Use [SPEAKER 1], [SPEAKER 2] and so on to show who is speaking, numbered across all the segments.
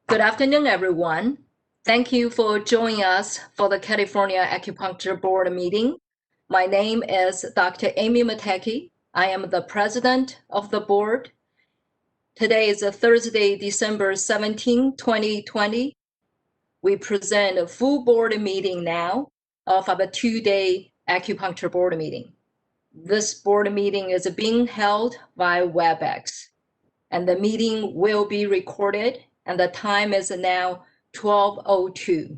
[SPEAKER 1] Good afternoon, everyone. Thank you for joining us for the California Acupuncture Board meeting. My name is Dr. Amy Matecki. I am the president of the board. Today is Thursday, December 17, 2020. We present a full board meeting now of our two-day acupuncture board meeting. This board meeting is being held via WebEx, and the meeting will be recorded, and the time is now 12:02.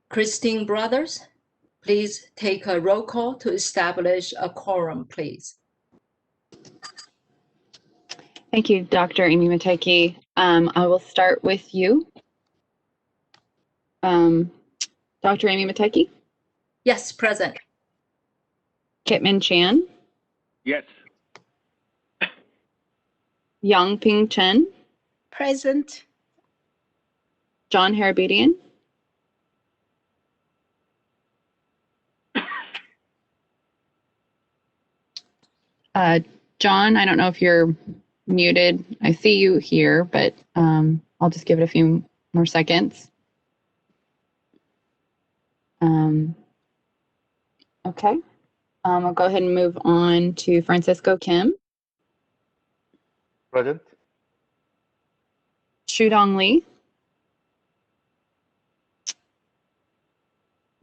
[SPEAKER 1] Christine Brothers, please take a roll call to establish a quorum, please.
[SPEAKER 2] Thank you, Dr. Amy Matecki. I will start with you. Dr. Amy Matecki?
[SPEAKER 1] Yes, present.
[SPEAKER 2] Kitman Chan?
[SPEAKER 3] Yes.
[SPEAKER 2] Yangping Chen?
[SPEAKER 4] Present.
[SPEAKER 2] John Harabedian? John, I don't know if you're muted. I see you here, but I'll just give it a few more seconds. Okay. I'll go ahead and move on to Francisco Kim.
[SPEAKER 3] Present.
[SPEAKER 2] Shudong Lee.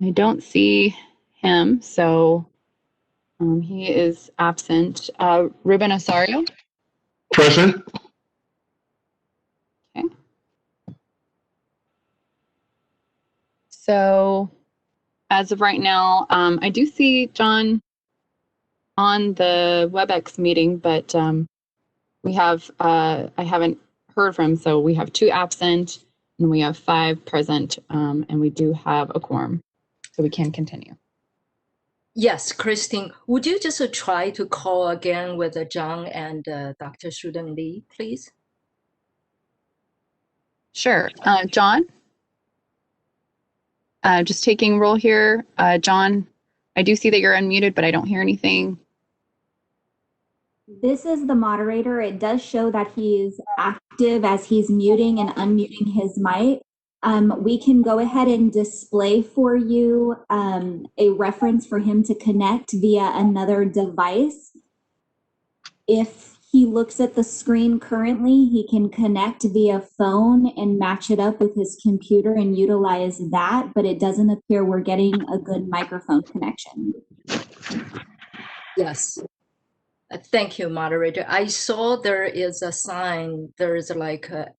[SPEAKER 2] I don't see him, so he is absent. Ruben Osorio.
[SPEAKER 3] Present.
[SPEAKER 2] Okay. So as of right now, I do see John on the WebEx meeting, but we have, I haven't heard from him, so we have 2 absent and we have 5 present, and we do have a quorum, so we can continue.
[SPEAKER 1] Yes, Christine, would you just try to call again with John and Dr. Shudong Lee, please?
[SPEAKER 2] Sure. John? Just taking roll here. John, I do see that you're unmuted, but I don't hear anything.
[SPEAKER 5] This is the moderator. It does show that he is active as he's muting and unmuting his mic. We can go ahead and display for you a reference for him to connect via another device. If he looks at the screen currently, he can connect via phone and match it up with his computer and utilize that, but it doesn't appear we're getting a good microphone connection.
[SPEAKER 1] Yes. Thank you, moderator. I saw there is a sign. There is like a,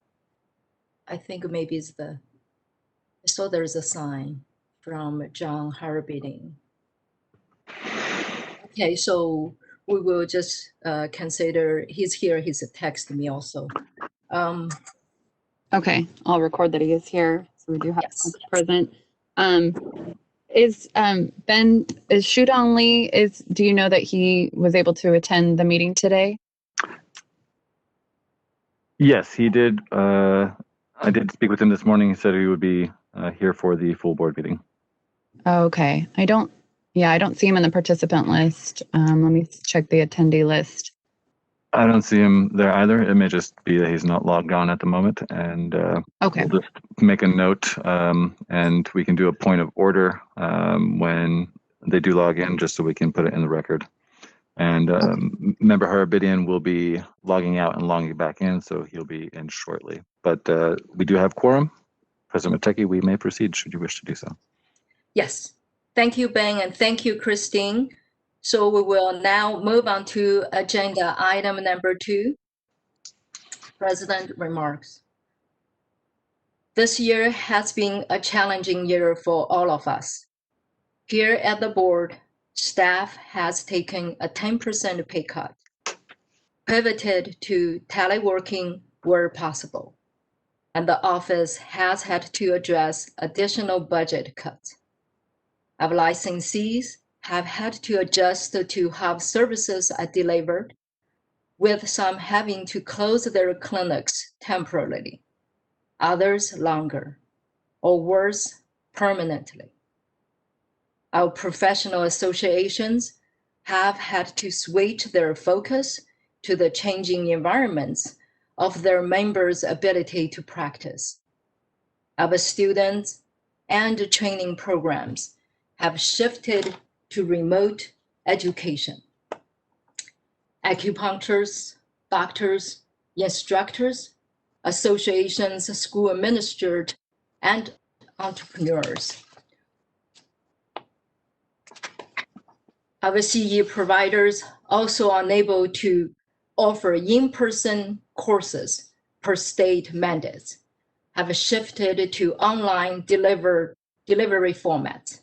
[SPEAKER 1] I think maybe it's the, I saw there's a sign from John Harabedian. Okay, so we will just consider, he's here, he's texted me also.
[SPEAKER 2] Okay, I'll record that he is here. So we do have
[SPEAKER 1] Yes.
[SPEAKER 2] present. Is Shudong Lee, do you know that he was able to attend the meeting today?
[SPEAKER 3] Yes, he did. I did speak with him this morning. He said he would be here for the full board meeting.
[SPEAKER 2] Okay, I don't see him in the participant list. Let me check the attendee list.
[SPEAKER 3] I don't see him there either. It may just be that he's not logged on at the moment, and
[SPEAKER 2] Okay.
[SPEAKER 3] we'll just make a note, and we can do a point of order when they do log in, just so we can put it in the record. And Member Harabedian will be logging out and logging back in, so he'll be in shortly. But we do have quorum. President Matecki, we may proceed should you wish to do so.
[SPEAKER 1] Yes. Thank you, Ben, and thank you, Christine. So we will now move on to agenda item number 2, President remarks. This year has been a challenging year for all of us. Here at the board, staff has taken a 10% pay cut, pivoted to teleworking where possible, and the office has had to address additional budget cuts. Our licensees have had to adjust to how services are delivered, with some having to close their clinics temporarily, others longer, or worse, permanently. Our professional associations have had to switch their focus to the changing environments of their members' ability to practice. Our students and training programs have shifted to remote education. Acupuncturists, doctors, instructors, associations, school administrators, and entrepreneurs. Our CE providers also are unable to offer in-person courses per state mandates, have shifted to online delivery formats.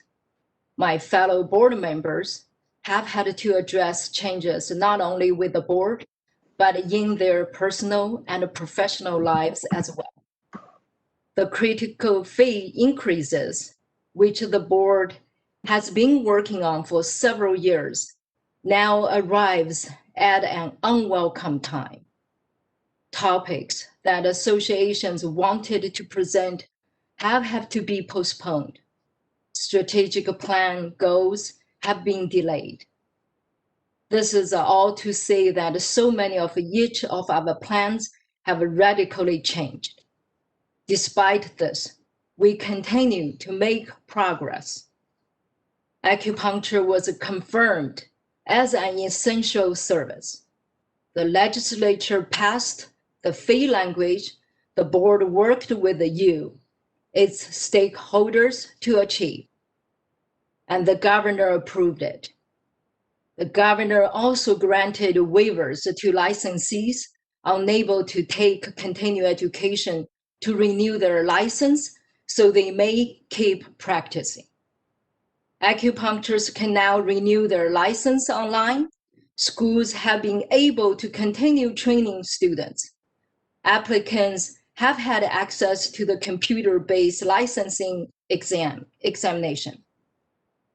[SPEAKER 1] My fellow board members have had to address changes not only with the board, but in their personal and professional lives as well. The critical fee increases, which the board has been working on for several years, now arrives at an unwelcome time. Topics that associations wanted to present have had to be postponed. Strategic plan goals have been delayed. This is all to say that so many of each of our plans have radically changed. Despite this, we continue to make progress. Acupuncture was confirmed as an essential service. The legislature passed the fee language the board worked with you, its stakeholders, to achieve, and the governor approved it. The governor also granted waivers to licensees unable to take continuing education to renew their license so they may keep practicing. Acupuncturists can now renew their license online. Schools have been able to continue training students. Applicants have had access to the computer-based licensing examination.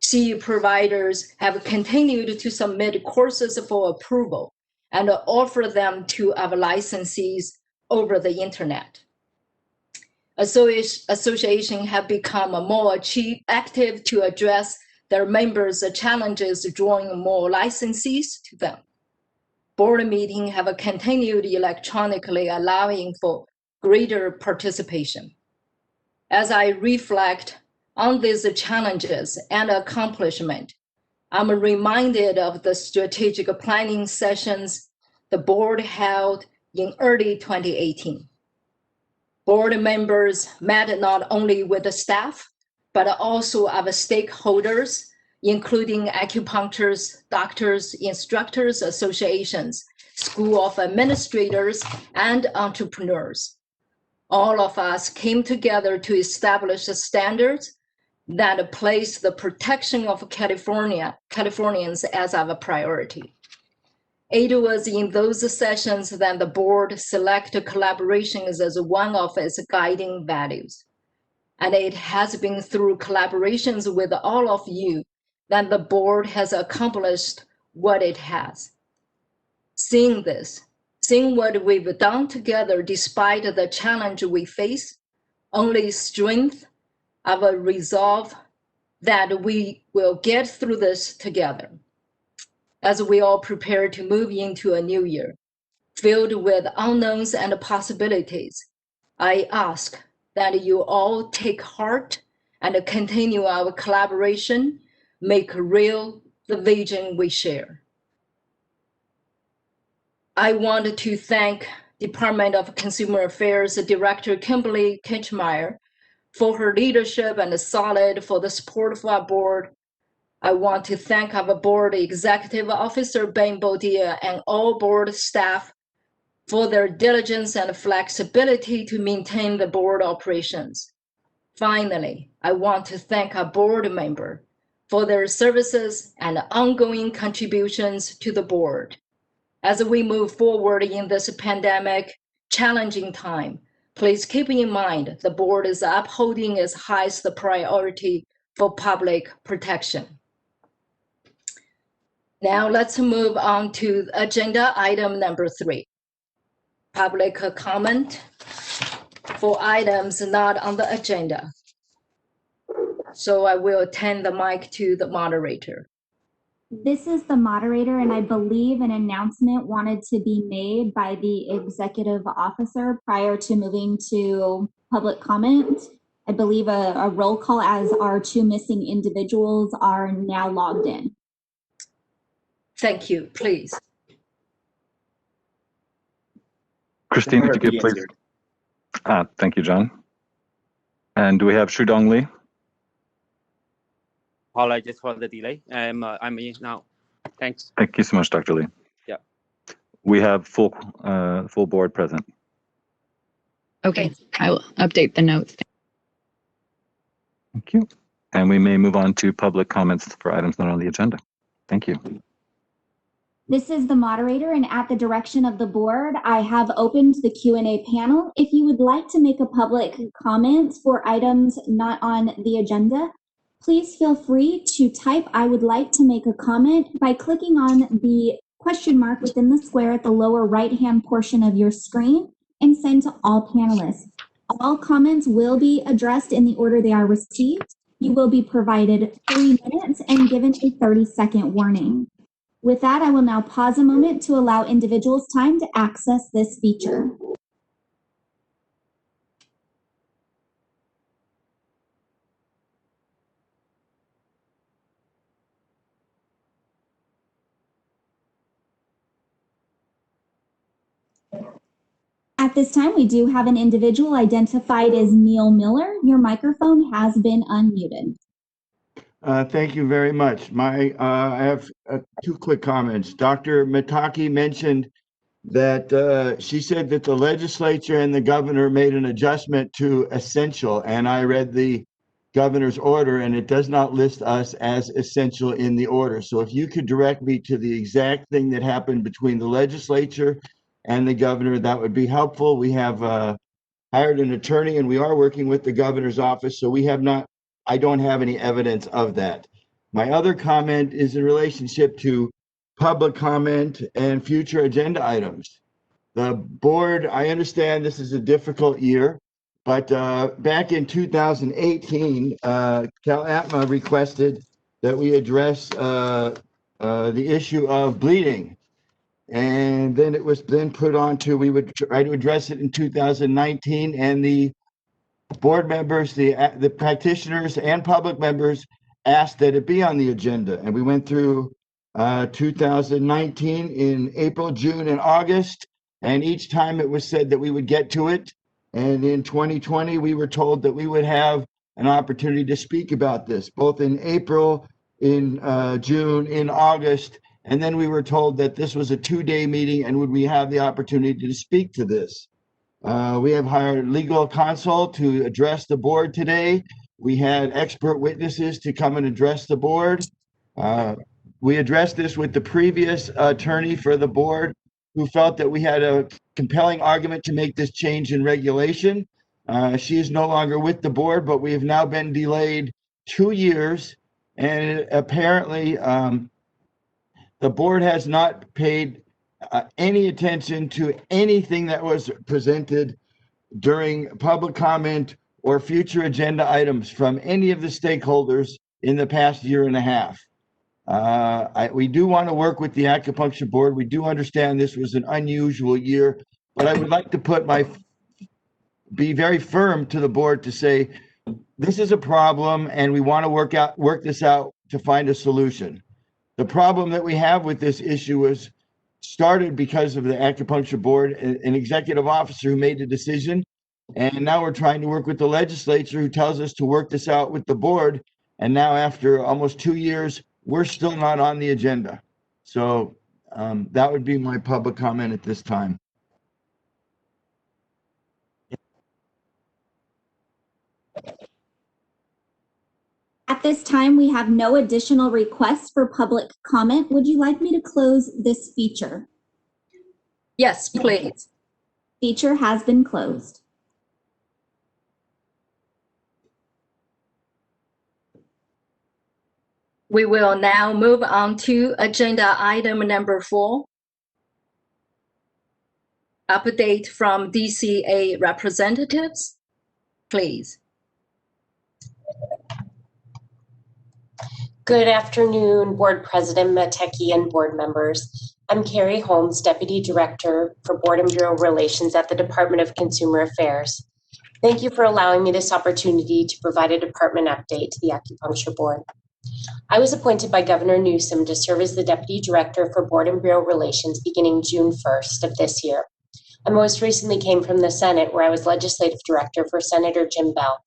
[SPEAKER 1] CE providers have continued to submit courses for approval and offer them to our licensees over the internet. Associations have become more active to address their members' challenges, drawing more licensees to them. Board meetings have continued electronically, allowing for greater participation. As I reflect on these challenges and accomplishments, I'm reminded of the strategic planning sessions the board held in early 2018. Board members met not only with the staff, but also our stakeholders, including acupuncturists, doctors, instructors, associations, school of administrators, and entrepreneurs. All of us came together to establish the standards that place the protection of Californians as our priority. It was in those sessions that the board selected collaborations as one of its guiding values. And it has been through collaborations with all of you that the board has accomplished what it has. Seeing what we've done together despite the challenge we face, only strengthens our resolve that we will get through this together. As we all prepare to move into a new year, filled with unknowns and possibilities, I ask that you all take heart and continue our collaboration, make real the vision we share. I want to thank Department of Consumer Affairs Director Kimberly Kinchmeyer for her leadership and for the support of our board. I want to thank our board executive officer, Ben Boudia, and all board staff for their diligence and flexibility to maintain the board operations. Finally, I want to thank our board member for their services and ongoing contributions to the board. As we move forward in this pandemic challenging time, please keep in mind the board is upholding its highest priority for public protection. Now let's move on to agenda item number 3. Public comment for items not on the agenda. So I will turn the mic to the moderator.
[SPEAKER 5] This is the moderator, and I believe an announcement wanted to be made by the executive officer prior to moving to public comment. I believe a roll call, as our two missing individuals are now logged in.
[SPEAKER 1] Thank you, please.
[SPEAKER 3] Christine, if you could please. Thank you, John. And do we have Shudong Lee?
[SPEAKER 4] Apologies for the delay. I'm in now. Thanks.
[SPEAKER 3] Thank you so much, Dr. Lee.
[SPEAKER 4] Yeah.
[SPEAKER 3] We have full board present.
[SPEAKER 2] Okay, I will update the notes.
[SPEAKER 3] Thank you. And we may move on to public comments for items not on the agenda. Thank you.
[SPEAKER 5] This is the moderator, and at the direction of the board, I have opened the Q&A panel. If you would like to make a public comment for items not on the agenda, please feel free to type "I would like to make a comment" by clicking on the question mark within the square at the lower right-hand portion of your screen and send to all panelists. All comments will be addressed in the order they are received. You will be provided 3 minutes and given a 30-second warning. With that, I will now pause a moment to allow individuals time to access this feature. At this time, we do have an individual identified as Neil Miller. Your microphone has been unmuted.
[SPEAKER 6] Thank you very much. I have 2 quick comments. Dr. Mataki mentioned that she said that the legislature and the governor made an adjustment to essential, and I read the governor's order, and it does not list us as essential in the order. So if you could direct me to the exact thing that happened between the legislature and the governor, that would be helpful. We have hired an attorney, and we are working with the governor's office, so I don't have any evidence of that. My other comment is in relationship to public comment and future agenda items. The board, I understand this is a difficult year, but back in 2018, CalAtma requested that we address the issue of bleeding. And then it was then put on to, we would try to address it in 2019, and the board members, the practitioners and public members asked that it be on the agenda. And we went through 2019 in April, June, and August. And each time it was said that we would get to it. And in 2020, we were told that we would have an opportunity to speak about this, both in April, in June, in August. And then we were told that this was a 2-day meeting, and would we have the opportunity to speak to this? We have hired legal counsel to address the board today. We had expert witnesses to come and address the board. We addressed this with the previous attorney for the board, who felt that we had a compelling argument to make this change in regulation. She is no longer with the board, but we have now been delayed 2 years, and apparently the board has not paid any attention to anything that was presented during public comment or future agenda items from any of the stakeholders in the past year and a half. We do want to work with the Acupuncture Board. We do understand this was an unusual year, but I would like to be very firm to the board to say, this is a problem and we want to work this out to find a solution. The problem that we have with this issue was started because of the Acupuncture Board, an executive officer who made the decision. And now we're trying to work with the legislature, who tells us to work this out with the board. And now after almost 2 years, we're still not on the agenda. So that would be my public comment at this time.
[SPEAKER 5] At this time, we have no additional requests for public comment. Would you like me to close this feature?
[SPEAKER 1] Yes, please.
[SPEAKER 5] Feature has been closed.
[SPEAKER 1] We will now move on to agenda item number 4. Update from DCA representatives, please.
[SPEAKER 7] Good afternoon, Board President Mateki and board members. I'm Carrie Holmes, Deputy Director for Board and Bureau Relations at the Department of Consumer Affairs. Thank you for allowing me this opportunity to provide a department update to the Acupuncture Board. I was appointed by Governor Newsom to serve as the Deputy Director for Board and Bureau Relations beginning June 1st of this year. I most recently came from the Senate, where I was Legislative Director for Senator Jim Bell.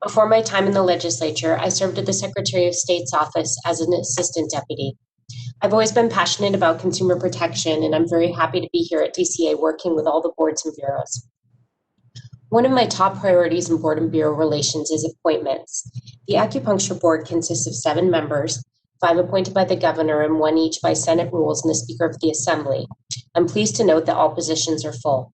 [SPEAKER 7] Before my time in the legislature, I served at the Secretary of State's office as an assistant deputy. I've always been passionate about consumer protection, and I'm very happy to be here at DCA working with all the boards and bureaus. One of my top priorities in board and bureau relations is appointments. The Acupuncture Board consists of 7 members, 5 appointed by the governor and 1 each by Senate rules and the Speaker of the Assembly. I'm pleased to note that all positions are full.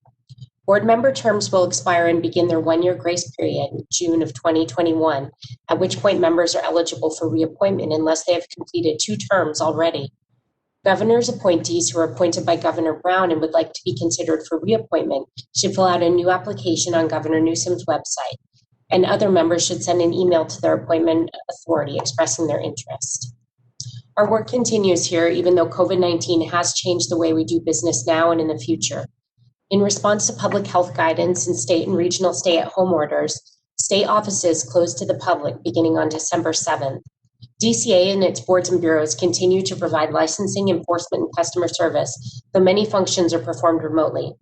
[SPEAKER 7] Board member terms will expire and begin their 1-year grace period in June of 2021, at which point members are eligible for reappointment unless they have completed 2 terms already. Governor's appointees who are appointed by Governor Brown and would like to be considered for reappointment should fill out a new application on Governor Newsom's website, and other members should send an email to their appointment authority expressing their interest. Our work continues here, even though COVID-19 has changed the way we do business now and in the future. In response to public health guidance and state and regional stay-at-home orders, state offices closed to the public beginning on December 7th. DCA and its boards and bureaus continue to provide licensing, enforcement, and customer service, though many functions are performed remotely.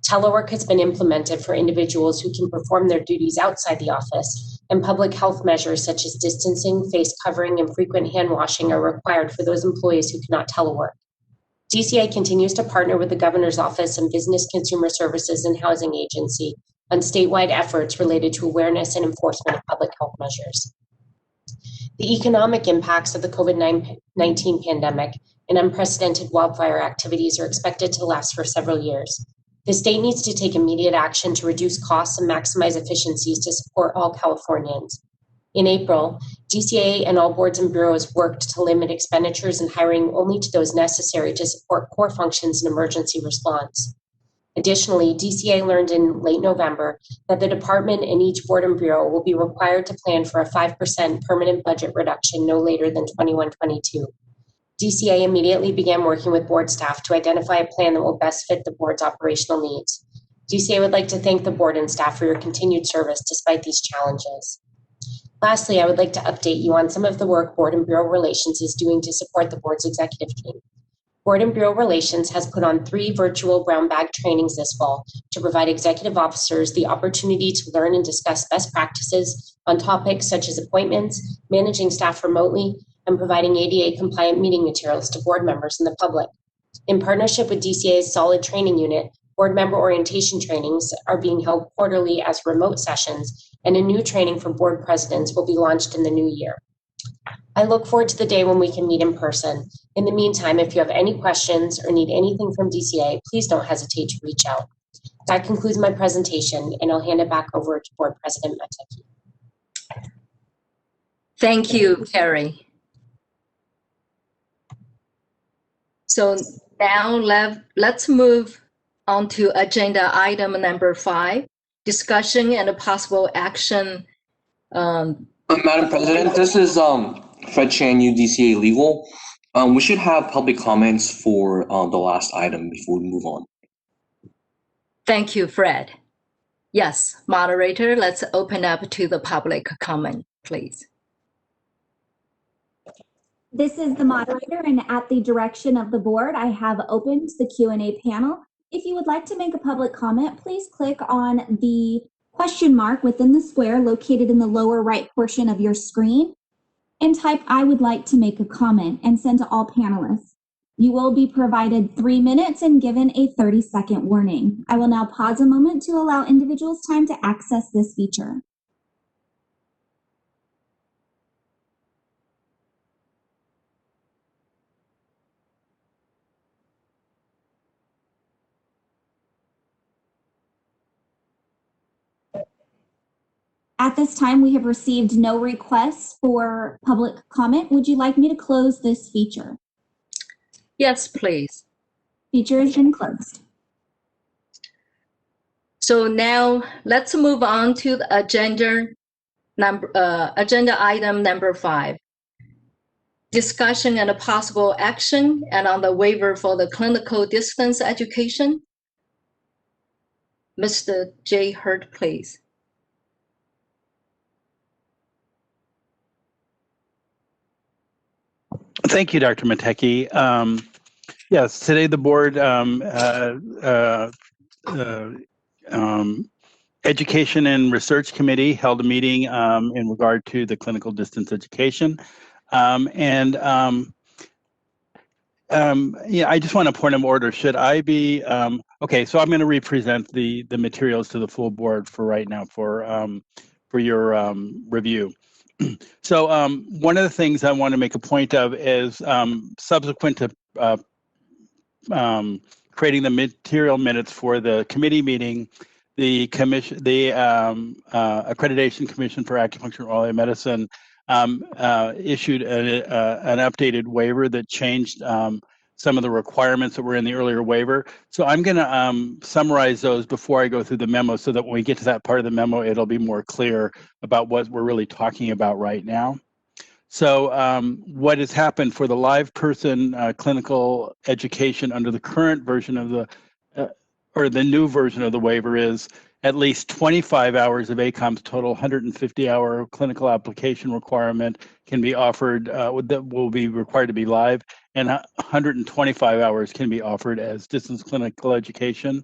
[SPEAKER 7] Telework has been implemented for individuals who can perform their duties outside the office, and public health measures such as distancing, face covering, and frequent hand washing are required for those employees who cannot telework. DCA continues to partner with the Governor's Office and Business Consumer Services and Housing Agency on statewide efforts related to awareness and enforcement of public health measures. The economic impacts of the COVID-19 pandemic and unprecedented wildfire activities are expected to last for several years. The state needs to take immediate action to reduce costs and maximize efficiencies to support all Californians. In April, DCA and all boards and bureaus worked to limit expenditures and hiring only to those necessary to support core functions in emergency response. Additionally, DCA learned in late November that the department and each board and bureau will be required to plan for a 5% permanent budget reduction no later than 21-22. DCA immediately began working with board staff to identify a plan that will best fit the board's operational needs. DCA would like to thank the board and staff for your continued service despite these challenges. Lastly, I would like to update you on some of the work Board and Bureau Relations is doing to support the board's executive team. Board and Bureau Relations has put on 3 virtual brown bag trainings this fall to provide executive officers the opportunity to learn and discuss best practices on topics such as appointments, managing staff remotely, and providing ADA compliant meeting materials to board members and the public. In partnership with DCA's Solid Training Unit, board member orientation trainings are being held quarterly as remote sessions, and a new training for board presidents will be launched in the new year. I look forward to the day when we can meet in person. In the meantime, if you have any questions or need anything from DCA, please don't hesitate to reach out. That concludes my presentation, and I'll hand it back over to Board President Mateki.
[SPEAKER 1] Thank you, Carrie. So now let's move on to agenda item number 5, discussion and possible action.
[SPEAKER 8] Madam President, this is Fred Chan, UDCA Legal. We should have public comments for the last item before we move on.
[SPEAKER 1] Thank you, Fred. Yes, moderator, let's open up to the public comment, please.
[SPEAKER 5] This is the moderator, and at the direction of the board, I have opened the Q&A panel. If you would like to make a public comment, please click on the question mark within the square located in the lower right portion of your screen and type "I would like to make a comment" and send to all panelists. You will be provided 3 minutes and given a 30-second warning. I will now pause a moment to allow individuals time to access this feature. At this time, we have received no requests for public comment. Would you like me to close this feature?
[SPEAKER 1] Yes, please.
[SPEAKER 5] Feature has been closed.
[SPEAKER 1] So now let's move on to the agenda item number 5. discussion and a possible action and on the waiver for the clinical distance education. Mr. J. Hurd, please.
[SPEAKER 9] Thank you, Dr. Matecki. Yes, today the board Education and Research Committee held a meeting in regard to the clinical distance education. Yeah, I just want a point of order. Should I be, okay, so I'm going to represent the materials to the full board for right now for your review. So one of the things I want to make a point of is subsequent to creating the material minutes for the committee meeting, the commission, the Accreditation Commission for Acupuncture and Oral Medicine issued an updated waiver that changed some of the requirements that were in the earlier waiver. So I'm going to summarize those before I go through the memo so that when we get to that part of the memo, it'll be more clear about what we're really talking about right now. So what has happened for the live person clinical education under the current version of the, or the new version of the waiver is at least 25 hours of ACOM's total 150-hour clinical application requirement can be offered, that will be required to be live, and 125 hours can be offered as distance clinical education.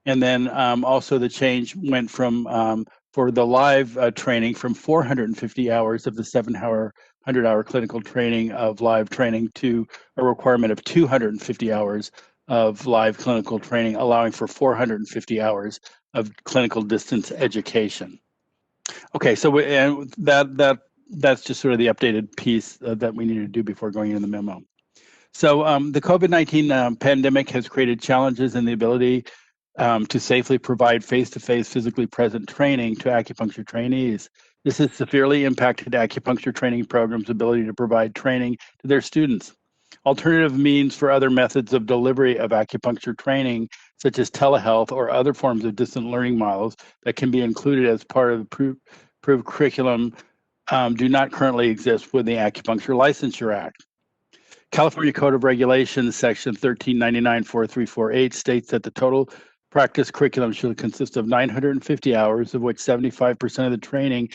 [SPEAKER 9] And then also the change went from, for the live training, from 450 hours of the 100-hour clinical training of live training to a requirement of 250 hours of live clinical training, allowing for 450 hours of clinical distance education. Okay, so and that's just sort of the updated piece that we need to do before going into the memo. So the COVID-19 pandemic has created challenges in the ability to safely provide face-to-face physically present training to acupuncture trainees. This has severely impacted acupuncture training programs' ability to provide training to their students. Alternative means for other methods of delivery of acupuncture training, such as telehealth or other forms of distant learning models that can be included as part of the approved curriculum, do not currently exist with the Acupuncture Licensure Act. California Code of Regulations, Section 1399-4348 states that the total practice curriculum should consist of 950 hours, of which 75% of the training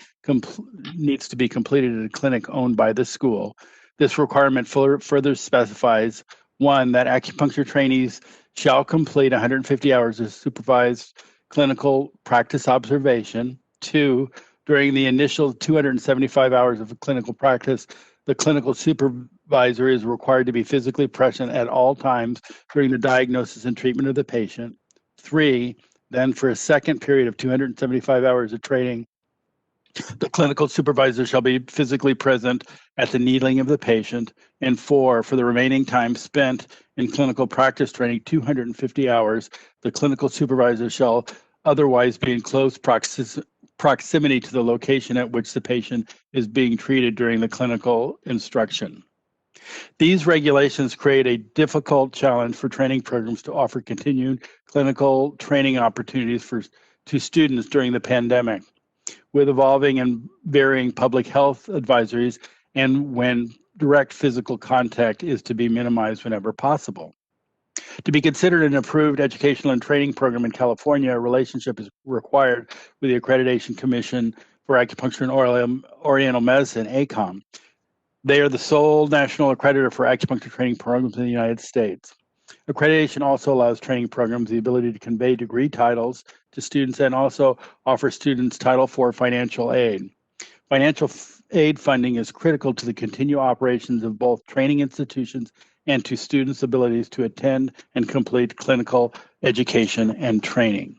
[SPEAKER 9] needs to be completed in a clinic owned by the school. This requirement further specifies, 1, that acupuncture trainees shall complete 150 hours of supervised clinical practice observation. 2, during the initial 275 hours of clinical practice, the clinical supervisor is required to be physically present at all times during the diagnosis and treatment of the patient. 3, then for a second period of 275 hours of training, the clinical supervisor shall be physically present at the needling of the patient. And 4, for the remaining time spent in clinical practice training, 250 hours, the clinical supervisor shall otherwise be in close proximity to the location at which the patient is being treated during the clinical instruction. These regulations create a difficult challenge for training programs to offer continued clinical training opportunities to students during the pandemic, with evolving and varying public health advisories and when direct physical contact is to be minimized whenever possible. To be considered an approved educational and training program in California, a relationship is required with the Accreditation Commission for Acupuncture and Oriental Medicine, ACOM. They are the sole national accreditor for acupuncture training programs in the United States. Accreditation also allows training programs the ability to convey degree titles to students and also offer students Title IV financial aid. Financial aid funding is critical to the continued operations of both training institutions and to students' abilities to attend and complete clinical education and training.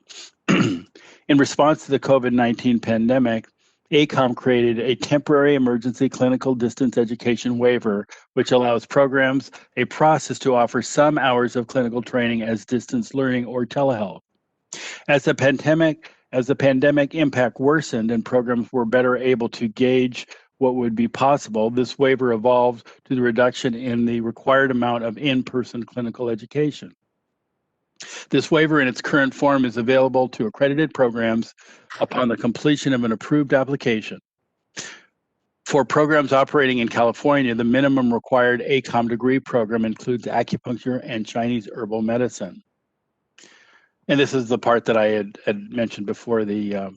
[SPEAKER 9] In response to the COVID-19 pandemic, ACOM created a temporary emergency clinical distance education waiver, which allows programs a process to offer some hours of clinical training as distance learning or telehealth. As the pandemic impact worsened and programs were better able to gauge what would be possible, this waiver evolved to the reduction in the required amount of in-person clinical education. This waiver in its current form is available to accredited programs upon the completion of an approved application. For programs operating in California, the minimum required ACOM degree program includes acupuncture and Chinese herbal medicine. And this is the part that I had mentioned before the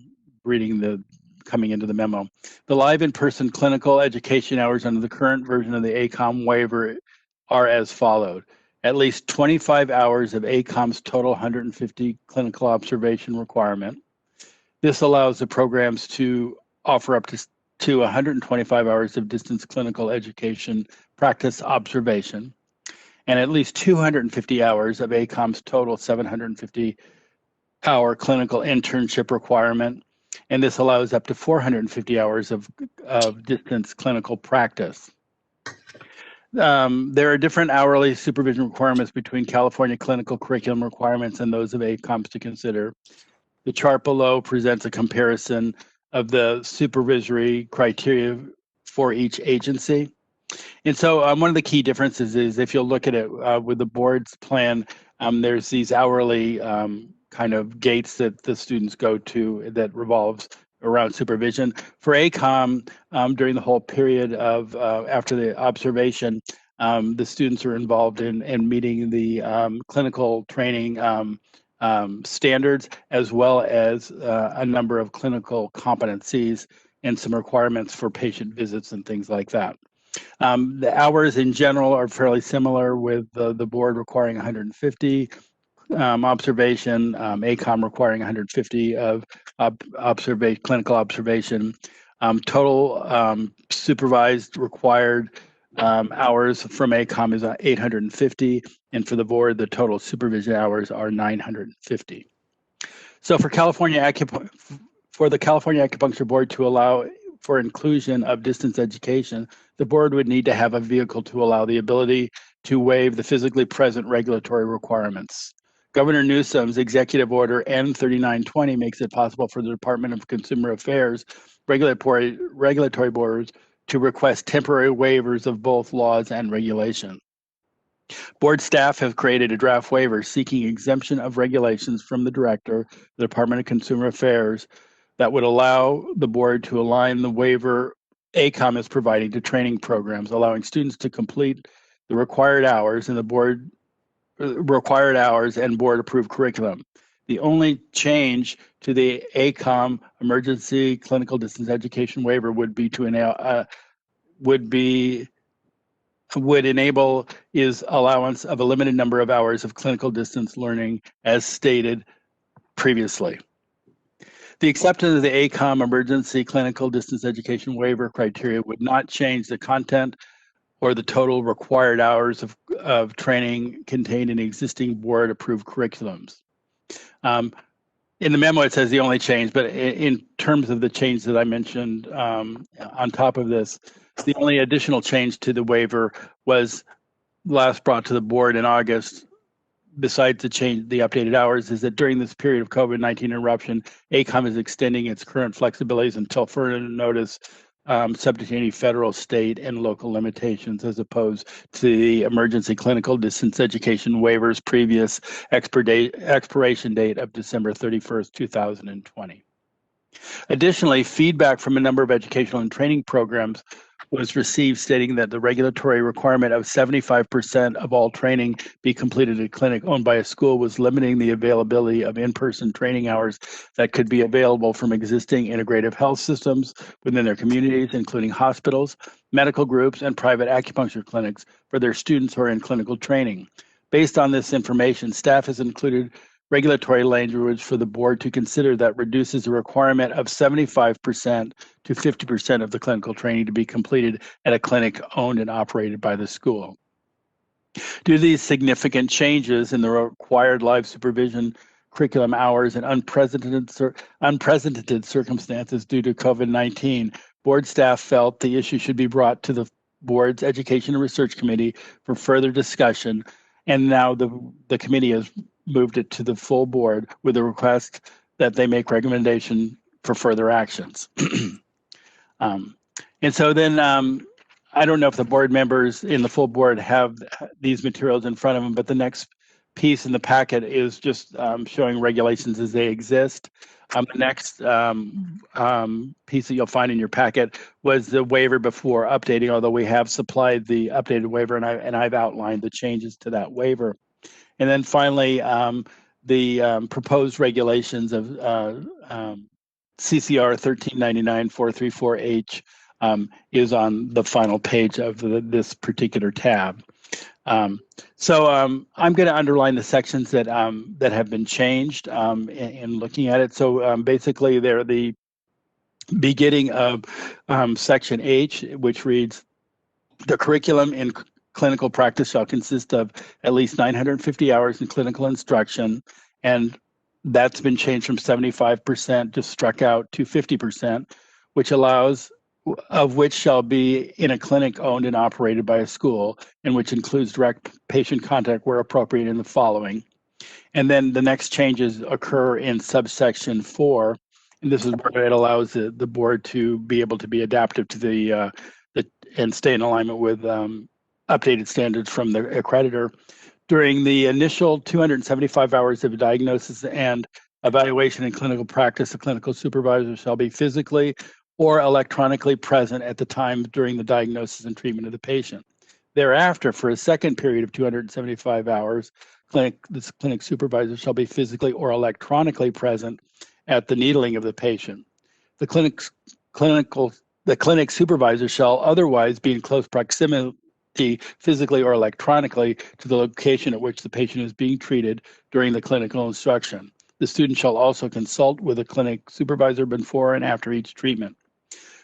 [SPEAKER 9] coming into the memo. The live in-person clinical education hours under the current version of the ACOM waiver are as followed. At least 25 hours of ACOM's total 150 clinical observation requirement. This allows the programs to offer up to 125 hours of distance clinical education practice observation, and at least 250 hours of ACOM's total 750-hour clinical internship requirement, and this allows up to 450 hours of distance clinical practice. There are different hourly supervision requirements between California clinical curriculum requirements and those of ACOMs to consider. The chart below presents a comparison of the supervisory criteria for each agency. And so one of the key differences is if you'll look at it with the board's plan, there's these hourly kind of gates that the students go to that revolves around supervision. For ACOM, during the whole period of after the observation, the students are involved in meeting the clinical training standards, as well as a number of clinical competencies and some requirements for patient visits and things like that. The hours in general are fairly similar, with the board requiring 150 observation, ACOM requiring 150 of clinical observation. Total supervised required hours from ACOM is 850, and for the board, the total supervision hours are 950. So for the California Acupuncture Board to allow for inclusion of distance education, the board would need to have a vehicle to allow the ability to waive the physically present regulatory requirements. Governor Newsom's Executive Order N3920 makes it possible for the Department of Consumer Affairs regulatory boards to request temporary waivers of both laws and regulation. Board staff have created a draft waiver seeking exemption of regulations from the Director, the Department of Consumer Affairs, that would allow the board to align the waiver ACOM is providing to training programs, allowing students to complete the required hours and board approved curriculum. The only change to the ACOM emergency clinical distance education waiver would enable is allowance of a limited number of hours of clinical distance learning, as stated previously. The acceptance of the ACOM emergency clinical distance education waiver criteria would not change the content or the total required hours of training contained in existing board approved curriculums. In the memo, it says the only change, but in terms of the change that I mentioned on top of this, the only additional change to the waiver was last brought to the board in August, besides the updated hours, is that during this period of COVID-19 interruption, ACOM is extending its current flexibilities until further notice, subject to any federal, state, and local limitations, as opposed to the emergency clinical distance education waivers previous expiration date of December 31st, 2020. Additionally, feedback from a number of educational and training programs was received stating that the regulatory requirement of 75% of all training be completed at a clinic owned by a school was limiting the availability of in-person training hours that could be available from existing integrative health systems within their communities, including hospitals, medical groups, and private acupuncture clinics for their students who are in clinical training. Based on this information, staff has included regulatory language for the board to consider that reduces the requirement of 75% to 50% of the clinical training to be completed at a clinic owned and operated by the school. Due to these significant changes in the required live supervision curriculum hours and unprecedented circumstances due to COVID-19, board staff felt the issue should be brought to the board's Education and Research Committee for further discussion, and now the committee has moved it to the full board with a request that they make recommendation for further actions. And so then I don't know if the board members in the full board have these materials in front of them, but the next piece in the packet is just showing regulations as they exist. The next piece that you'll find in your packet was the waiver before updating, although we have supplied the updated waiver, and I've outlined the changes to that waiver. And then finally, the proposed regulations of CCR 1399-434H is on the final page of this particular tab. So I'm going to underline the sections that that have been changed in looking at it. So basically, they're the beginning of section H, which reads, the curriculum in clinical practice shall consist of at least 950 hours in clinical instruction, and that's been changed from 75% just struck out to 50%, which allows, of which shall be in a clinic owned and operated by a school, and which includes direct patient contact where appropriate in the following. And then the next changes occur in subsection 4, and this is where it allows the board to be able to be adaptive to the and stay in alignment with updated standards from the accreditor. During the initial 275 hours of diagnosis and evaluation in clinical practice, the clinical supervisor shall be physically or electronically present at the time during the diagnosis and treatment of the patient. Thereafter, for a second period of 275 hours, this clinic supervisor shall be physically or electronically present at the needling of the patient. The clinic supervisor shall otherwise be in close proximity physically or electronically to the location at which the patient is being treated during the clinical instruction. The student shall also consult with a clinic supervisor before and after each treatment.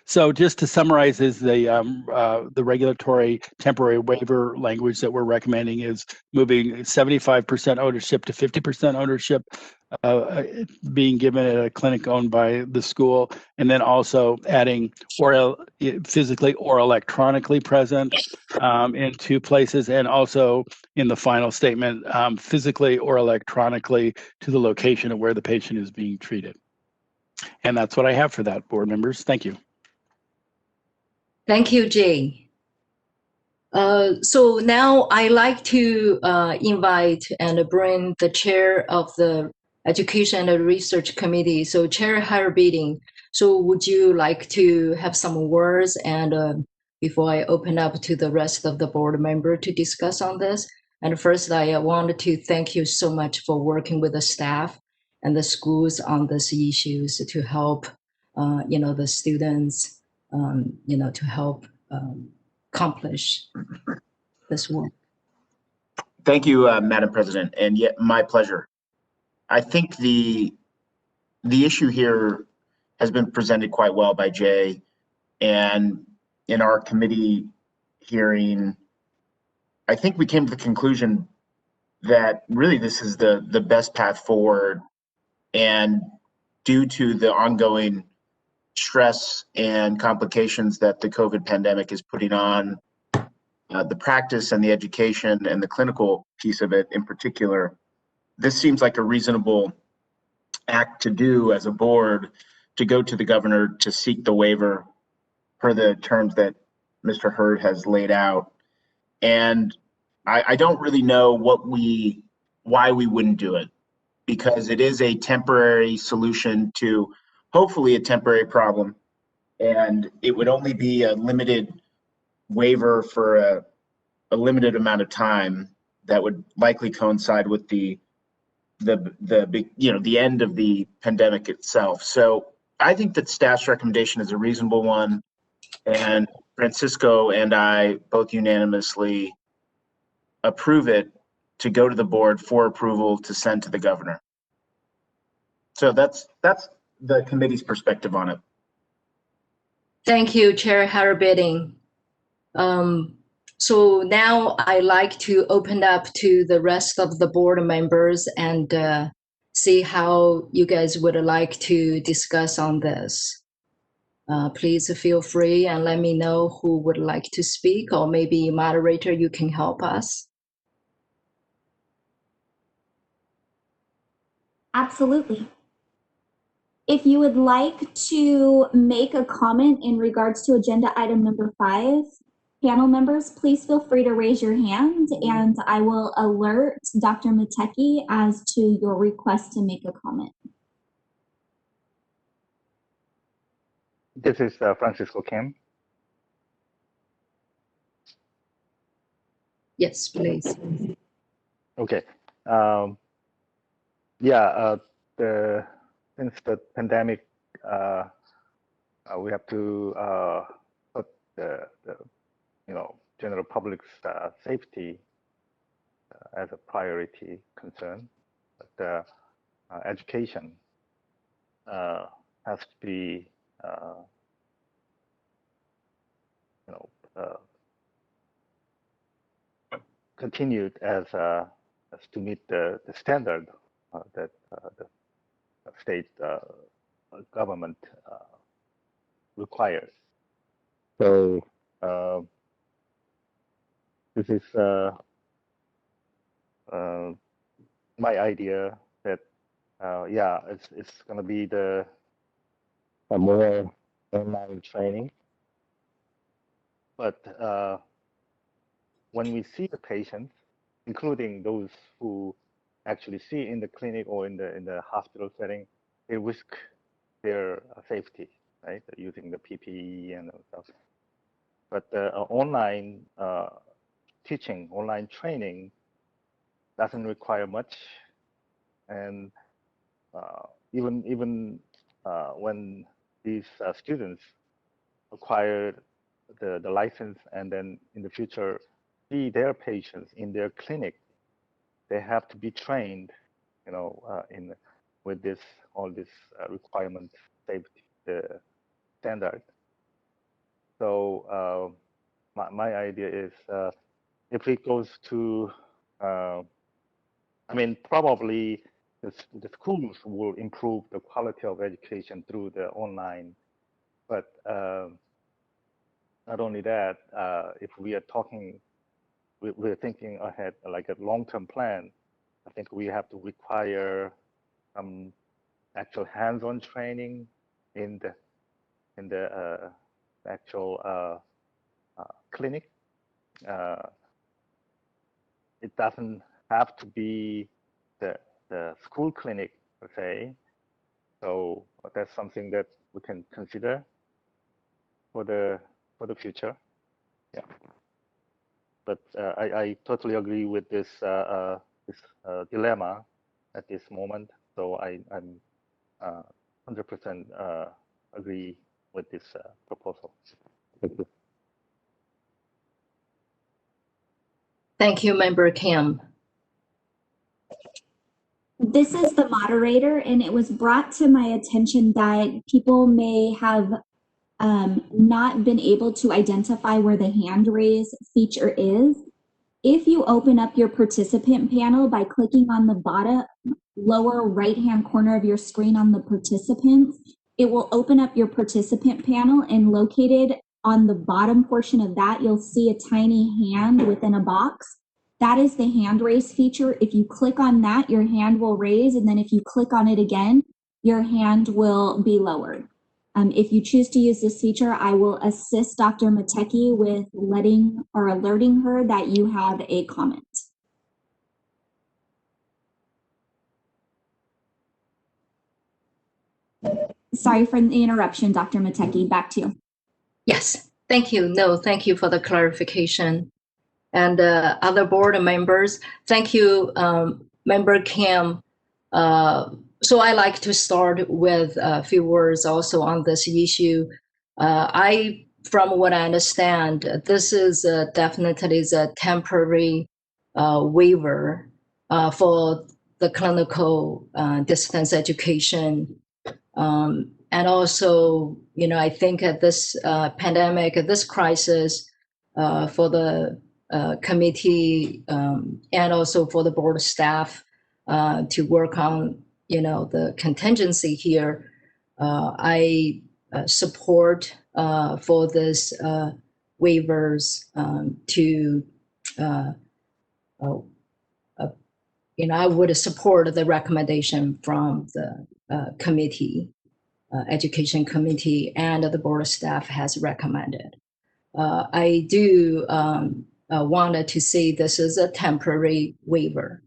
[SPEAKER 9] So just to summarize, is the regulatory temporary waiver language that we're recommending is moving 75% ownership to 50% ownership, being given at a clinic owned by the school, and then also adding or physically or electronically present in 2 places, and also in the final statement, physically or electronically to the location of where the patient is being treated. And that's what I have for that, board members. Thank you.
[SPEAKER 1] Thank you, Jay. So now I like to invite and bring the chair of the Education and Research Committee. So Chair Harabedin, so would you like to have some words and before I open up to the rest of the board member to discuss on this? And first, I wanted to thank you so much for working with the staff and the schools on these issues to help, the students, to help accomplish this work.
[SPEAKER 10] Thank you, Madam President, and yet my pleasure. I think the issue here has been presented quite well by Jay, and in our committee hearing, I think we came to the conclusion that really this is the best path forward, and due to the ongoing stress and complications that the COVID pandemic is putting on the practice and the education and the clinical piece of it in particular, this seems like a reasonable act to do as a board, to go to the governor to seek the waiver per the terms that Mr. Hurd has laid out. And I don't really know why we wouldn't do it, because it is a temporary solution to hopefully a temporary problem, and it would only be a limited waiver for a limited amount of time that would likely coincide with the end of the pandemic itself. So I think that staff's recommendation is a reasonable one, and Francisco and I both unanimously approve it to go to the board for approval to send to the governor. So that's the committee's perspective on it.
[SPEAKER 1] Thank you, Chair Harabedin. So now I'd like to open up to the rest of the board members and see how you guys would like to discuss on this. Please feel free and let me know who would like to speak, or maybe moderator, you can help us.
[SPEAKER 5] Absolutely. If you would like to make a comment in regards to agenda item number 5, panel members, please feel free to raise your hand and I will alert Dr. Matecki as to your request to make a comment.
[SPEAKER 11] This is Francisco Kim.
[SPEAKER 1] Yes, please.
[SPEAKER 11] Okay. Since the pandemic, we have to put the general public's safety as a priority concern. But education has to be, continued as to meet the standard that the state government requires. So this is my idea that it's going to be the more online training, but when we see the patients, including those who actually see in the clinic or in the hospital setting, they risk their safety, right? Using the PPE and stuff. But online teaching, online training doesn't require much, and even when these students acquire the license and then in the future see their patients in their clinic, they have to be trained, with all this requirement, safety, the standard. So my idea is if it goes to, probably the schools will improve the quality of education through the online, but not only that, if we are talking, we're thinking ahead, like a long-term plan, I think we have to require some actual hands-on training in the actual clinic. It doesn't have to be the school clinic per se. So that's something that we can consider for the future. Yeah. But I totally agree with this dilemma at this moment. So I'm 100% agree with this proposal. Thank you.
[SPEAKER 1] Thank you, Member Kim.
[SPEAKER 5] This is the moderator, and it was brought to my attention that people may have not been able to identify where the hand raise feature is. If you open up your participant panel by clicking on the bottom lower right-hand corner of your screen on the participants, it will open up your participant panel, and located on the bottom portion of that, you'll see a tiny hand within a box. That is the hand raise feature. If you click on that, your hand will raise, and then if you click on it again, your hand will be lowered. If you choose to use this feature, I will assist Dr. Mateki with alerting her that you have a comment. Sorry for the interruption, Dr. Mateki. Back to you.
[SPEAKER 1] Yes, thank you. No, thank you for the clarification. And other board members, thank you, Member Kim. So I like to start with a few words also on this issue. From what I understand, this is definitely a temporary waiver for the clinical distance education. And also, I think at this pandemic, at this crisis, for the committee and also for the board staff to work on, the contingency here, I support for this waivers to, I would support the recommendation from the committee, education committee, and the board staff has recommended. I do wanted to say this is a temporary waiver.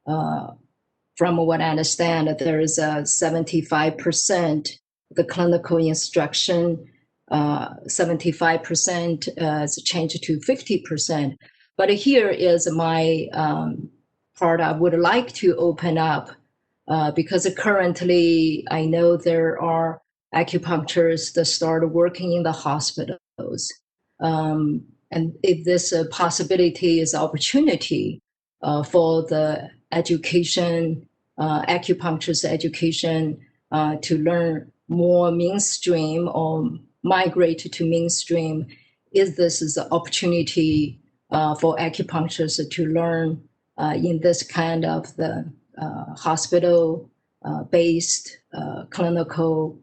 [SPEAKER 1] From what I understand, there is a 75% the clinical instruction, 75% is changed to 50%. But here is my part I would like to open up because currently I know there are acupuncturists that start working in the hospitals. And if this possibility is opportunity for the education, acupuncturist education to learn more mainstream or migrate to mainstream, this is an opportunity for acupuncturists to learn in this kind of the hospital based clinical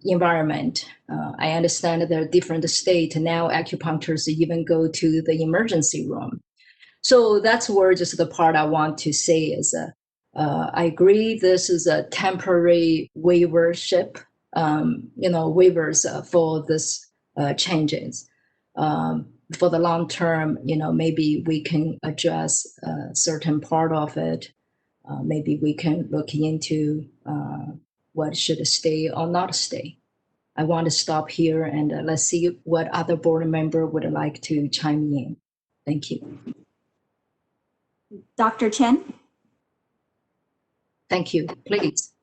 [SPEAKER 1] environment. I understand that there are different states now. Acupuncturists even go to the emergency room. So that's where just the part I want to say is I agree this is a temporary waivership, waivers for this changes. For the long term, maybe we can address a certain part of it. Maybe we can look into what should stay or not stay. I want to stop here and let's see what other board member would like to chime in. Thank you.
[SPEAKER 5] Dr. Chen?
[SPEAKER 1] Thank you. Please.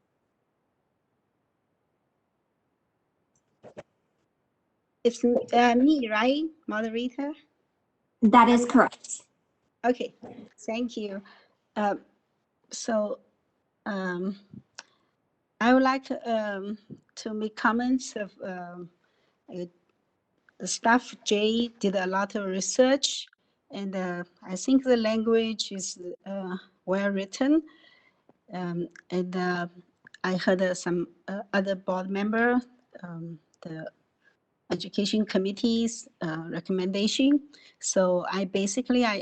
[SPEAKER 12] It's me, right, moderator?
[SPEAKER 5] That is correct.
[SPEAKER 12] Okay, thank you. I would like to make comments of the staff. Jay did a lot of research, and I think the language is well written. And I heard some other board member, the education committee's recommendation. So I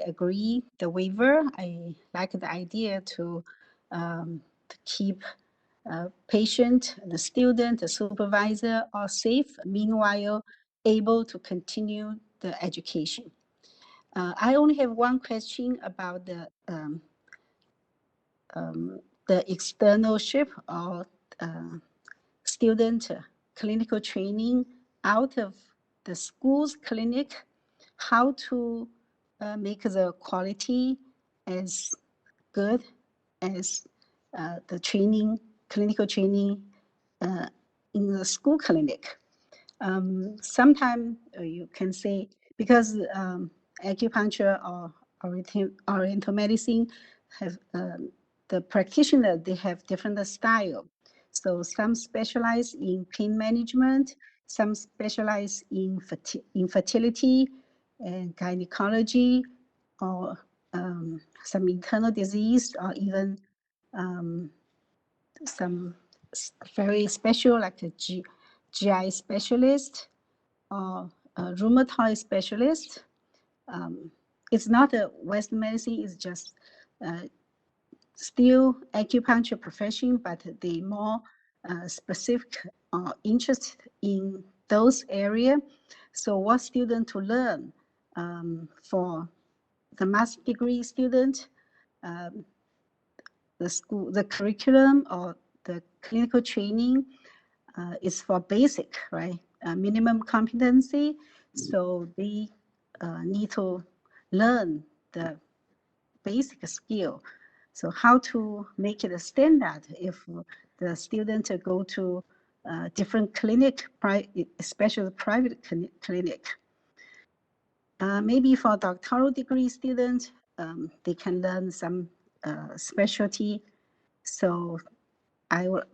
[SPEAKER 12] agree the waiver. I like the idea to keep patient, the student, the supervisor are safe, meanwhile able to continue the education. I only have one question about the externalship or student clinical training out of the school's clinic, how to make the quality as good as the clinical training in the school clinic. Sometimes you can say, because acupuncture or oriental medicine have the practitioner, they have different style. So some specialize in pain management, some specialize in infertility and gynecology, or some internal disease, or even some very special, like a GI specialist or a rheumatoid specialist. It's not a Western medicine, it's just still acupuncture profession, but they more specific or interested in those areas. So what student to learn for the master's degree student, the curriculum or the clinical training is for basic, right? Minimum competency. So they need to learn the basic skill. So how to make it a standard if the student go to different clinic, especially private clinic. Maybe for doctoral degree students, they can learn some specialty. So I will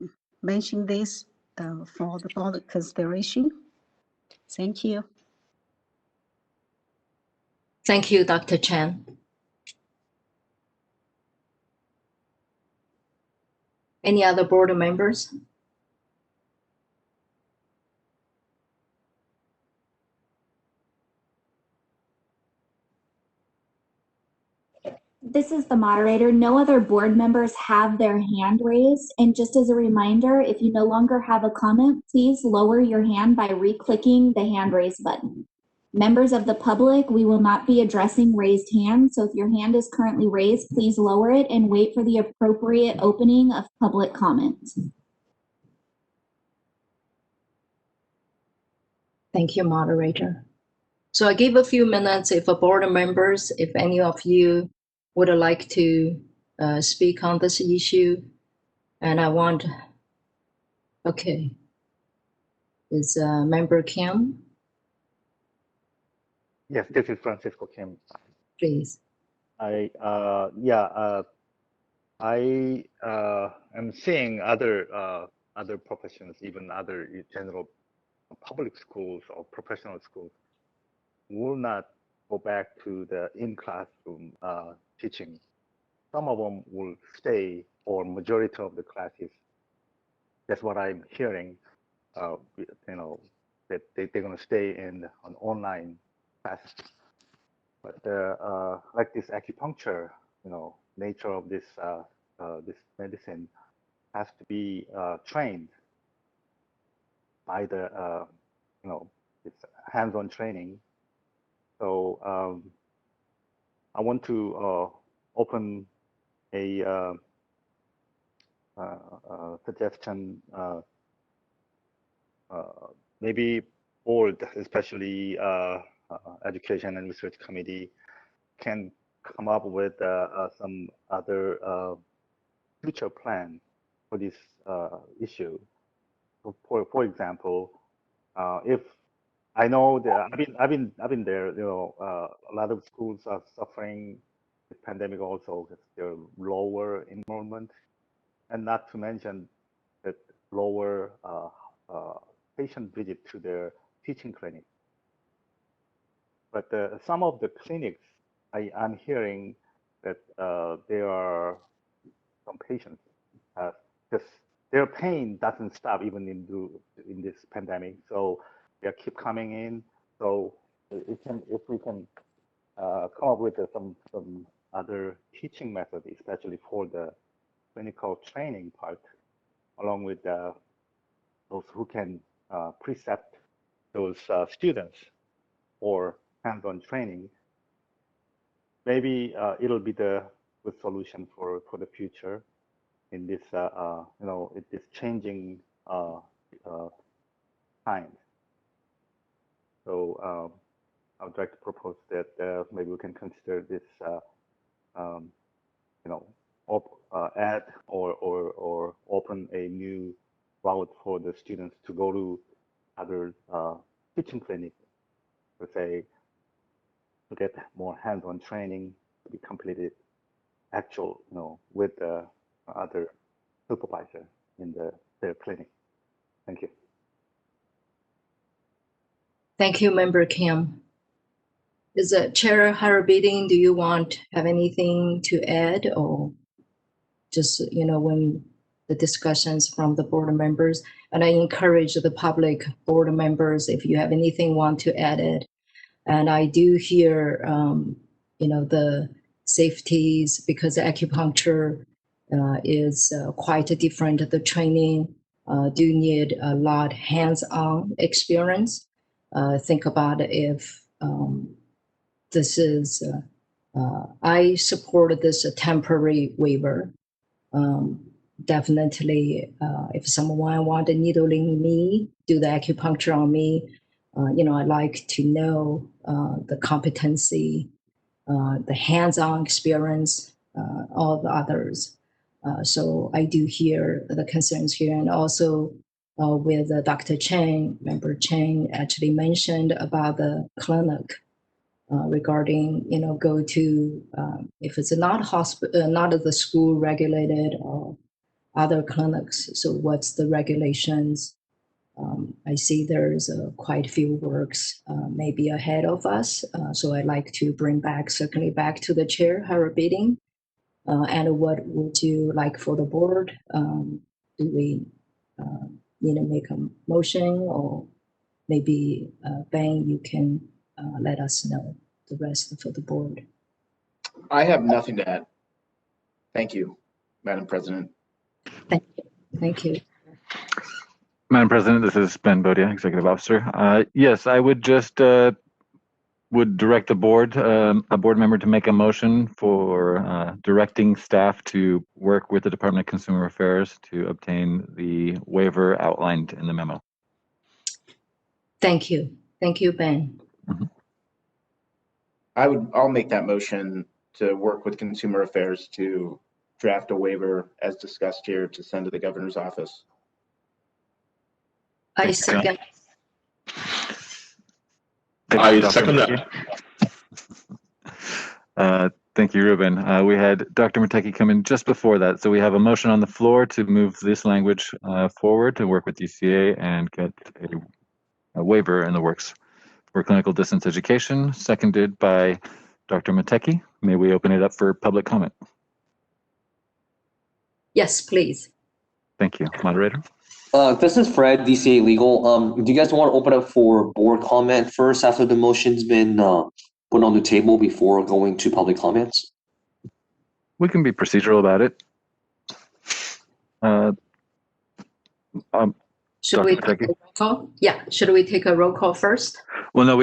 [SPEAKER 12] mention this for the board consideration. Thank you.
[SPEAKER 1] Thank you, Dr. Chen. Any other board members?
[SPEAKER 5] This is the moderator. No other board members have their hand raised. And just as a reminder, if you no longer have a comment, please lower your hand by re-clicking the hand raise button. Members of the public, we will not be addressing raised hands. So if your hand is currently raised, please lower it and wait for the appropriate opening of public comment.
[SPEAKER 1] Thank you, moderator. So I give a few minutes if a board members, if any of you would like to speak on this issue. And I want, okay, is Member Kim,
[SPEAKER 11] Yes, this is Francisco Kim.
[SPEAKER 1] please.
[SPEAKER 11] I am seeing other professions, even other general public schools or professional schools will not go back to the in-classroom teaching. Some of them will stay, or majority of the classes. That's what I'm hearing. You know, that they're going to stay in an online class. But like this acupuncture, you know, nature of this this medicine has to be trained by the you know, it's hands-on training. So I want to open a suggestion. Maybe board, especially education and research committee, can come up with some other future plan for this issue. For example, if I know that I've been there, you know, a lot of schools are suffering the pandemic also because they're lower enrollment, and not to mention that lower patient visit to their teaching clinic. But some of the clinics, I'm hearing that there are some patients because their pain doesn't stop even in this pandemic. So they keep coming in. So if we can come up with some other teaching method, especially for the clinical training part, along with those who can precept those students for hands-on training, maybe it'll be the good solution for the future in this you know, in this changing times. So I would like to propose that maybe we can consider this you know, add or open a new route for the students to go to other teaching clinics, per se, to get more hands-on training to be completed actual, you know, with other supervisor in their clinic. Thank you.
[SPEAKER 1] Thank you, Member Kim. Is Chair Harabedin, do you want have anything to add, or just, you know, when the discussions from the board members? And I encourage the public board members, if you have anything want to add it. And I do hear, you know, the safeties, because acupuncture is quite different. The training do need a lot hands-on experience. Think about if this is, I support this temporary waiver. Definitely, if someone want to needling me, do the acupuncture on me, you know, I like to know the competency, the hands-on experience, all the others. So I do hear the concerns here, and also with Dr. Chang, Member Chang actually mentioned about the clinic regarding, you know, go to if it's not hospital, not the school regulated or other clinics. So what's the regulations? I see there's quite a few works maybe ahead of us. So I'd like to bring back, certainly back to the chair, Harabedin. And what would you like for the board? Do we need to make a motion, or maybe Ben, you can let us know the rest for the board?
[SPEAKER 10] I have nothing to add. Thank you, Madam President.
[SPEAKER 1] Thank you. Thank you.
[SPEAKER 3] Madam President, this is Ben Bodia, Executive Officer. Yes, I would just would direct the board, a board member, to make a motion for directing staff to work with the Department of Consumer Affairs to obtain the waiver outlined in the memo.
[SPEAKER 1] Thank you. Thank you, Ben.
[SPEAKER 10] I'll make that motion to work with Consumer Affairs to draft a waiver as discussed here to send to the governor's office.
[SPEAKER 1] I
[SPEAKER 3] Thank you, John.
[SPEAKER 1] second.
[SPEAKER 3] Thank you,
[SPEAKER 13] I
[SPEAKER 3] Dr.
[SPEAKER 13] second
[SPEAKER 3] Matecki. Thank you, Ruben. We had Dr. Matecki come in just before that. So we have a motion on the floor to move this language forward to work with DCA and get a waiver in the works for clinical distance education, seconded by Dr. Matecki. May we open it up for public comment?
[SPEAKER 1] Yes, please.
[SPEAKER 3] Thank you. Moderator?
[SPEAKER 8] This is Fred, DCA Legal. Do you guys want to open up for board comment first after the motion's been put on the table before going to public comments?
[SPEAKER 3] We can be procedural about it.
[SPEAKER 1] Should
[SPEAKER 3] Dr.
[SPEAKER 1] we take a
[SPEAKER 3] Matecki?
[SPEAKER 1] roll call? Yeah, should we take a roll call first?
[SPEAKER 3] Well, no,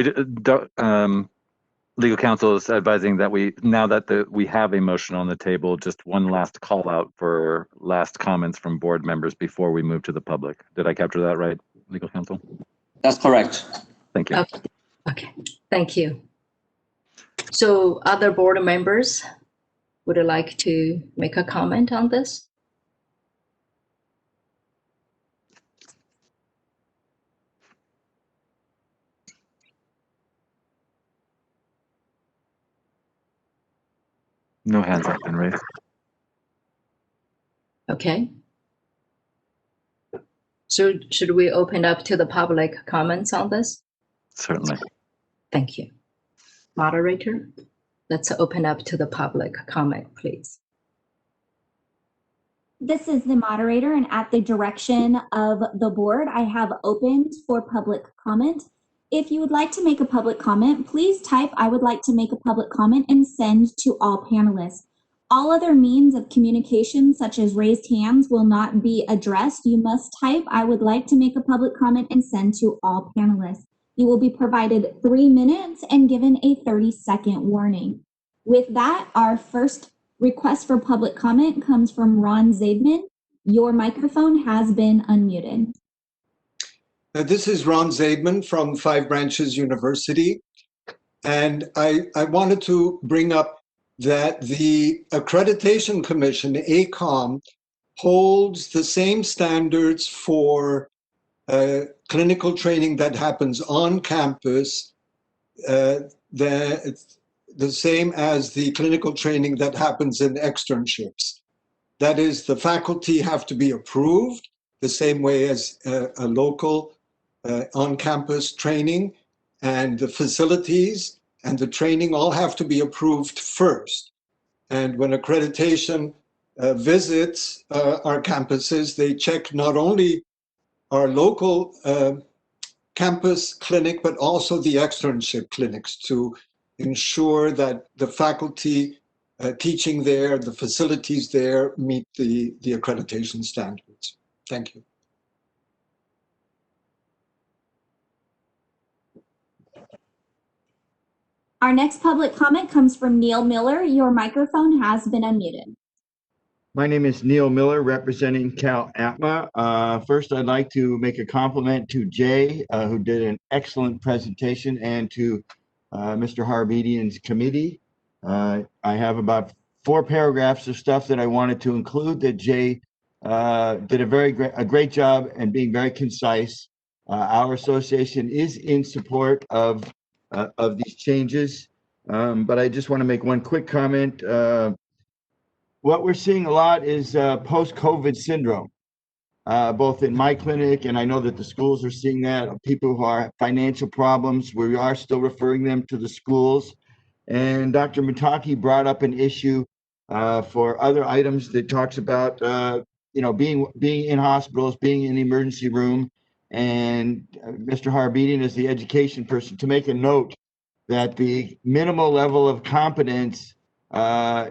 [SPEAKER 3] legal counsel is advising that now that we have a motion on the table, just one last call out for last comments from board members before we move to the public. Did I capture that right, legal counsel?
[SPEAKER 8] That's correct.
[SPEAKER 3] Thank you.
[SPEAKER 1] Okay, thank you. So other board members would like to make a comment on this?
[SPEAKER 3] No hands have been raised.
[SPEAKER 1] Okay. So should we open up to the public comments on this?
[SPEAKER 3] Certainly.
[SPEAKER 1] Thank you. Moderator, let's open up to the public comment, please.
[SPEAKER 5] This is the moderator, and at the direction of the board, I have opened for public comment. If you would like to make a public comment, please type "I would like to make a public comment" and send to all panelists. All other means of communication, such as raised hands, will not be addressed. You must type "I would like to make a public comment" and send to all panelists. You will be provided 3 minutes and given a 30-second warning. With that, our first request for public comment comes from Ron Zaidman. Your microphone has been unmuted.
[SPEAKER 14] This is Ron Zaidman from Five Branches University. And I wanted to bring up that the Accreditation Commission, ACOM, holds the same standards for clinical training that happens on campus, the same as the clinical training that happens in externships. That is, the faculty have to be approved the same way as a local on-campus training, and the facilities and the training all have to be approved first. And when accreditation visits our campuses, they check not only our local campus clinic, but also the externship clinics to ensure that the faculty teaching there, the facilities there meet the accreditation standards. Thank you.
[SPEAKER 5] Our next public comment comes from Neil Miller. Your microphone has been unmuted.
[SPEAKER 6] My name is Neil Miller, representing Cal APMA. First, I'd like to make a compliment to Jay, who did an excellent presentation, and to Mr. Harbedian's committee. I have about 4 paragraphs of stuff that I wanted to include that Jay did a great job and being very concise. Our association is in support of these changes, but I just want to make one quick comment. What we're seeing a lot is post-COVID syndrome, both in my clinic, and I know that the schools are seeing that. People who are financial problems, we are still referring them to the schools. And Dr. Matecki brought up an issue for other items that talks about, being in hospitals, being in the emergency room, and Mr. Harbedian is the education person to make a note that the minimal level of competence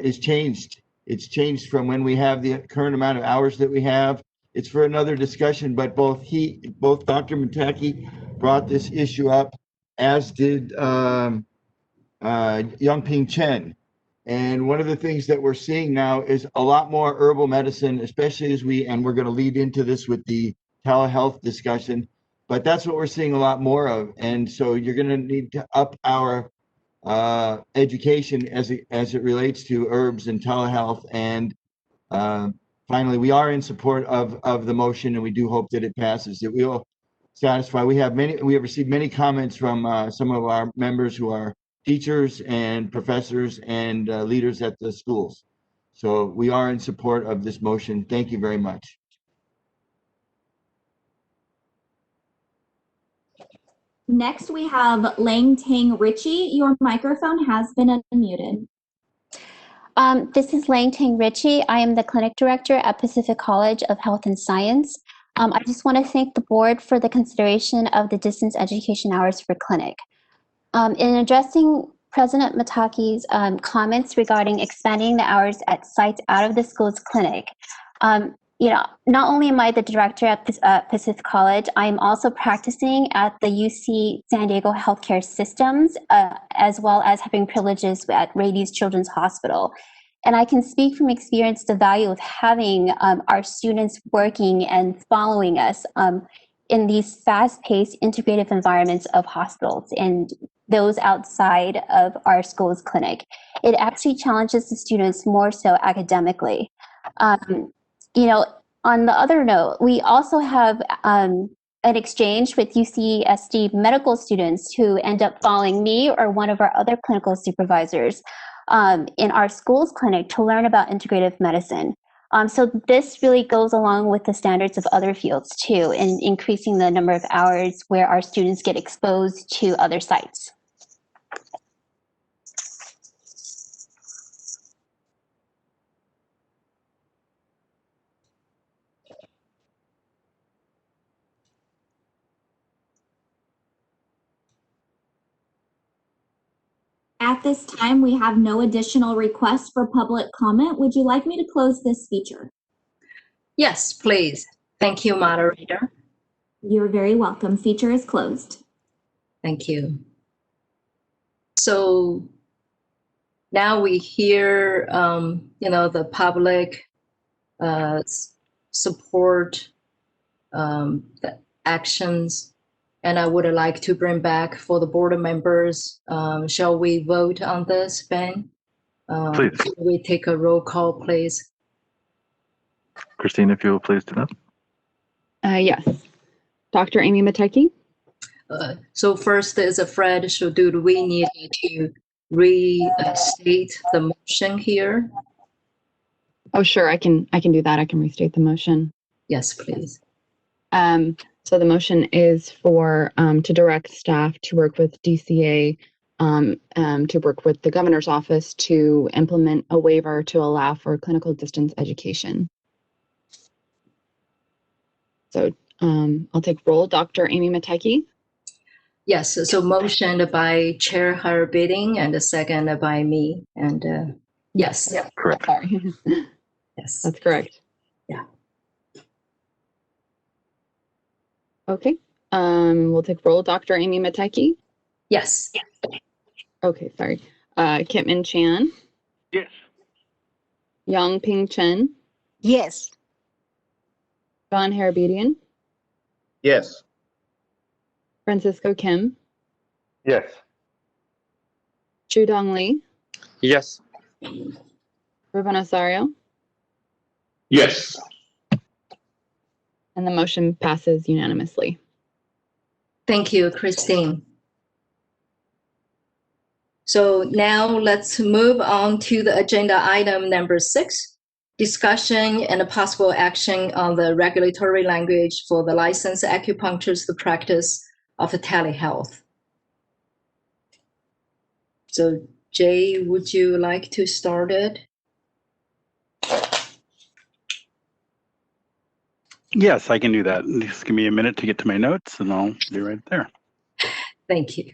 [SPEAKER 6] is changed. It's changed from when we have the current amount of hours that we have. It's for another discussion, but both Dr. Matecki brought this issue up, as did Youngping Chen. And one of the things that we're seeing now is a lot more herbal medicine, especially as we're going to lead into this with the telehealth discussion, but that's what we're seeing a lot more of. And so you're going to need to up our education as it relates to herbs and telehealth. And finally, we are in support of the motion, and we do hope that it passes. It will satisfy. We have received many comments from some of our members who are teachers and professors and leaders at the schools. So we are in support of this motion. Thank you very much.
[SPEAKER 5] Next, we have Lang Tang Ritchie. Your microphone has been unmuted.
[SPEAKER 13] This is Lang Tang Ritchie. I am the clinic director at Pacific College of Health and Science. I just want to thank the board for the consideration of the distance education hours for clinic. In addressing President Mataki's comments regarding expanding the hours at sites out of the school's clinic, not only am I the director at Pacific College, I'm also practicing at the UC San Diego Healthcare Systems, as well as having privileges at Rady's Children's Hospital. And I can speak from experience the value of having our students working and following us in these fast-paced integrative environments of hospitals and those outside of our school's clinic. It actually challenges the students more so academically. On the other note, we also have an exchange with UCSD medical students who end up following me or one of our other clinical supervisors in our school's clinic to learn about integrative medicine. So this really goes along with the standards of other fields too, in increasing the number of hours where our students get exposed to other sites.
[SPEAKER 5] At this time, we have no additional requests for public comment. Would you like me to close this feature?
[SPEAKER 1] Yes, please. Thank you, moderator.
[SPEAKER 5] You're very welcome. Feature is closed.
[SPEAKER 1] Thank you. So now we hear, the public support the actions. And I would like to bring back for the board members. Shall we vote on this, Ben?
[SPEAKER 3] Please.
[SPEAKER 1] We take a roll call, please.
[SPEAKER 3] Christine, if you will please do that.
[SPEAKER 2] Yes. Dr. Amy Mateki?
[SPEAKER 1] So first is Fred. So do we need to restate the motion here?
[SPEAKER 2] Oh, sure. I can do that. I can restate the motion.
[SPEAKER 1] Yes, please.
[SPEAKER 2] So the motion is for to direct staff to work with DCA to work with the governor's office to implement a waiver to allow for clinical distance education. So I'll take roll. Dr. Amy Mateki?
[SPEAKER 1] Yes, so motioned by Chair Harbiding and a second by me. And yes.
[SPEAKER 2] Yeah,
[SPEAKER 3] correct.
[SPEAKER 2] Sorry.
[SPEAKER 1] Yes.
[SPEAKER 2] That's correct.
[SPEAKER 1] Yeah.
[SPEAKER 2] Okay. We'll take roll. Dr. Amy Mateki?
[SPEAKER 1] Yes.
[SPEAKER 2] Okay, sorry. Kitman Chan?
[SPEAKER 11] Yes.
[SPEAKER 2] Yang Ping Chen?
[SPEAKER 12] Yes.
[SPEAKER 2] John Harabedian?
[SPEAKER 10] Yes.
[SPEAKER 2] Francisco Kim?
[SPEAKER 11] Yes.
[SPEAKER 2] Chudong Lee?
[SPEAKER 4] Yes.
[SPEAKER 2] Ruben Osario?
[SPEAKER 8] Yes.
[SPEAKER 2] And the motion passes unanimously.
[SPEAKER 1] Thank you, Christine. So now let's move on to the agenda item number 6, discussion and possible action on the regulatory language for the licensed acupuncturist practice of telehealth. So Jay, would you like to start it?
[SPEAKER 9] Yes, I can do that. Just give me a minute to get to my notes and I'll be right there.
[SPEAKER 1] Thank you.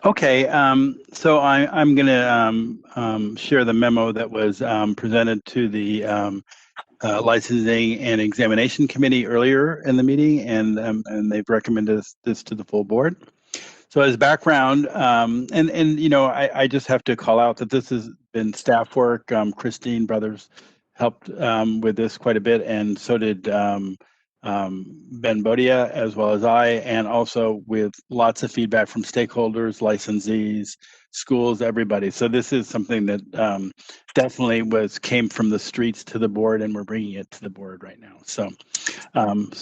[SPEAKER 9] Okay, so I'm going to share the memo that was presented to the Licensing and Examination Committee earlier in the meeting, and they've recommended this to the full board. So as background, and you know, I just have to call out that this has been staff work. Christine Brothers helped with this quite a bit, and so did Ben Bodia, as well as I, and also with lots of feedback from stakeholders, licensees, schools, everybody. So this is something that definitely came from the streets to the board, and we're bringing it to the board right now. So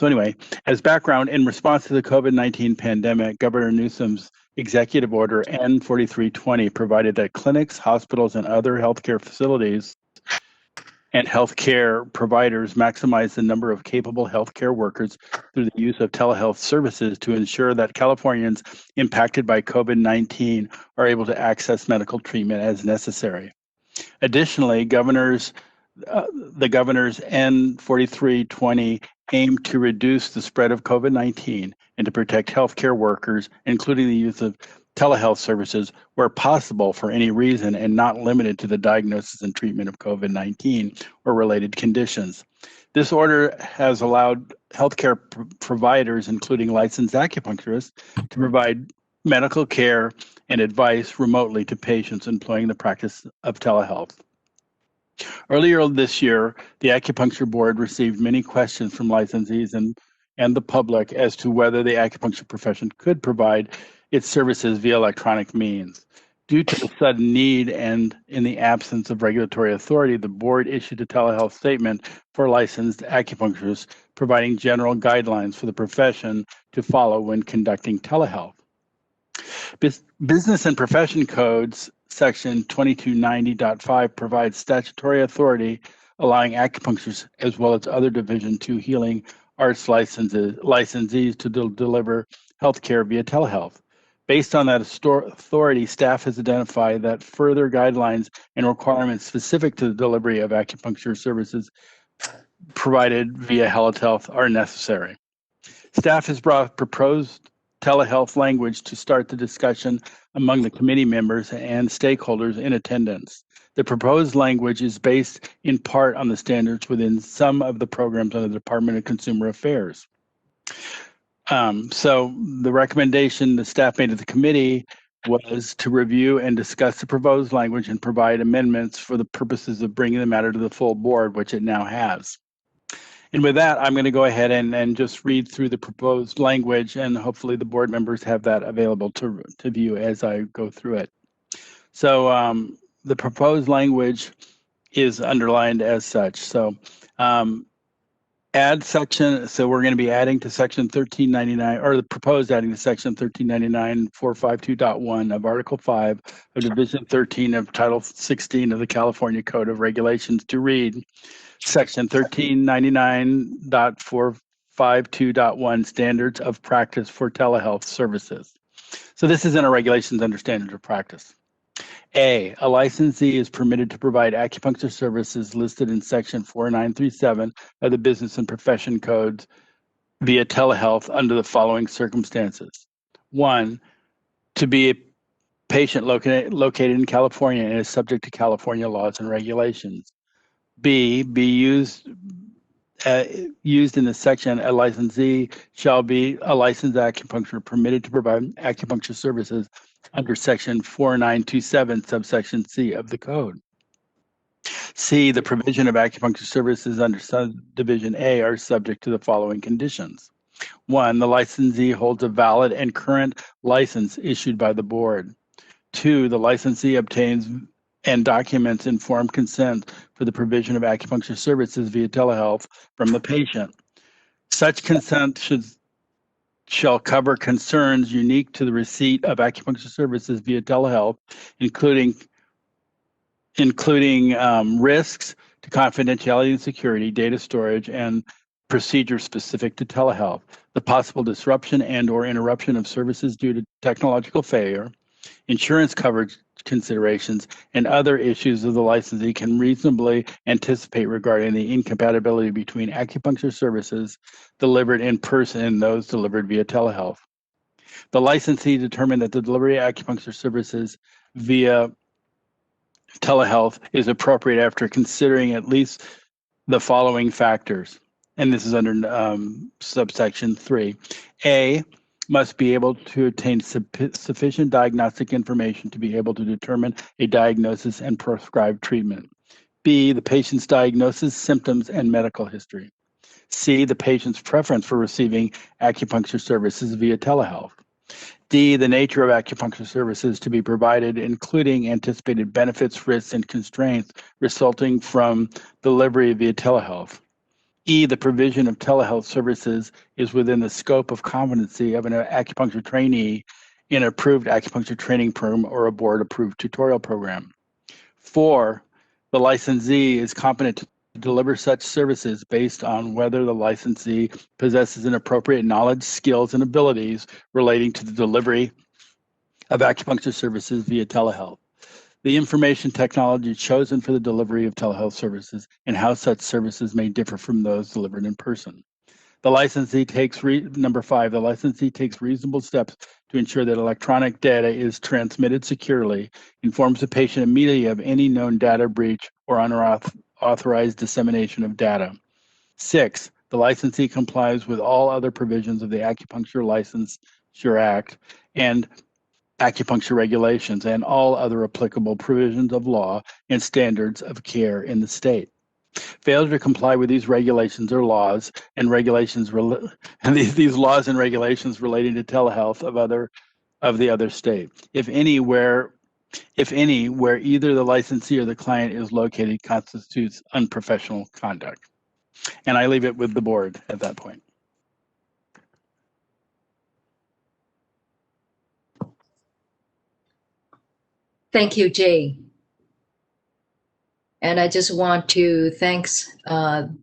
[SPEAKER 9] anyway, as background, in response to the COVID-19 pandemic, Governor Newsom's executive order N4320 provided that clinics, hospitals, and other healthcare facilities and healthcare providers maximize the number of capable healthcare workers through the use of telehealth services to ensure that Californians impacted by COVID-19 are able to access medical treatment as necessary. Additionally, the governor's N4320 aim to reduce the spread of COVID-19 and to protect healthcare workers, including the use of telehealth services where possible for any reason and not limited to the diagnosis and treatment of COVID-19 or related conditions. This order has allowed healthcare providers, including licensed acupuncturists, to provide medical care and advice remotely to patients employing the practice of telehealth. Earlier this year, the Acupuncture Board received many questions from licensees and the public as to whether the acupuncture profession could provide its services via electronic means. Due to the sudden need and in the absence of regulatory authority, the board issued a telehealth statement for licensed acupuncturists, providing general guidelines for the profession to follow when conducting telehealth. Business and Profession Codes Section 2290.5 provides statutory authority allowing acupuncturists as well as other Division II healing arts licensees to deliver healthcare via telehealth. Based on that authority, staff has identified that further guidelines and requirements specific to the delivery of acupuncture services provided via telehealth are necessary. Staff has brought proposed telehealth language to start the discussion among the committee members and stakeholders in attendance. The proposed language is based in part on the standards within some of the programs under the Department of Consumer Affairs. So the recommendation the staff made to the committee was to review and discuss the proposed language and provide amendments for the purposes of bringing the matter to the full board, which it now has. And with that, I'm going to go ahead and just read through the proposed language, and hopefully the board members have that available to view as I go through it. So the proposed language is underlined as such. So add section, so we're going to be adding to section 1399, or the proposed adding to section 1399 452.1 of Article 5 of Division 13 of Title 16 of the California Code of Regulations to read section 1399.452.1 standards of practice for telehealth services. So this is in our regulations under standards of practice. A licensee is permitted to provide acupuncture services listed in section 4937 of the Business and Profession Codes via telehealth under the following circumstances. 1, to be a patient located in California and is subject to California laws and regulations. B, be used in this section, a licensee shall be a licensed acupuncturist permitted to provide acupuncture services under section 4927, subsection C of the code. C, the provision of acupuncture services under subdivision A are subject to the following conditions. 1, the licensee holds a valid and current license issued by the board. 2, the licensee obtains and documents informed consent for the provision of acupuncture services via telehealth from the patient. Such consent shall cover concerns unique to the receipt of acupuncture services via telehealth, including risks to confidentiality and security, data storage, and procedures specific to telehealth, the possible disruption and/or interruption of services due to technological failure, insurance coverage considerations, and other issues of the licensee can reasonably anticipate regarding the incompatibility between acupuncture services delivered in person and those delivered via telehealth. The licensee determined that the delivery of acupuncture services via telehealth is appropriate after considering at least the following factors. And this is under subsection 3. A, must be able to obtain sufficient diagnostic information to be able to determine a diagnosis and prescribe treatment. B, the patient's diagnosis, symptoms, and medical history. C, the patient's preference for receiving acupuncture services via telehealth. D, the nature of acupuncture services to be provided, including anticipated benefits, risks, and constraints resulting from delivery via telehealth. E, the provision of telehealth services is within the scope of competency of an acupuncture trainee in an approved acupuncture training program or a board-approved tutorial program. 4, the licensee is competent to deliver such services based on whether the licensee possesses an appropriate knowledge, skills, and abilities relating to the delivery of acupuncture services via telehealth. The information technology chosen for the delivery of telehealth services and how such services may differ from those delivered in person. The licensee takes, number 5, the licensee takes reasonable steps to ensure that electronic data is transmitted securely, informs the patient immediately of any known data breach or unauthorized dissemination of data. 6, the licensee complies with all other provisions of the Acupuncture Licensure Act and acupuncture regulations and all other applicable provisions of law and standards of care in the state. Failure to comply with these regulations or laws and regulations these laws and regulations relating to telehealth of the other state, if any where either the licensee or the client is located, constitutes unprofessional conduct. And I leave it with the board at that point.
[SPEAKER 1] Thank you, Jay. And I just want to thank the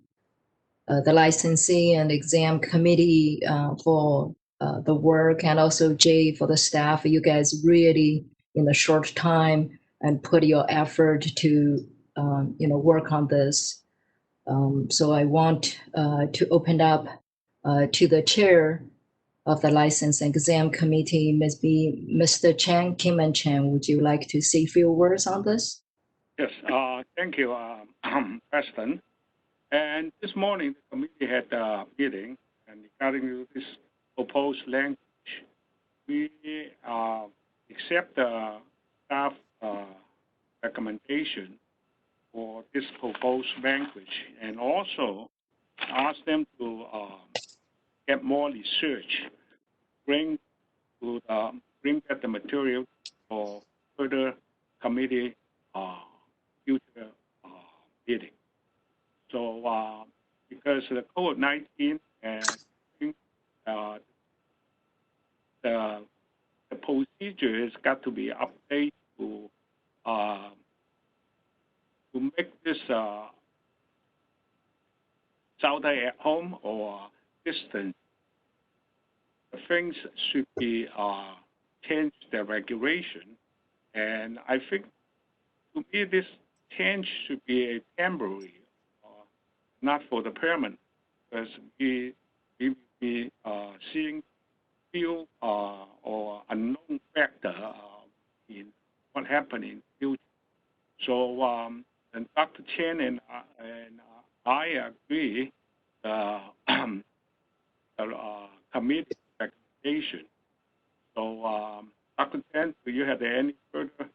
[SPEAKER 1] licensee and exam committee for the work, and also Jay for the staff. You guys really, in a short time, and put your effort to work on this. So I want to open up to the chair of the license and exam committee, Mr. Chen, Kim and Chen. Would you like to say a few words on this?
[SPEAKER 15] Yes, thank you, President. And this morning, the committee had a meeting, and regarding this proposed language, we accept the staff recommendation for this proposed language, and also ask them to get more research, bring back the material for further committee future meeting. So because the COVID-19 and the procedure has got to be updated to make this Saturday at home or distance. The things should be change the regulation, and I think to me this change should be a temporary, not for the permanent, because we be seeing few or unknown factor in what happened in the future. So and Dr. Chen and I agree the committee recommendation. So Dr. Chen, do you have any further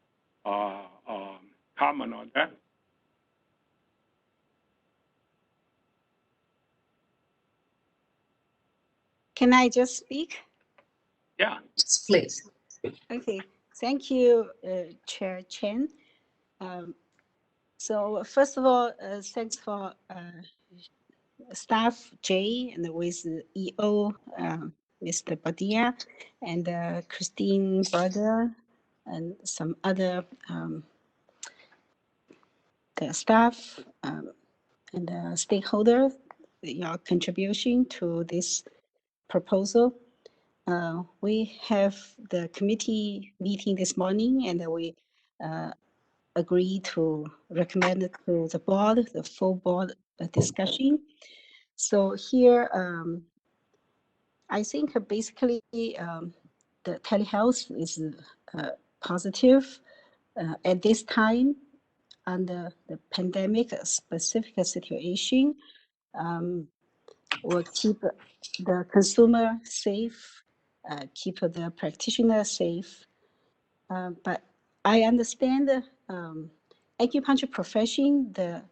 [SPEAKER 15] comment on that?
[SPEAKER 12] Can I just speak?
[SPEAKER 15] Yeah.
[SPEAKER 1] Yes, please.
[SPEAKER 12] Okay, thank you, Chair Chen. So first of all, thanks for staff Jay and with EO, Mr. Badia, and Christine Brother, and some other the staff and stakeholders, your contribution to this proposal. We have the committee meeting this morning, and we agree to recommend it to the board, the full board discussion. So here, I think basically the telehealth is positive at this time under the pandemic specific situation. Will keep the consumer safe keep the practitioner safe. But I understand acupuncture profession, the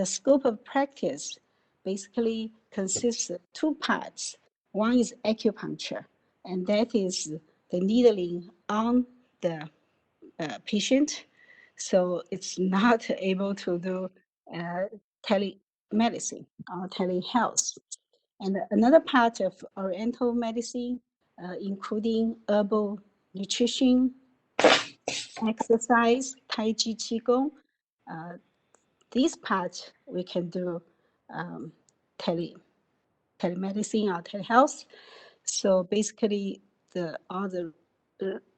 [SPEAKER 12] scope of practice basically consists of two parts. One is acupuncture, and that is the needling on the patient. So it's not able to do telemedicine or telehealth. And another part of Oriental medicine, including herbal nutrition, exercise, Tai Chi, Qigong, these parts we can do telemedicine or telehealth. So basically,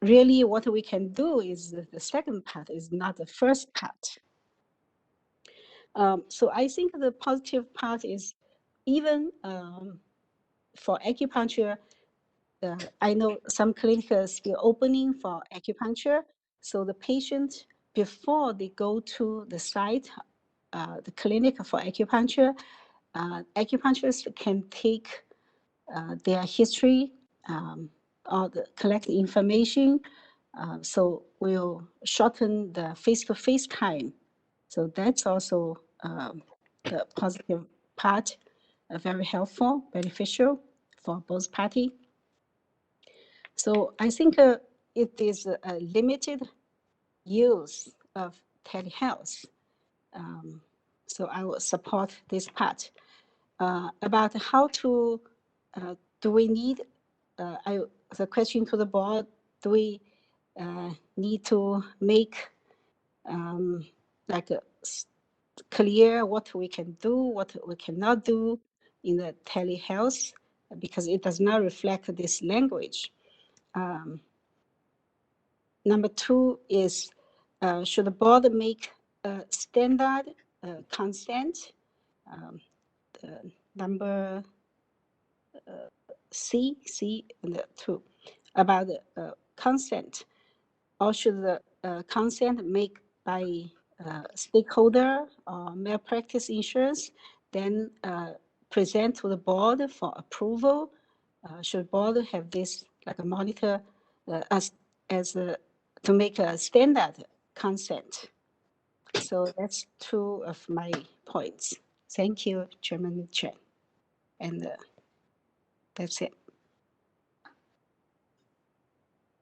[SPEAKER 12] really what we can do is the second part is not the first part. So I think the positive part is even for acupuncture, I know some clinics are still opening for acupuncture. So the patient, before they go to the site, the clinic for acupuncture, acupuncturists can take their history or collect information. So we'll shorten the face-to-face time. So that's also the positive part, very helpful, beneficial for both parties. So I think it is a limited use of telehealth. So I will support this part. About how to, do we need, the question to the board, do we need to make like clear what we can do, what we cannot do in the telehealth, because it does not reflect this language. Number two is, should the board make a standard consent? Number C and the 2 about consent, or should the consent make by stakeholder or malpractice insurance, then present to the board for approval? Should board have this like a monitor as to make a standard consent? So that's two of my points. Thank you, Chairman Chen. And that's it.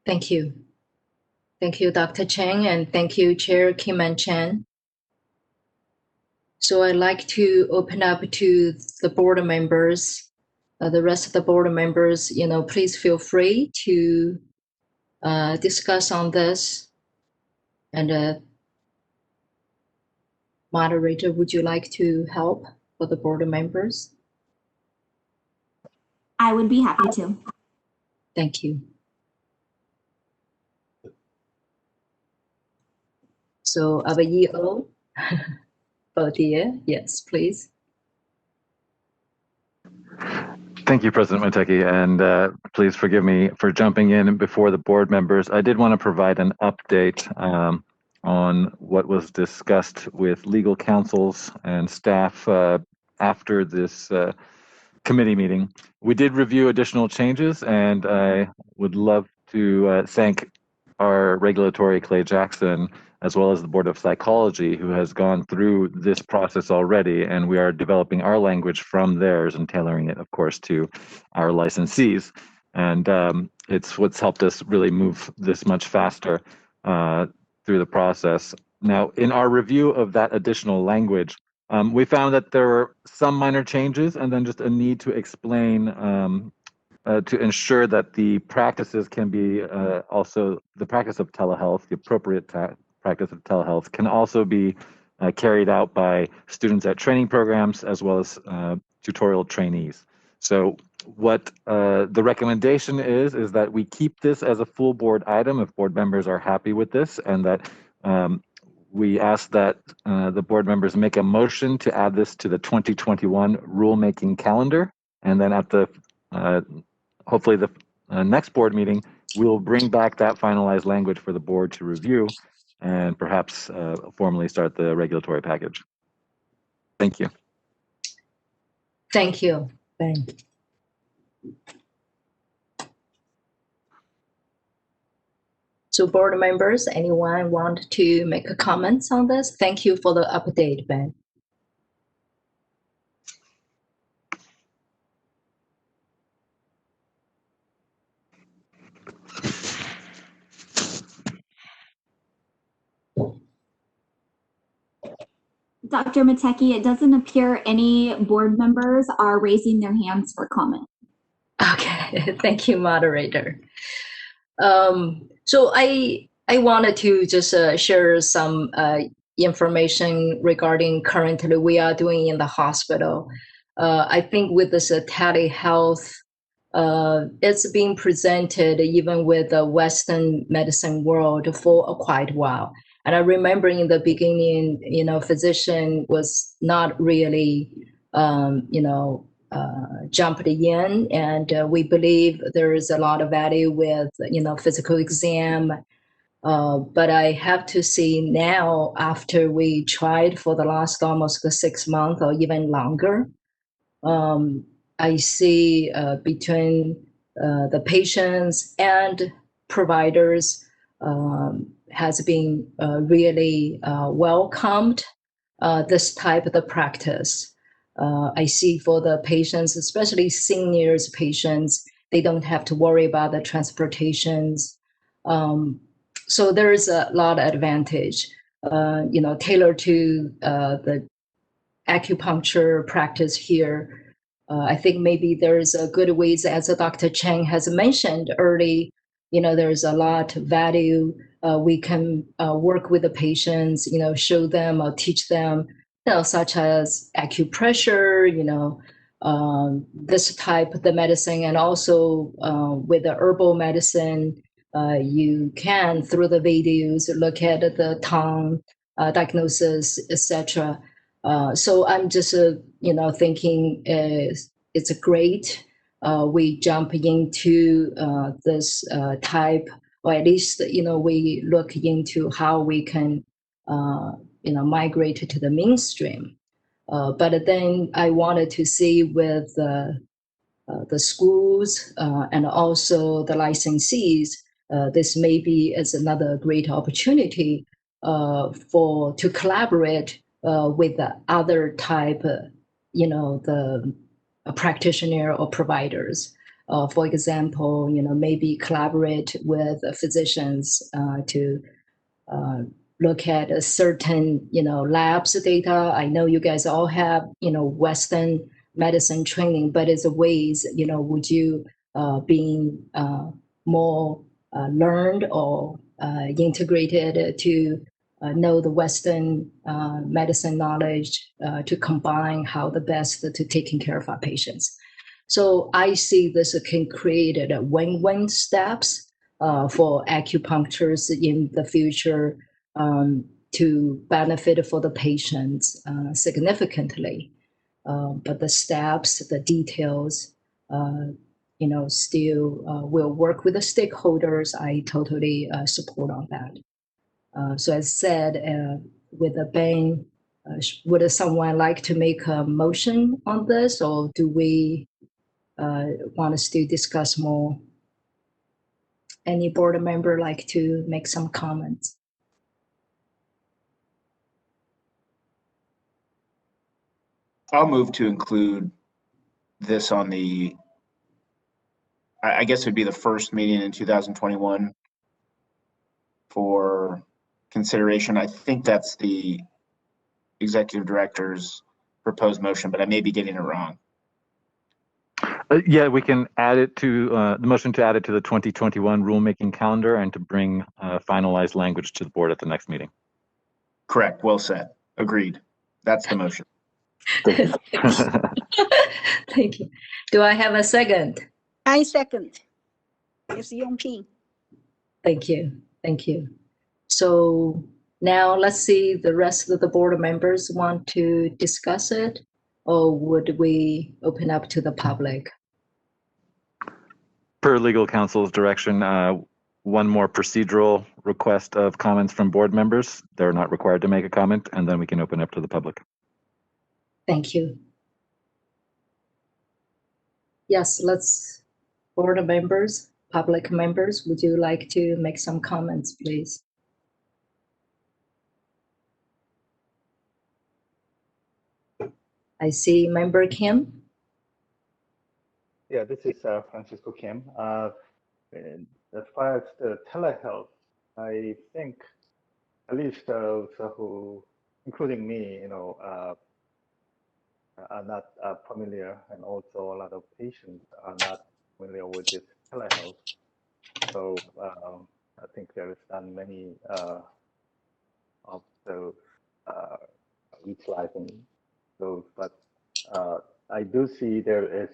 [SPEAKER 1] Thank you. Thank you, Dr. Cheng, and thank you, Chair Kim and Chen. So I'd like to open up to the board members. The rest of the board members, please feel free to discuss on this. And moderator, would you like to help for the board members?
[SPEAKER 5] I would be happy to.
[SPEAKER 1] Thank you. So our EO, Bautier, yes, please.
[SPEAKER 3] Thank you, President Moteki, and please forgive me for jumping in before the board members. I did want to provide an update on what was discussed with legal counsels and staff after this committee meeting. We did review additional changes, and I would love to thank our regulatory Clay Jackson, as well as the Board of Psychology, who has gone through this process already, and we are developing our language from theirs and tailoring it, of course, to our licensees. And it's what's helped us really move this much faster through the process. Now, in our review of that additional language, we found that there were some minor changes and then just a need to explain to ensure that the practices can be also the practice of telehealth, the appropriate practice of telehealth can also be carried out by students at training programs as well as tutorial trainees. So what the recommendation is that we keep this as a full board item if board members are happy with this, and that we ask that the board members make a motion to add this to the 2021 rulemaking calendar, and then at the hopefully the next board meeting, we'll bring back that finalized language for the board to review and perhaps formally start the regulatory package. Thank you.
[SPEAKER 1] Thank you, Ben. So board members, anyone want to make a comments on this? Thank you for the update, Ben.
[SPEAKER 5] Dr. Mateki, it doesn't appear any board members are raising their hands for comment.
[SPEAKER 1] Okay, thank you, moderator. So I wanted to just share some information regarding currently we are doing in the hospital. I think with this telehealth, it's being presented even with the Western medicine world for quite a while. And I remember in the beginning, physician was not really, jumped in, and we believe there is a lot of value with, physical exam. But I have to see now, after we tried for the last almost 6 months or even longer, I see between the patients and providers has been really welcomed this type of the practice. I see for the patients, especially seniors patients, they don't have to worry about the transportations. So there's a lot of advantage, tailored to the acupuncture practice here. I think maybe there's a good ways, as Dr. Cheng has mentioned early, there's a lot of value. We can work with the patients, show them or teach them, such as acupressure, this type of the medicine, and also with the herbal medicine, you can, through the videos, look at the tongue diagnosis, etc. So I'm just, thinking it's a great. We jump into this type, or at least, we look into how we can, migrate to the mainstream. But then I wanted to see with the schools and also the licensees, this maybe is another great opportunity to collaborate with the other type, the practitioner or providers. For example, maybe collaborate with physicians to look at a certain, labs data. I know you guys all have, Western medicine training, but as ways, would you being more learned or integrated to know the Western medicine knowledge to combine how the best to taking care of our patients. So I see this can create a win-win steps for acupuncturists in the future to benefit for the patients significantly. But the steps, the details, still will work with the stakeholders. I totally support on that. So as said, with the BANG, would someone like to make a motion on this, or do we want us to discuss more? Any board member like to make some comments?
[SPEAKER 10] I'll move to include this on the, I guess it would be the first meeting in 2021 for consideration. I think that's the executive director's proposed motion, but I may be getting it wrong.
[SPEAKER 3] Yeah, we can add it to the motion to add it to the 2021 rulemaking calendar and to bring finalized language to the board at the next meeting.
[SPEAKER 10] Correct. Well said. Agreed. That's the motion.
[SPEAKER 1] Thank you. Do I have a second?
[SPEAKER 12] I second. It's Yongping.
[SPEAKER 1] Thank you. Thank you. So now let's see, the rest of the board members want to discuss it, or would we open up to the public?
[SPEAKER 3] Per legal counsel's direction, one more procedural request of comments from board members. They're not required to make a comment, and then we can open up to the public.
[SPEAKER 1] Thank you. Yes, let's, board members, public members, would you like to make some comments, please? I see Member Kim.
[SPEAKER 11] Yeah, this is Francisco Kim. And as far as the telehealth, I think at least those who, including me, are not familiar, and also a lot of patients are not familiar with this telehealth. So I think there is not many of those utilizing those, but I do see there is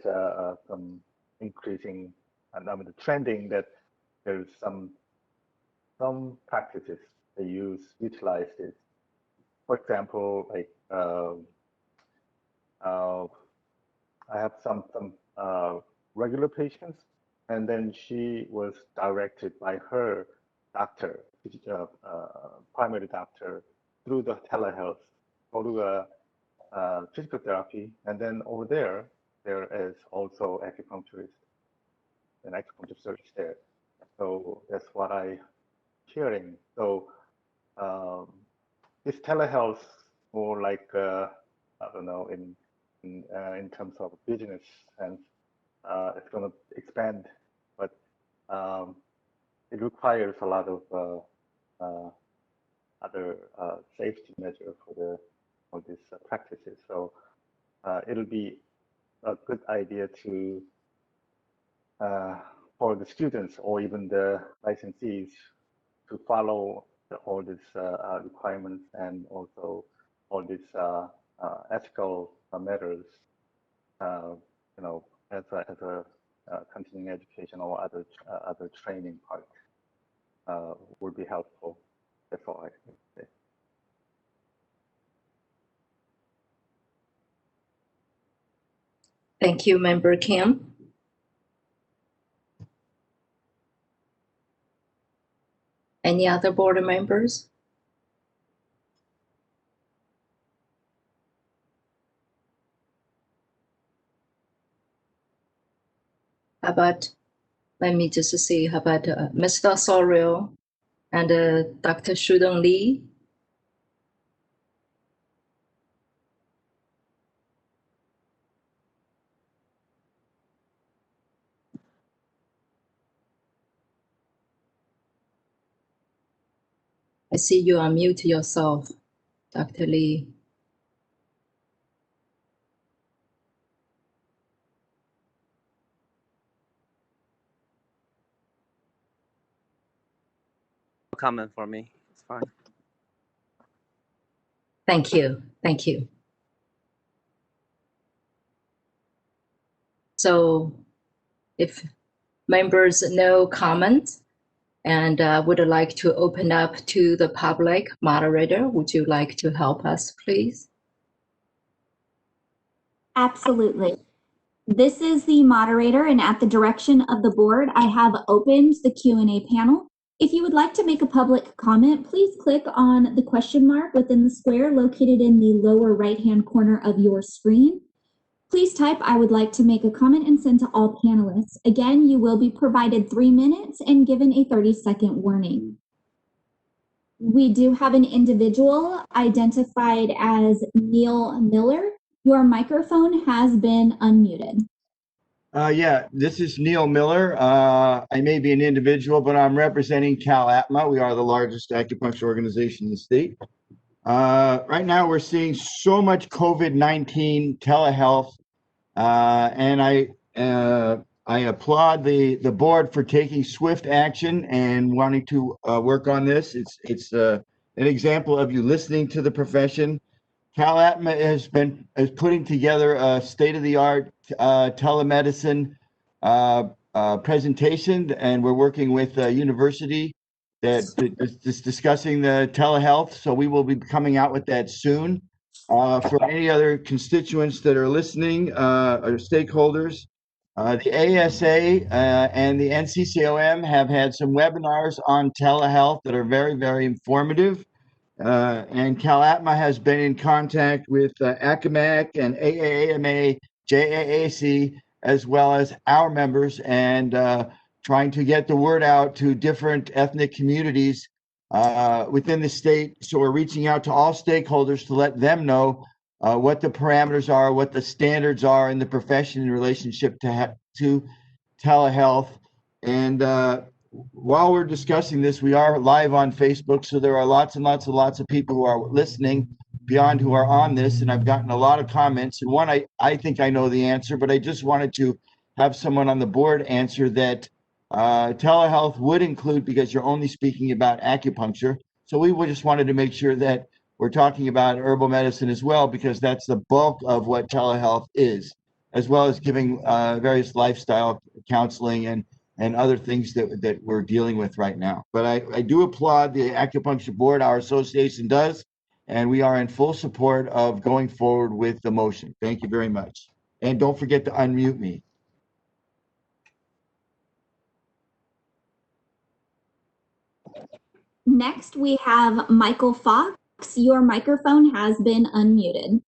[SPEAKER 11] some increasing, and I mean the trending that there's some practices they utilize this. For example, like I have some regular patients, and then she was directed by her doctor, primary doctor, through the telehealth, go to physical therapy, and then over there is also acupuncturist and acupuncture surgery there. So that's what I'm hearing. So this telehealth, more like I don't know, in terms of business sense, it's going to expand, but it requires a lot of other safety measures for these practices. So it'll be a good idea to for the students or even the licensees to follow all these requirements and also all these ethical matters, as a continuing education or other training part would be helpful. That's all I can say.
[SPEAKER 1] Thank you, Member Kim. Any other board members? How about, let me just see, how about Mr. Osorio and Dr. Shudong Lee? I see you unmute yourself, Dr. Lee.
[SPEAKER 4] Comment for me. It's fine.
[SPEAKER 1] Thank you. Thank you. So if members no comments and would like to open up to the public, moderator, would you like to help us, please?
[SPEAKER 5] Absolutely. This is the moderator, and at the direction of the board, I have opened the Q&A panel. If you would like to make a public comment, please click on the question mark within the square located in the lower right-hand corner of your screen. Please type, "I would like to make a comment," and send to all panelists. Again, you will be provided 3 minutes and given a 30-second warning. We do have an individual identified as Neil Miller. Your microphone has been unmuted.
[SPEAKER 6] Yeah, this is Neil Miller. I may be an individual, but I'm representing CalAtma. We are the largest acupuncture organization in the state. Right now, we're seeing so much COVID-19 telehealth, and I applaud the board for taking swift action and wanting to work on this. It's an example of you listening to the profession. CalAtma is putting together a state-of-the-art telemedicine presentation, and we're working with a university that is discussing the telehealth. So we will be coming out with that soon. For any other constituents that are listening or stakeholders, the ASA and the NCCOM have had some webinars on telehealth that are very, very informative. And CalAtma has been in contact with ACAMAC and AAAMA, JAAC, as well as our members, and trying to get the word out to different ethnic communities within the state. So we're reaching out to all stakeholders to let them know what the parameters are, what the standards are in the profession in relationship to telehealth. And while we're discussing this, we are live on Facebook, so there are lots and lots of people who are listening beyond who are on this, and I've gotten a lot of comments. And one, I think I know the answer, but I just wanted to have someone on the board answer that telehealth would include, because you're only speaking about acupuncture. So we just wanted to make sure that we're talking about herbal medicine as well, because that's the bulk of what telehealth is, as well as giving various lifestyle counseling and other things that we're dealing with right now. But I do applaud the Acupuncture Board, our association does, and we are in full support of going forward with the motion. Thank you very much. And don't forget to unmute me.
[SPEAKER 5] Next, we have Michael Fox. Your microphone has been unmuted.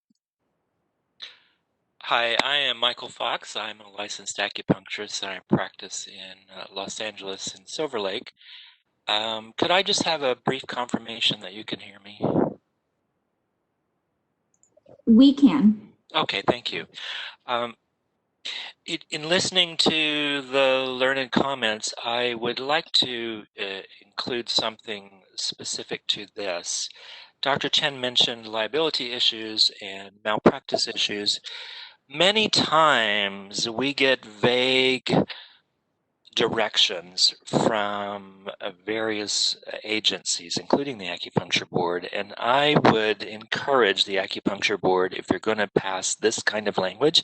[SPEAKER 16] Hi, I am Michael Fox. I'm a licensed acupuncturist and I practice in Los Angeles and Silver Lake. Could I just have a brief confirmation that you can hear me?
[SPEAKER 5] We can.
[SPEAKER 16] Okay, thank you. In listening to the learned comments, I would like to include something specific to this. Dr. Chen mentioned liability issues and malpractice issues. Many times we get vague directions from various agencies, including the Acupuncture Board, and I would encourage the Acupuncture Board, if you're going to pass this kind of language,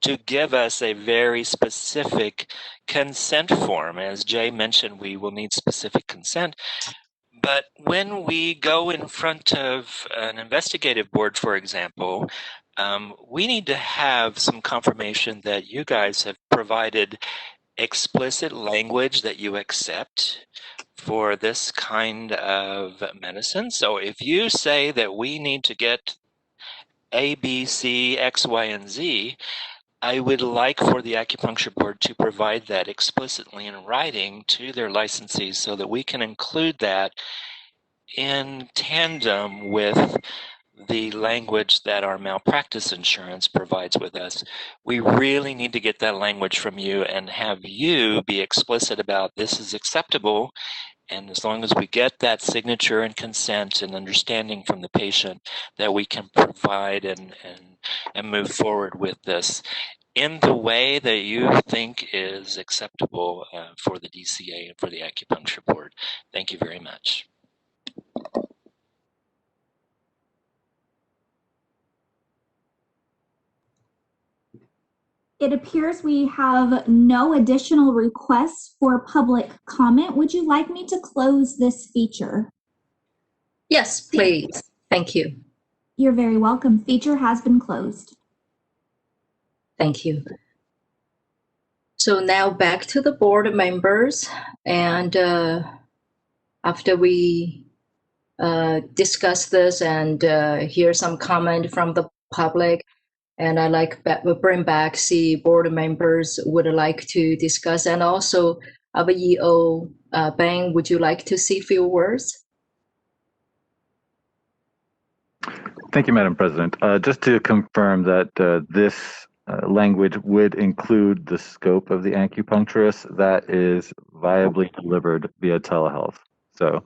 [SPEAKER 16] to give us a very specific consent form. As Jay mentioned, we will need specific consent. But when we go in front of an investigative board, for example, we need to have some confirmation that you guys have provided explicit language that you accept for this kind of medicine. So if you say that we need to get A, B, C, X, Y, and Z, I would like for the Acupuncture Board to provide that explicitly in writing to their licensees so that we can include that in tandem with the language that our malpractice insurance provides with us. We really need to get that language from you and have you be explicit about this is acceptable. And as long as we get that signature and consent and understanding from the patient, that we can provide and move forward with this in the way that you think is acceptable for the DCA and for the Acupuncture Board. Thank you very much.
[SPEAKER 5] It appears we have no additional requests for public comment. Would you like me to close this feature?
[SPEAKER 1] Yes, please. Thank you.
[SPEAKER 5] You're very welcome. Feature has been closed.
[SPEAKER 1] Thank you. So now back to the board members. And after we discuss this and hear some comment from the public, and I like we'll bring back see board members would like to discuss, and also our EO Ben, would you like to say a few words?
[SPEAKER 3] Thank you, Madam President. Just to confirm that this language would include the scope of the acupuncturist that is viably delivered via telehealth. So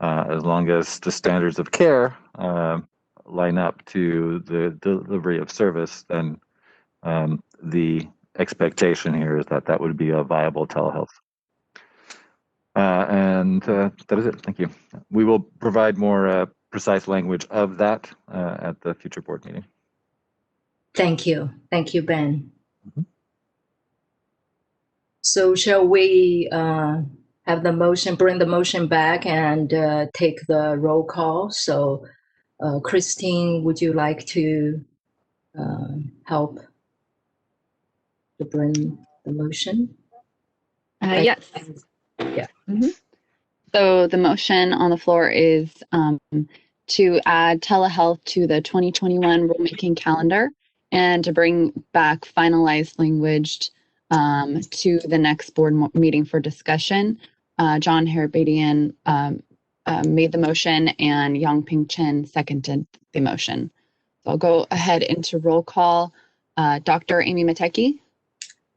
[SPEAKER 3] as long as the standards of care line up to the delivery of service, then the expectation here is that that would be a viable telehealth. And that is it. Thank you. We will provide more precise language of that at the future board meeting.
[SPEAKER 1] Thank you. Thank you, Ben. Mm-hmm. So shall we have the motion, bring the motion back and take the roll call? So Christine, would you like to help to bring the motion?
[SPEAKER 2] Yes.
[SPEAKER 1] Yeah.
[SPEAKER 2] Mm-hmm. So the motion on the floor is to add telehealth to the 2021 rulemaking calendar and to bring back finalized language to the next board meeting for discussion. John Harabedian made the motion and Yang Ping Chen seconded the motion. So I'll go ahead into roll call. Dr. Amy Mateki?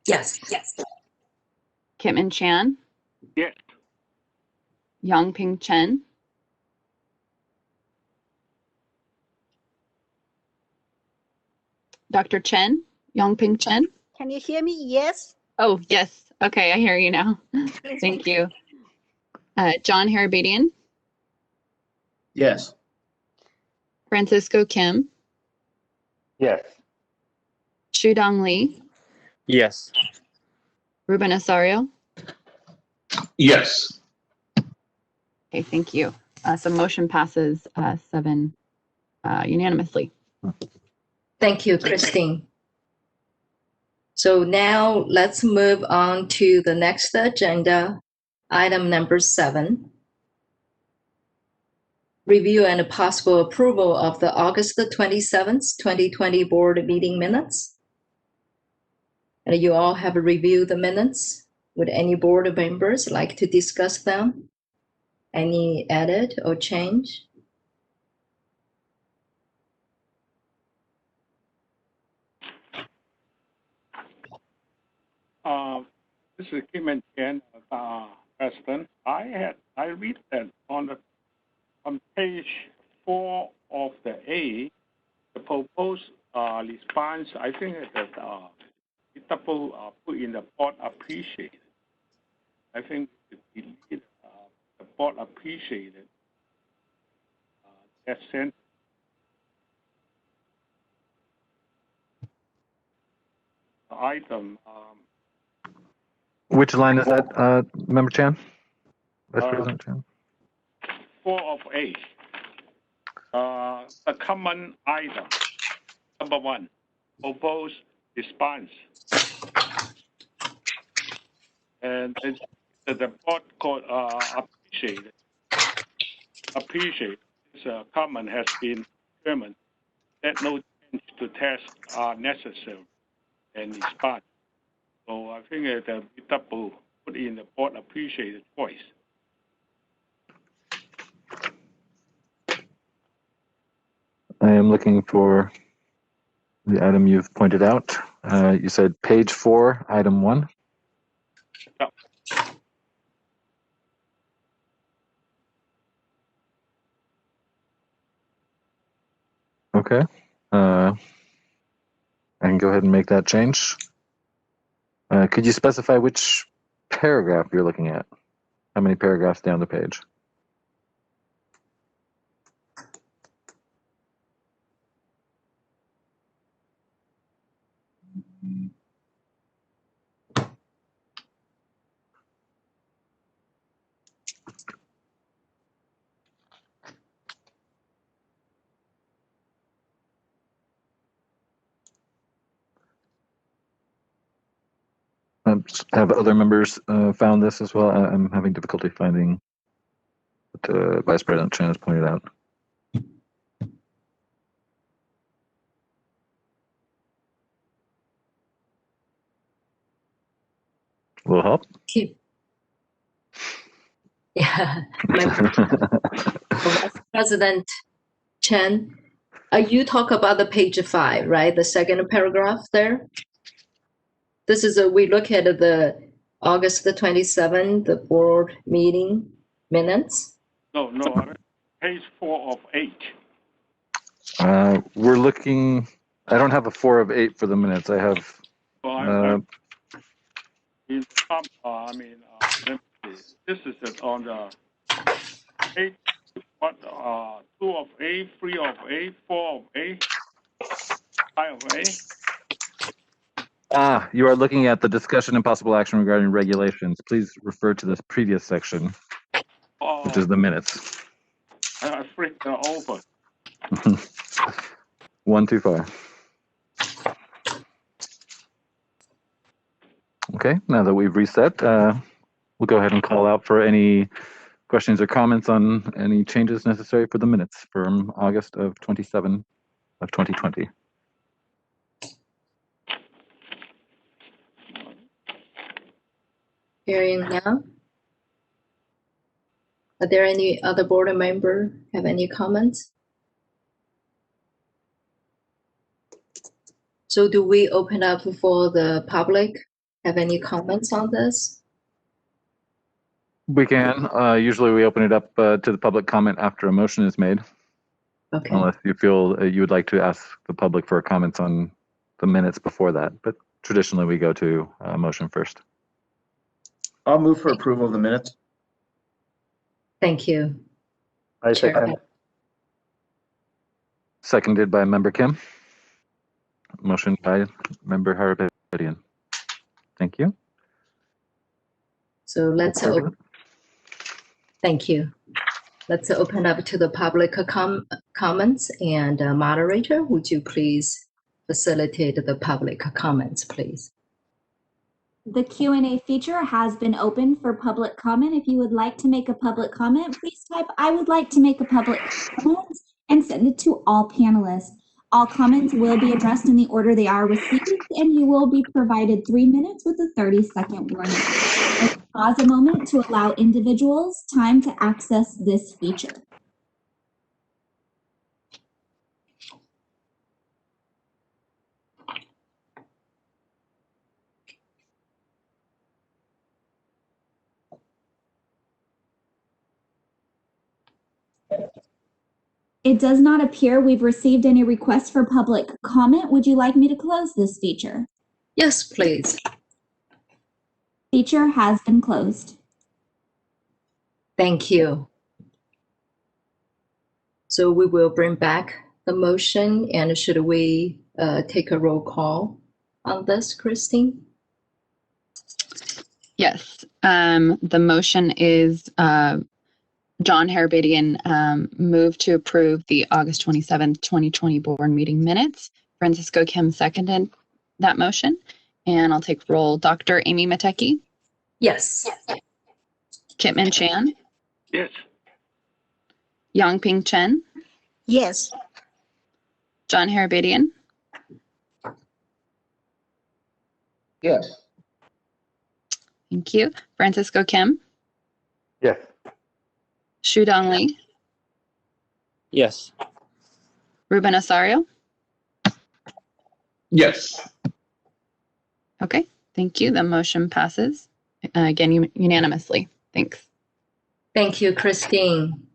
[SPEAKER 1] Yes.
[SPEAKER 2] Kitman Chan?
[SPEAKER 15] Yes.
[SPEAKER 2] Yang Ping Chen? Dr. Chen? Yang Ping Chen?
[SPEAKER 12] Can you hear me? Yes.
[SPEAKER 2] Oh, yes. Okay, I hear you now. Thank you. John Harabedian?
[SPEAKER 10] Yes.
[SPEAKER 2] Francisco Kim?
[SPEAKER 11] Yes.
[SPEAKER 2] Shudong Li?
[SPEAKER 4] Yes.
[SPEAKER 2] Ruben Osorio?
[SPEAKER 17] Yes.
[SPEAKER 2] Okay, thank you. So motion passes 7 unanimously.
[SPEAKER 1] Thank you, Christine. So now let's move on to the next agenda, item number 7. Review and possible approval of the August 27th, 2020 board meeting minutes. And you all have reviewed the minutes. Would any board members like to discuss them? Any edit or change?
[SPEAKER 15] This is Kim and Chen, President. I read that on page 4 of the A, the proposed response. I think that it double put in the board appreciated. I think we could delete the board appreciated. That sentence. Item.
[SPEAKER 3] Which line is that, Member Chan? Vice President Chan?
[SPEAKER 15] 4 of A. The common item. Number 1, proposed response. And the board called appreciated. Appreciate this comment has been determined that no change to tests are necessary and response. So I think that we double put in the board appreciated choice.
[SPEAKER 3] I am looking for the item you've pointed out. You said page 4, item 1.
[SPEAKER 15] Yep.
[SPEAKER 3] Okay. I can go ahead and make that change. Could you specify which paragraph you're looking at? How many paragraphs down the page? Have other members found this as well? I'm having difficulty finding what Vice President Chen has pointed out. Will help?
[SPEAKER 1] Yeah. Vice President Chen, you talk about the page 5, right? The second paragraph there. This is we look at the August 27th, the board meeting minutes.
[SPEAKER 15] No, page 4 of 8.
[SPEAKER 3] We're looking. I don't have a 4 of 8 for the minutes. I have.
[SPEAKER 15] In the top, let me see. This is on the page. What? 2 of A, 3 of A, 4 of A, 5 of A.
[SPEAKER 3] You are looking at the discussion and possible action regarding regulations. Please refer to this previous section, which is the minutes.
[SPEAKER 15] I flipped over.
[SPEAKER 3] 1 too far. Okay, now that we've reset, we'll go ahead and call out for any questions or comments on any changes necessary for the minutes from August of 27 of 2020.
[SPEAKER 1] Hearing none. Are there any other board member have any comments? So do we open up for the public? Have any comments on this?
[SPEAKER 3] We can. Usually we open it up to the public comment after a motion is made,
[SPEAKER 1] Okay.
[SPEAKER 3] unless you feel you would like to ask the public for comments on the minutes before that. But traditionally we go to a motion first.
[SPEAKER 10] I'll move for approval of the minutes.
[SPEAKER 1] Thank you.
[SPEAKER 11] I
[SPEAKER 1] Chair
[SPEAKER 11] second.
[SPEAKER 3] Seconded by Member Kim. Motion by Member Harabedian. Thank you.
[SPEAKER 1] So let's open. Thank you. Let's open up to the public comments, and moderator, would you please facilitate the public comments, please?
[SPEAKER 5] The Q&A feature has been open for public comment. If you would like to make a public comment, please type "I would like to make a public comment" and send it to all panelists. All comments will be addressed in the order they are received, and you will be provided 3 minutes with a 30-second warning. Let's pause a moment to allow individuals time to access this feature. It does not appear we've received any requests for public comment. Would you like me to close this feature?
[SPEAKER 1] Yes, please.
[SPEAKER 5] Feature has been closed.
[SPEAKER 1] Thank you. So we will bring back the motion, and should we take a roll call on this, Christine?
[SPEAKER 2] Yes. The motion is John Harabedian moved to approve the August 27th, 2020 board meeting minutes. Francisco Kim seconded that motion. And I'll take roll. Dr. Amy Matecki?
[SPEAKER 1] Yes.
[SPEAKER 2] Kitman Chan?
[SPEAKER 15] Yes.
[SPEAKER 2] Yangping Chen?
[SPEAKER 12] Yes.
[SPEAKER 2] John Harabedian?
[SPEAKER 10] Yes.
[SPEAKER 2] Thank you. Francisco Kim?
[SPEAKER 11] Yes.
[SPEAKER 2] Shudong Li?
[SPEAKER 4] Yes.
[SPEAKER 2] Ruben Osorio?
[SPEAKER 8] Yes.
[SPEAKER 2] Okay, thank you. The motion passes. Again, unanimously. Thanks.
[SPEAKER 1] Thank you, Christine.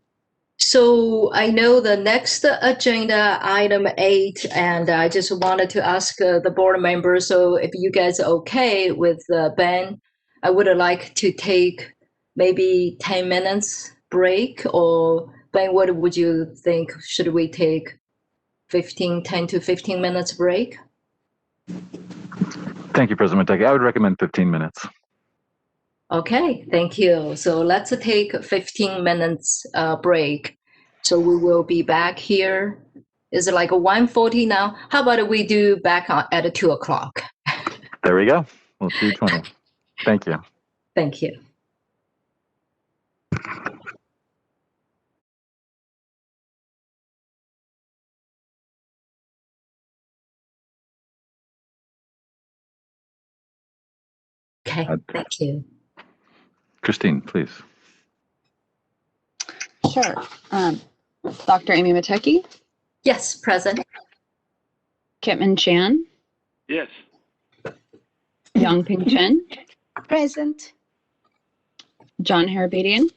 [SPEAKER 1] So I know the next agenda, item 8, and I just wanted to ask the board members, so if you guys are okay with Ben, I would like to take maybe 10 minutes break, or Ben, what would you think? Should we take 10 to 15 minutes break?
[SPEAKER 3] Thank you, President Matecki. I would recommend 15 minutes.
[SPEAKER 1] Okay, thank you. So let's take 15 minutes break. So we will be back here. Is it like a 1:40 now? How about we do back at 2 o'clock?
[SPEAKER 3] There we go. We'll see 20. Thank you.
[SPEAKER 1] Thank you. Okay, thank you.
[SPEAKER 3] Christine, please.
[SPEAKER 2] Sure. Dr. Amy Matecki?
[SPEAKER 1] Yes, present.
[SPEAKER 2] Kitman Chan?
[SPEAKER 15] Yes.
[SPEAKER 2] Yangping Chen?
[SPEAKER 12] Present.
[SPEAKER 2] John Harabedian?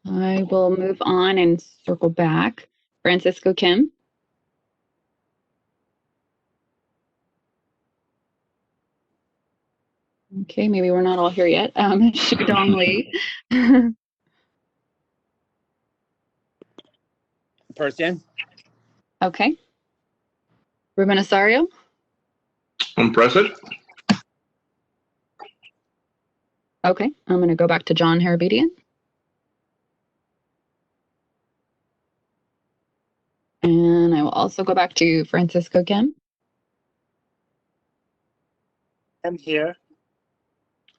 [SPEAKER 2] I will move on and circle back. Francisco Kim? Okay, maybe we're not all here yet. Shudong Li?
[SPEAKER 4] Present.
[SPEAKER 2] Okay. Ruben Osorio?
[SPEAKER 8] I'm present.
[SPEAKER 2] Okay, I'm going to go back to John Harabedian. And I will also go back to Francisco Kim.
[SPEAKER 4] I'm here.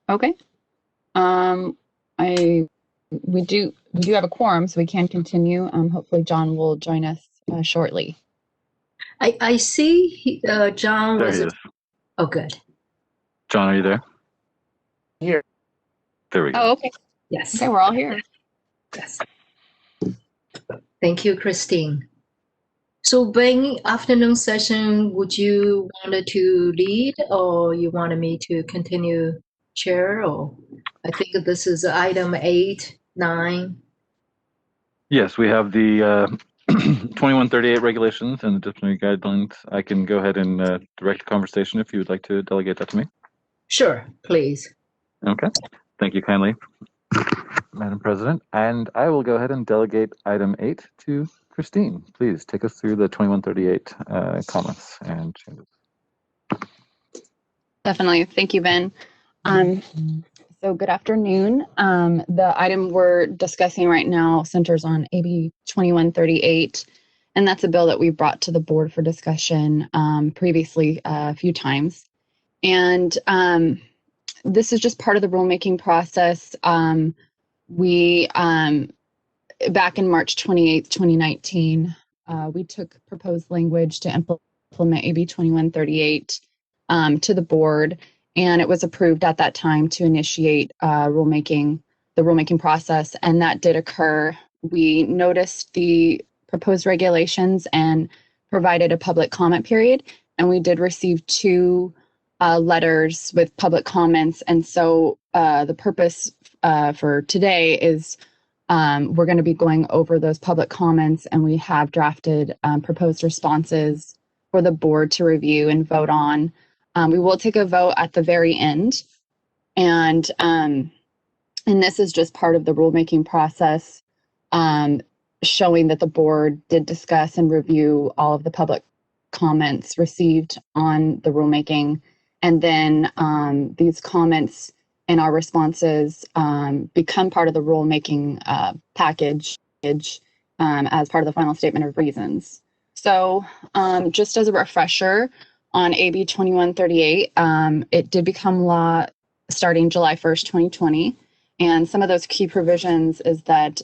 [SPEAKER 2] Okay. We do have a quorum, so we can continue. Hopefully John will join us shortly.
[SPEAKER 1] I see John
[SPEAKER 3] There
[SPEAKER 1] was.
[SPEAKER 3] he is.
[SPEAKER 1] Oh, good.
[SPEAKER 3] John, are you there?
[SPEAKER 10] Here.
[SPEAKER 3] There we go.
[SPEAKER 2] Oh, okay.
[SPEAKER 1] Yes.
[SPEAKER 2] Okay, we're all here.
[SPEAKER 1] Yes. Thank you, Christine. So, Bing, afternoon session, would you wanted to lead, or you wanted me to continue chair? Or I think this is item 8, 9.
[SPEAKER 3] Yes, we have the 2138 regulations and the disciplinary guidelines. I can go ahead and direct the conversation if you would like to delegate that to me.
[SPEAKER 1] Sure, please.
[SPEAKER 3] Okay. Thank you kindly, Madam President. And I will go ahead and delegate item 8 to Christine. Please take us through the 2138 comments and changes.
[SPEAKER 2] Definitely. Thank you, Ben. So good afternoon. The item we're discussing right now centers on AB 2138, and that's a bill that we brought to the board for discussion previously a few times. And this is just part of the rulemaking process. We, back in March 28th, 2019, we took proposed language to implement AB 2138 to the board, and it was approved at that time to initiate the rulemaking process, and that did occur. We noticed the proposed regulations and provided a public comment period, and we did receive 2 letters with public comments, and so the purpose for today is we're going to be going over those public comments, and we have drafted proposed responses for the board to review and vote on. We will take a vote at the very end, and this is just part of the rulemaking process, showing that the board did discuss and review all of the public comments received on the rulemaking, and then these comments and our responses become part of the rulemaking package as part of the final statement of reasons. So just as a refresher on AB 2138, it did become law starting July 1st, 2020. And some of those key provisions is that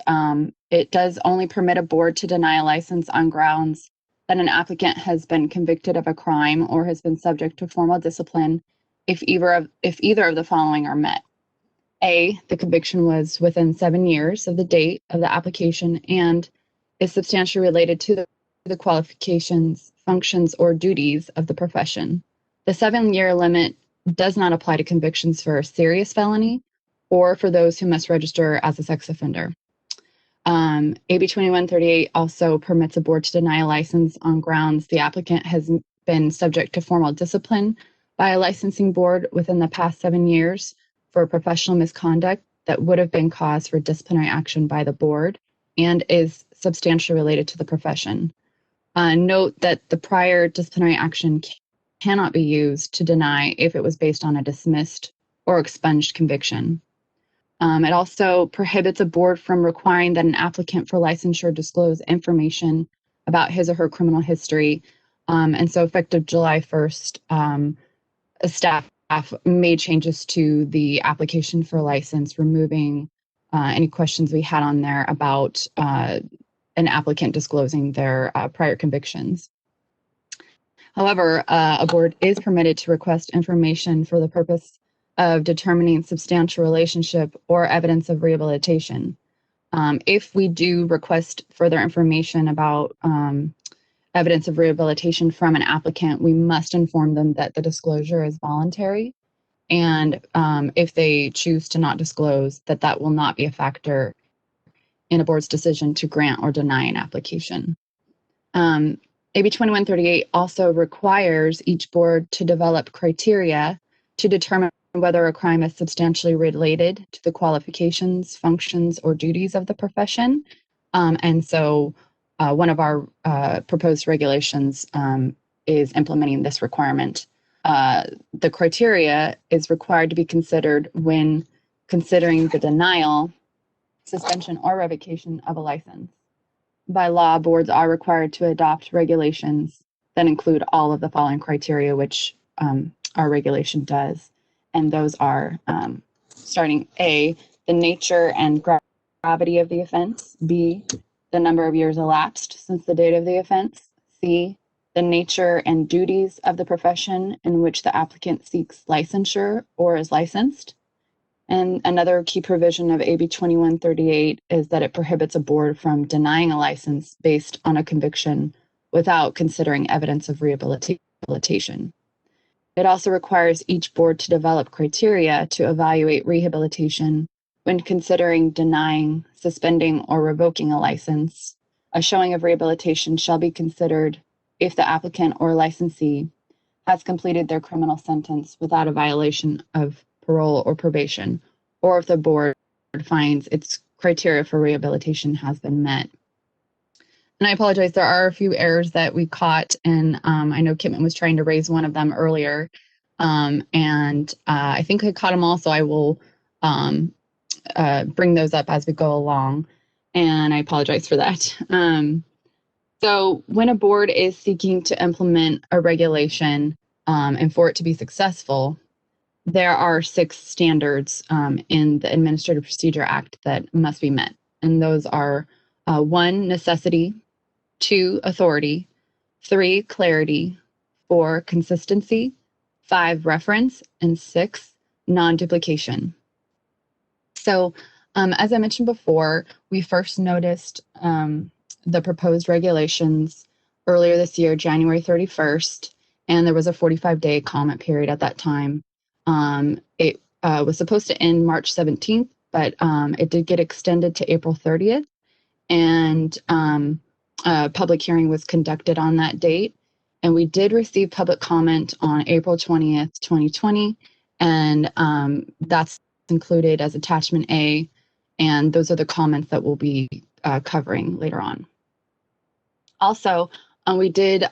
[SPEAKER 2] it does only permit a board to deny a license on grounds that an applicant has been convicted of a crime or has been subject to formal discipline if either of the following are met. A, the conviction was within 7 years of the date of the application and is substantially related to the qualifications, functions, or duties of the profession. The 7-year limit does not apply to convictions for a serious felony or for those who must register as a sex offender. AB 2138 also permits a board to deny a license on grounds the applicant has been subject to formal discipline by a licensing board within the past 7 years for professional misconduct that would have been cause for disciplinary action by the board and is substantially related to the profession. Note that the prior disciplinary action cannot be used to deny if it was based on a dismissed or expunged conviction. It also prohibits a board from requiring that an applicant for licensure disclose information about his or her criminal history. And so effective July 1st, staff made changes to the application for license, removing any questions we had on there about an applicant disclosing their prior convictions. However, a board is permitted to request information for the purpose of determining substantial relationship or evidence of rehabilitation. If we do request further information about evidence of rehabilitation from an applicant, we must inform them that the disclosure is voluntary. And if they choose to not disclose, that will not be a factor in a board's decision to grant or deny an application. AB 2138 also requires each board to develop criteria to determine whether a crime is substantially related to the qualifications, functions, or duties of the profession. And so one of our proposed regulations is implementing this requirement. The criteria is required to be considered when considering the denial, suspension, or revocation of a license. By law, boards are required to adopt regulations that include all of the following criteria, which our regulation does. And those are starting A, the nature and gravity of the offense, B, the number of years elapsed since the date of the offense, C, the nature and duties of the profession in which the applicant seeks licensure or is licensed. And another key provision of AB 2138 is that it prohibits a board from denying a license based on a conviction without considering evidence of rehabilitation. It also requires each board to develop criteria to evaluate rehabilitation when considering denying, suspending, or revoking a license. A showing of rehabilitation shall be considered if the applicant or licensee has completed their criminal sentence without a violation of parole or probation, or if the board finds its criteria for rehabilitation has been met. And I apologize, there are a few errors that we caught, and I know Kitman was trying to raise one of them earlier, and I think I caught them all, so I will bring those up as we go along, and I apologize for that. So when a board is seeking to implement a regulation and for it to be successful, there are 6 standards in the Administrative Procedure Act that must be met. And those are 1, necessity, 2, authority, 3, clarity, 4, consistency, 5, reference, and 6, non-duplication. So as I mentioned before, we first noticed the proposed regulations earlier this year, January 31st, and there was a 45-day comment period at that time. It was supposed to end March 17th, but it did get extended to April 30th, and a public hearing was conducted on that date. And we did receive public comment on April 20th, 2020, and that's included as attachment A, and those are the comments that we'll be covering later on. Also, we did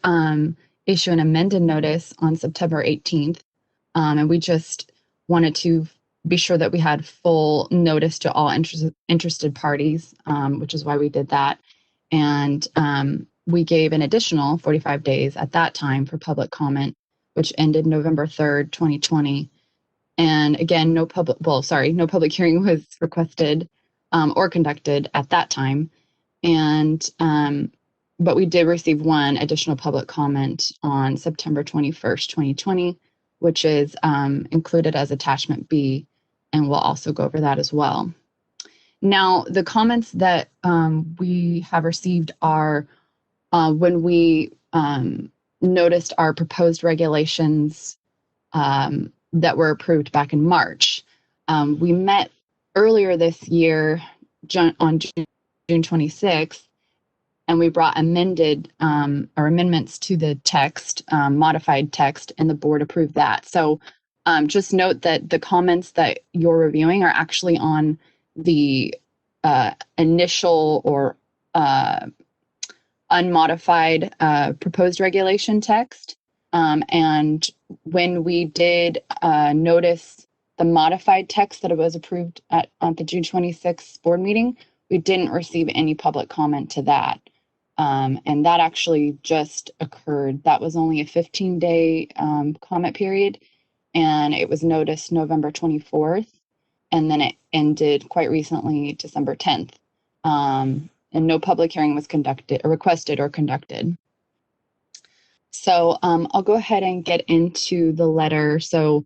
[SPEAKER 2] issue an amended notice on September 18th, and we just wanted to be sure that we had full notice to all interested parties, which is why we did that. And we gave an additional 45 days at that time for public comment, which ended November 3rd, 2020. And again, no public hearing was requested or conducted at that time. And but we did receive one additional public comment on September 21st, 2020, which is included as attachment B, and we'll also go over that as well. Now, the comments that we have received are when we noticed our proposed regulations that were approved back in March. We met earlier this year on June 26th, and we brought amendments to the text, modified text, and the board approved that. So just note that the comments that you're reviewing are actually on the initial or unmodified proposed regulation text. And when we did notice the modified text that it was approved at the June 26th board meeting, we didn't receive any public comment to that. And that actually just occurred. That was only a 15-day comment period, and it was noticed November 24th, and then it ended quite recently, December 10th. And no public hearing was requested or conducted. So I'll go ahead and get into the letter. So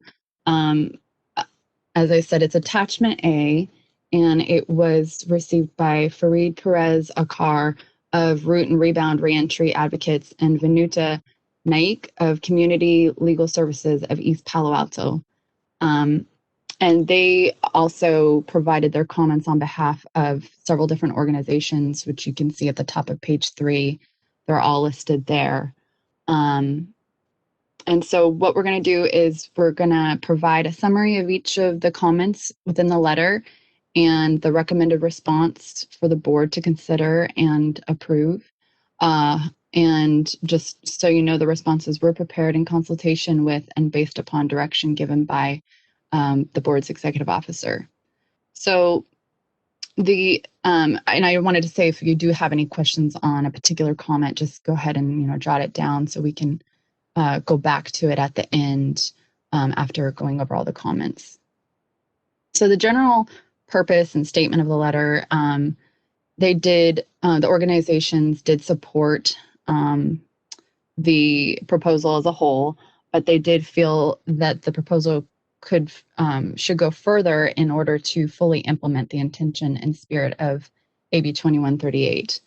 [SPEAKER 2] as I said, it's attachment A, and it was received by Farid Perez Akar of Root and Rebound Reentry Advocates and Venuta Naik of Community Legal Services of East Palo Alto. And they also provided their comments on behalf of several different organizations, which you can see at the top of page 3. They're all listed there. And so what we're going to do is we're going to provide a summary of each of the comments within the letter and the recommended response for the board to consider and approve. And just so you know, the responses were prepared in consultation with and based upon direction given by the board's executive officer. So and I wanted to say, if you do have any questions on a particular comment, just go ahead and jot it down so we can go back to it at the end after going over all the comments. So the general purpose and statement of the letter, the organizations did support the proposal as a whole, but they did feel that the proposal should go further in order to fully implement the intention and spirit of AB 2138.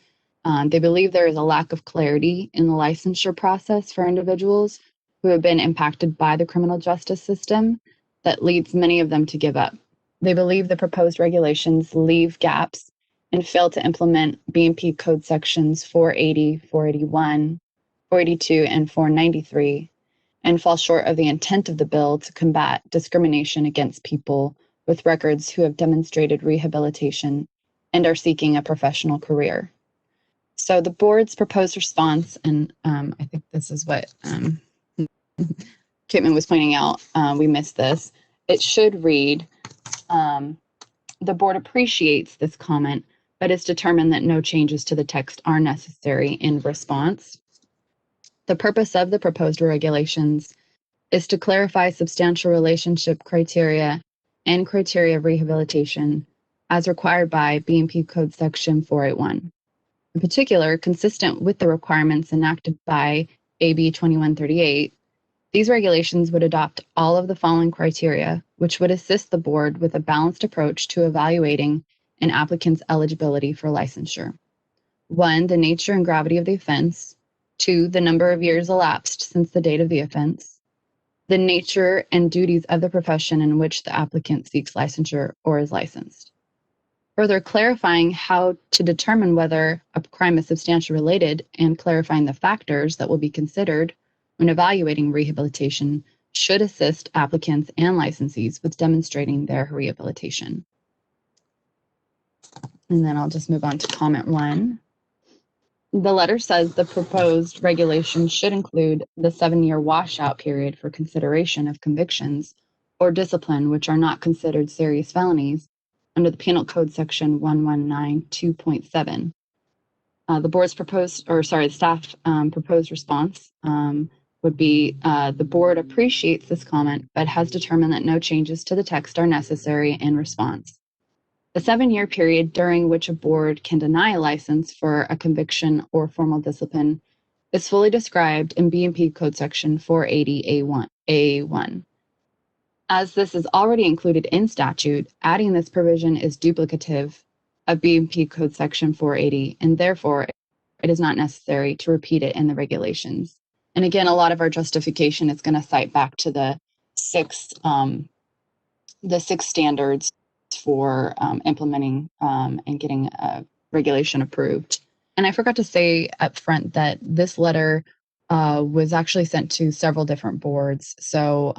[SPEAKER 2] They believe there is a lack of clarity in the licensure process for individuals who have been impacted by the criminal justice system that leads many of them to give up. They believe the proposed regulations leave gaps and fail to implement B&P Code sections 480, 481, 482, and 493, and fall short of the intent of the bill to combat discrimination against people with records who have demonstrated rehabilitation and are seeking a professional career. So the board's proposed response, and I think this is what Kitman was pointing out, we missed this. It should read, the board appreciates this comment, but it's determined that no changes to the text are necessary in response. The purpose of the proposed regulations is to clarify substantial relationship criteria and criteria of rehabilitation as required by B&P Code Section 481. In particular, consistent with the requirements enacted by AB 2138, these regulations would adopt all of the following criteria, which would assist the board with a balanced approach to evaluating an applicant's eligibility for licensure. 1, the nature and gravity of the offense. 2, the number of years elapsed since the date of the offense. The nature and duties of the profession in which the applicant seeks licensure or is licensed. Further clarifying how to determine whether a crime is substantially related and clarifying the factors that will be considered when evaluating rehabilitation should assist applicants and licensees with demonstrating their rehabilitation. And then I'll just move on to comment 1. The letter says the proposed regulation should include the 7-year washout period for consideration of convictions or discipline which are not considered serious felonies under the Penal Code Section 1192.7. The board's staff proposed response would be the board appreciates this comment, but has determined that no changes to the text are necessary in response. The 7-year period during which a board can deny a license for a conviction or formal discipline is fully described in B&P Code Section 480A1. As this is already included in statute, adding this provision is duplicative of B&P Code Section 480, and therefore it is not necessary to repeat it in the regulations. And again, a lot of our justification is going to cite back to the six standards for implementing and getting a regulation approved. And I forgot to say up front that this letter was actually sent to several different boards. So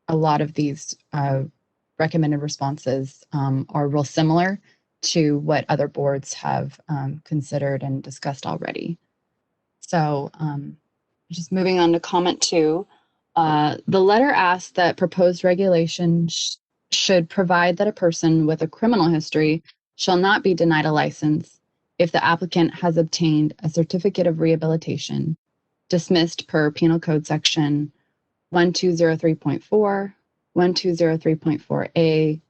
[SPEAKER 2] a lot of these recommended responses are real similar to what other boards have considered and discussed already. So just moving on to comment 2, the letter asks that proposed regulations should provide that a person with a criminal history shall not be denied a license if the applicant has obtained a certificate of rehabilitation dismissed per Penal Code Section 1203.4, 1203.4a,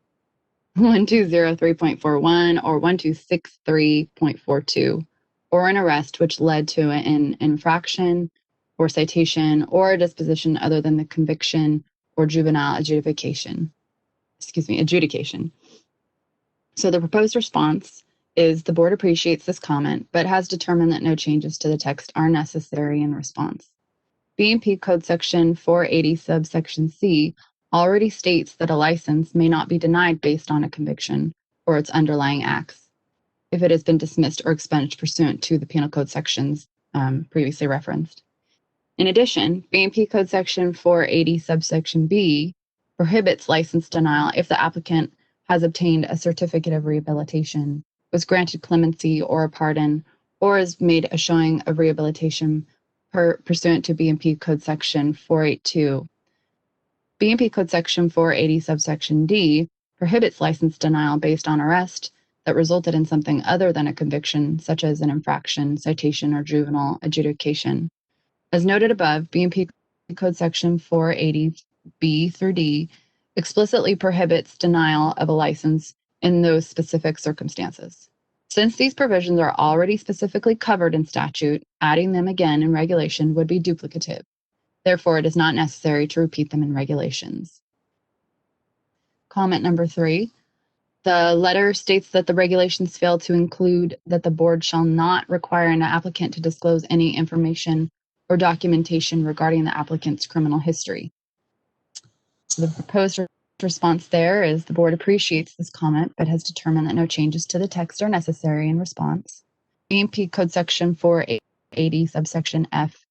[SPEAKER 2] 1203.41, or 1263.42, or an arrest which led to an infraction or citation or a disposition other than the conviction or juvenile adjudication. So the proposed response is the board appreciates this comment, but has determined that no changes to the text are necessary in response. B&P Code Section 480 subsection C already states that a license may not be denied based on a conviction or its underlying acts if it has been dismissed or expunged pursuant to the Penal Code sections previously referenced. In addition, B&P Code Section 480 subsection B prohibits license denial if the applicant has obtained a certificate of rehabilitation, was granted clemency or a pardon, or has made a showing of rehabilitation pursuant to B&P Code Section 482. B&P Code Section 480 subsection D prohibits license denial based on arrest that resulted in something other than a conviction, such as an infraction, citation, or juvenile adjudication. As noted above, B&P Code Section 480B through D explicitly prohibits denial of a license in those specific circumstances. Since these provisions are already specifically covered in statute, adding them again in regulation would be duplicative. Therefore, it is not necessary to repeat them in regulations. Comment number 3. The letter states that the regulations fail to include that the board shall not require an applicant to disclose any information or documentation regarding the applicant's criminal history. The proposed response there is the board appreciates this comment, but has determined that no changes to the text are necessary in response. B&P Code Section 480, subsection F,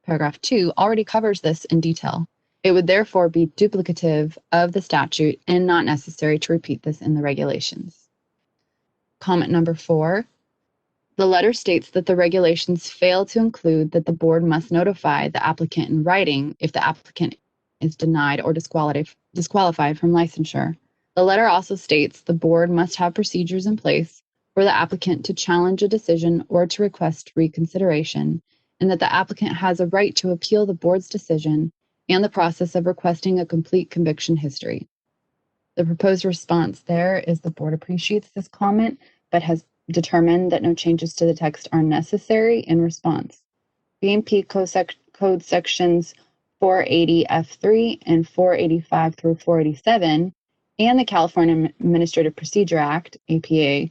[SPEAKER 2] paragraph 2 already covers this in detail. It would therefore be duplicative of the statute and not necessary to repeat this in the regulations. Comment number 4. The letter states that the regulations fail to include that the board must notify the applicant in writing if the applicant is denied or disqualified from licensure. The letter also states the board must have procedures in place for the applicant to challenge a decision or to request reconsideration, and that the applicant has a right to appeal the board's decision and the process of requesting a complete conviction history. The proposed response there is the board appreciates this comment, but has determined that no changes to the text are necessary in response. B&P Code Sections 480 F3 and 485 through 487 and the California Administrative Procedure Act, APA,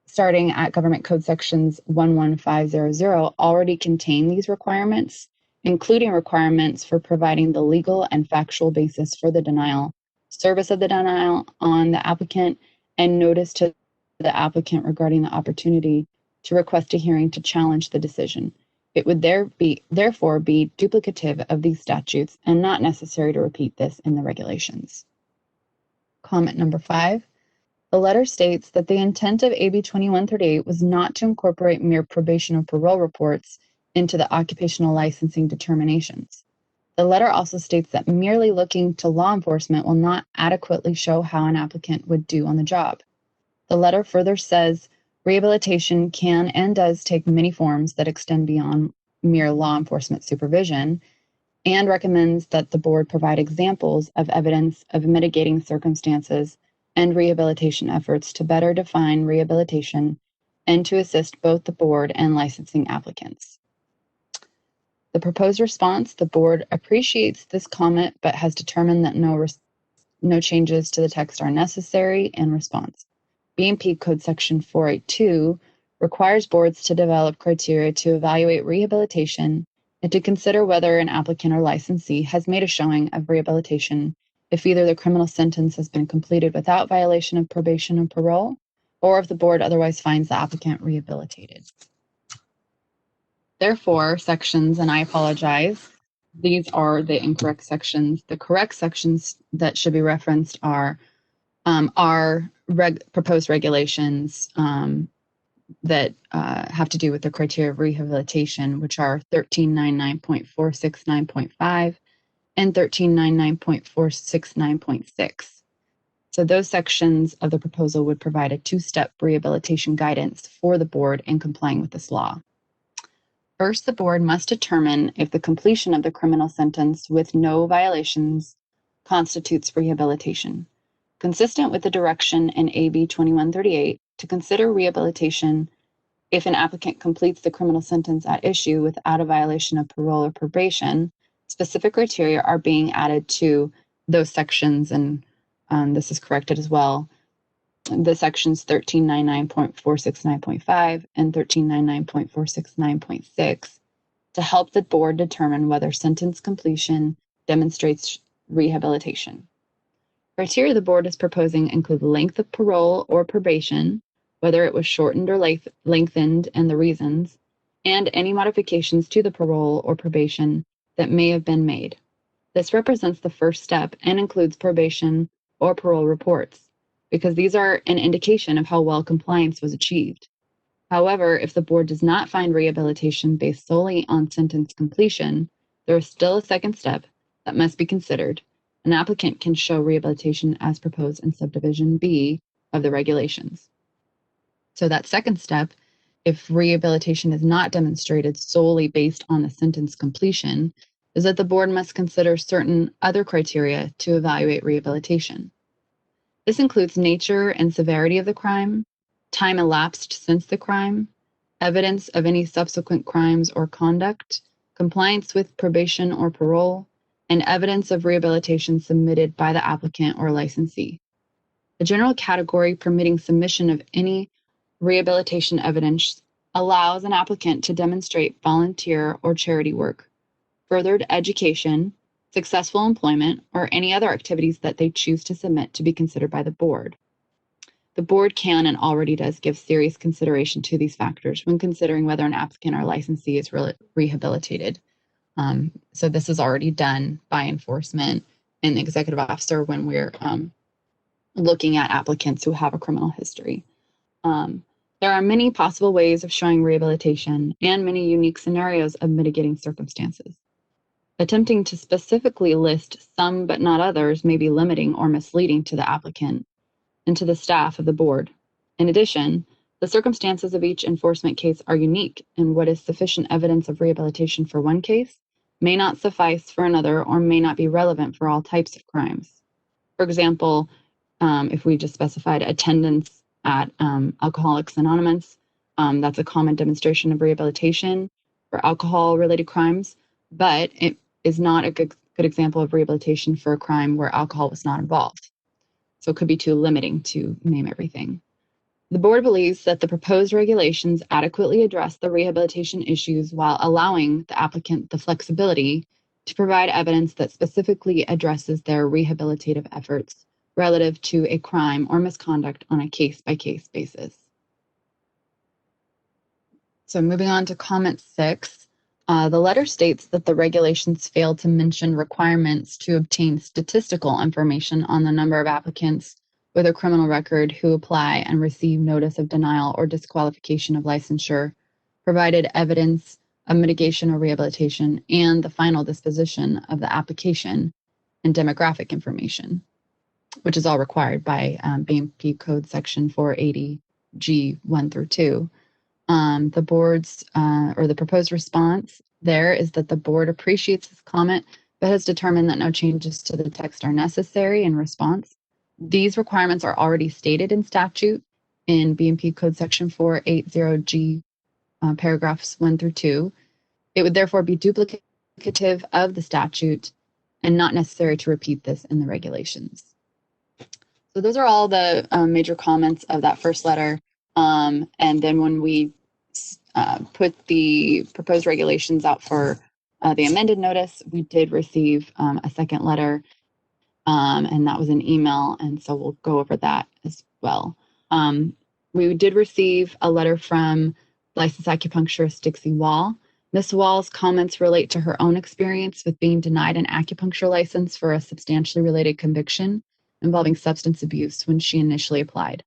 [SPEAKER 2] starting at Government Code Sections 11500 already contain these requirements, including requirements for providing the legal and factual basis for the denial, service of the denial on the applicant, and notice to the applicant regarding the opportunity to request a hearing to challenge the decision. It would therefore be duplicative of these statutes and not necessary to repeat this in the regulations. Comment number 5. The letter states that the intent of AB 2138 was not to incorporate mere probation or parole reports into the occupational licensing determinations. The letter also states that merely looking to law enforcement will not adequately show how an applicant would do on the job. The letter further says rehabilitation can and does take many forms that extend beyond mere law enforcement supervision, and recommends that the board provide examples of evidence of mitigating circumstances and rehabilitation efforts to better define rehabilitation and to assist both the board and licensing applicants. The proposed response, the board appreciates this comment but has determined that no changes to the text are necessary in response. B&P Code Section 482 requires boards to develop criteria to evaluate rehabilitation and to consider whether an applicant or licensee has made a showing of rehabilitation if either the criminal sentence has been completed without violation of probation or parole, or if the board otherwise finds the applicant rehabilitated. Therefore, sections, and I apologize, these are the incorrect sections. The correct sections that should be referenced are proposed regulations that have to do with the criteria of rehabilitation, which are 1399.469.5 and 1399.469.6. So those sections of the proposal would provide a two-step rehabilitation guidance for the board in complying with this law. First, the board must determine if the completion of the criminal sentence with no violations constitutes rehabilitation. Consistent with the direction in AB 2138 to consider rehabilitation if an applicant completes the criminal sentence at issue without a violation of parole or probation, specific criteria are being added to those sections, and this is corrected as well. The sections 1399.469.5 and 1399.469.6 to help the board determine whether sentence completion demonstrates rehabilitation. Criteria the board is proposing include length of parole or probation, whether it was shortened or lengthened, and the reasons, and any modifications to the parole or probation that may have been made. This represents the first step and includes probation or parole reports, because these are an indication of how well compliance was achieved. However, if the board does not find rehabilitation based solely on sentence completion, there is still a second step that must be considered. An applicant can show rehabilitation as proposed in subdivision B of the regulations. So that second step, if rehabilitation is not demonstrated solely based on the sentence completion, is that the board must consider certain other criteria to evaluate rehabilitation. This includes nature and severity of the crime, time elapsed since the crime, evidence of any subsequent crimes or conduct, compliance with probation or parole, and evidence of rehabilitation submitted by the applicant or licensee. The general category permitting submission of any rehabilitation evidence allows an applicant to demonstrate volunteer or charity work, furthered education, successful employment, or any other activities that they choose to submit to be considered by the board. The board can and already does give serious consideration to these factors when considering whether an applicant or licensee is rehabilitated. So this is already done by enforcement and the executive officer when we're looking at applicants who have a criminal history. There are many possible ways of showing rehabilitation and many unique scenarios of mitigating circumstances. Attempting to specifically list some but not others may be limiting or misleading to the applicant and to the staff of the board. In addition, the circumstances of each enforcement case are unique, and what is sufficient evidence of rehabilitation for one case may not suffice for another or may not be relevant for all types of crimes. For example, if we just specified attendance at Alcoholics Anonymous, that's a common demonstration of rehabilitation for alcohol-related crimes, but it is not a good example of rehabilitation for a crime where alcohol was not involved. So it could be too limiting to name everything. The board believes that the proposed regulations adequately address the rehabilitation issues while allowing the applicant the flexibility to provide evidence that specifically addresses their rehabilitative efforts relative to a crime or misconduct on a case-by-case basis. So moving on to comment 6. The letter states that the regulations fail to mention requirements to obtain statistical information on the number of applicants with a criminal record who apply and receive notice of denial or disqualification of licensure, provided evidence of mitigation or rehabilitation, and the final disposition of the application and demographic information, which is all required by BMP Code Section 480G 1 through 2. The board's or the proposed response there is that the board appreciates this comment, but has determined that no changes to the text are necessary in response. These requirements are already stated in statute in BMP Code Section 480G, paragraphs 1 through 2. It would therefore be duplicative of the statute and not necessary to repeat this in the regulations. So those are all the major comments of that first letter. And then when we put the proposed regulations out for the amended notice, we did receive a second letter, and that was an email, and so we'll go over that as well. We did receive a letter from licensed acupuncturist Dixie Wall. Ms. Wall's comments relate to her own experience with being denied an acupuncture license for a substantially related conviction involving substance abuse when she initially applied.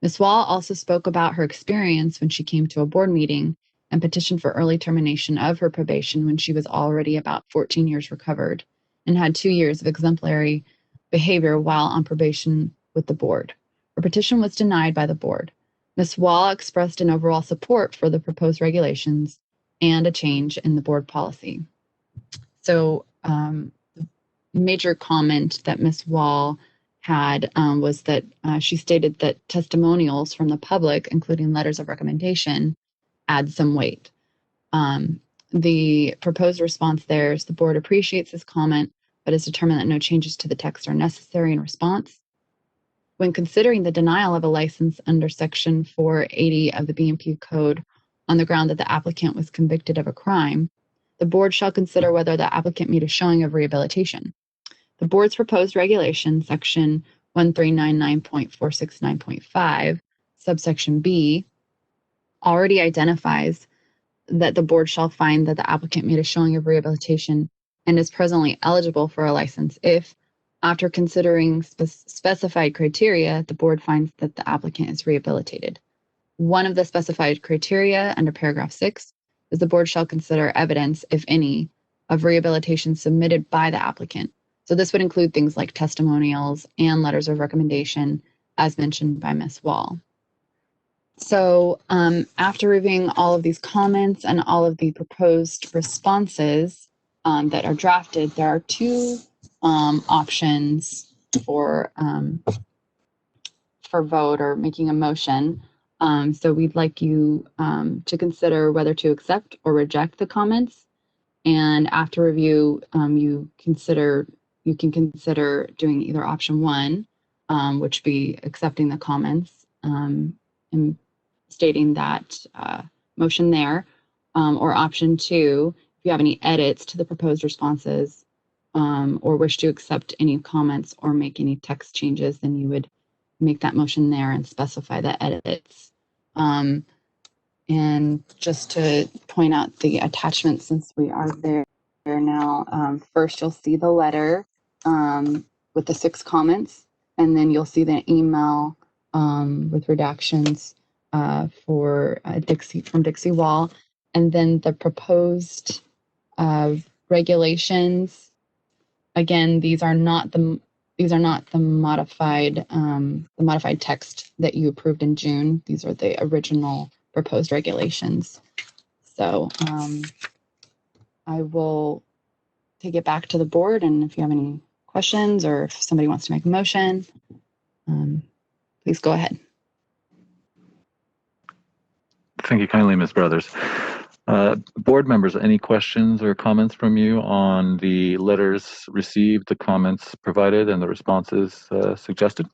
[SPEAKER 2] Ms. Wall also spoke about her experience when she came to a board meeting and petitioned for early termination of her probation when she was already about 14 years recovered and had 2 years of exemplary behavior while on probation with the board. Her petition was denied by the board. Ms. Wall expressed an overall support for the proposed regulations and a change in the board policy. So the major comment that Ms. Wall had was that she stated that testimonials from the public, including letters of recommendation, add some weight. The proposed response there is the board appreciates this comment, but has determined that no changes to the text are necessary in response. When considering the denial of a license under Section 480 of the BMP Code on the ground that the applicant was convicted of a crime, the board shall consider whether the applicant made a showing of rehabilitation. The board's proposed regulation, Section 1399.469.5, subsection B, already identifies that the board shall find that the applicant made a showing of rehabilitation and is presently eligible for a license if, after considering specified criteria, the board finds that the applicant is rehabilitated. One of the specified criteria under paragraph 6 is the board shall consider evidence, if any, of rehabilitation submitted by the applicant. So this would include things like testimonials and letters of recommendation, as mentioned by Ms. Wall. So after reviewing all of these comments and all of the proposed responses that are drafted, there are two options for vote or making a motion. So we'd like you to consider whether to accept or reject the comments. And after review, you can consider doing either option one, which would be accepting the comments and stating that motion there, or option two, if you have any edits to the proposed responses or wish to accept any comments or make any text changes, then you would make that motion there and specify the edits. And just to point out the attachment, since we are there now, first you'll see the letter with the 6 comments, and then you'll see the email with redactions for Dixie Wall, and then the proposed regulations. Again, these are not the modified text that you approved in June. These are the original proposed regulations. So I will take it back to the board, and if you have any questions or if somebody wants to make a motion, please go ahead.
[SPEAKER 3] Thank you kindly, Ms. Brothers. Board members, any questions or comments from you on the letters received, the comments provided, and the responses suggested?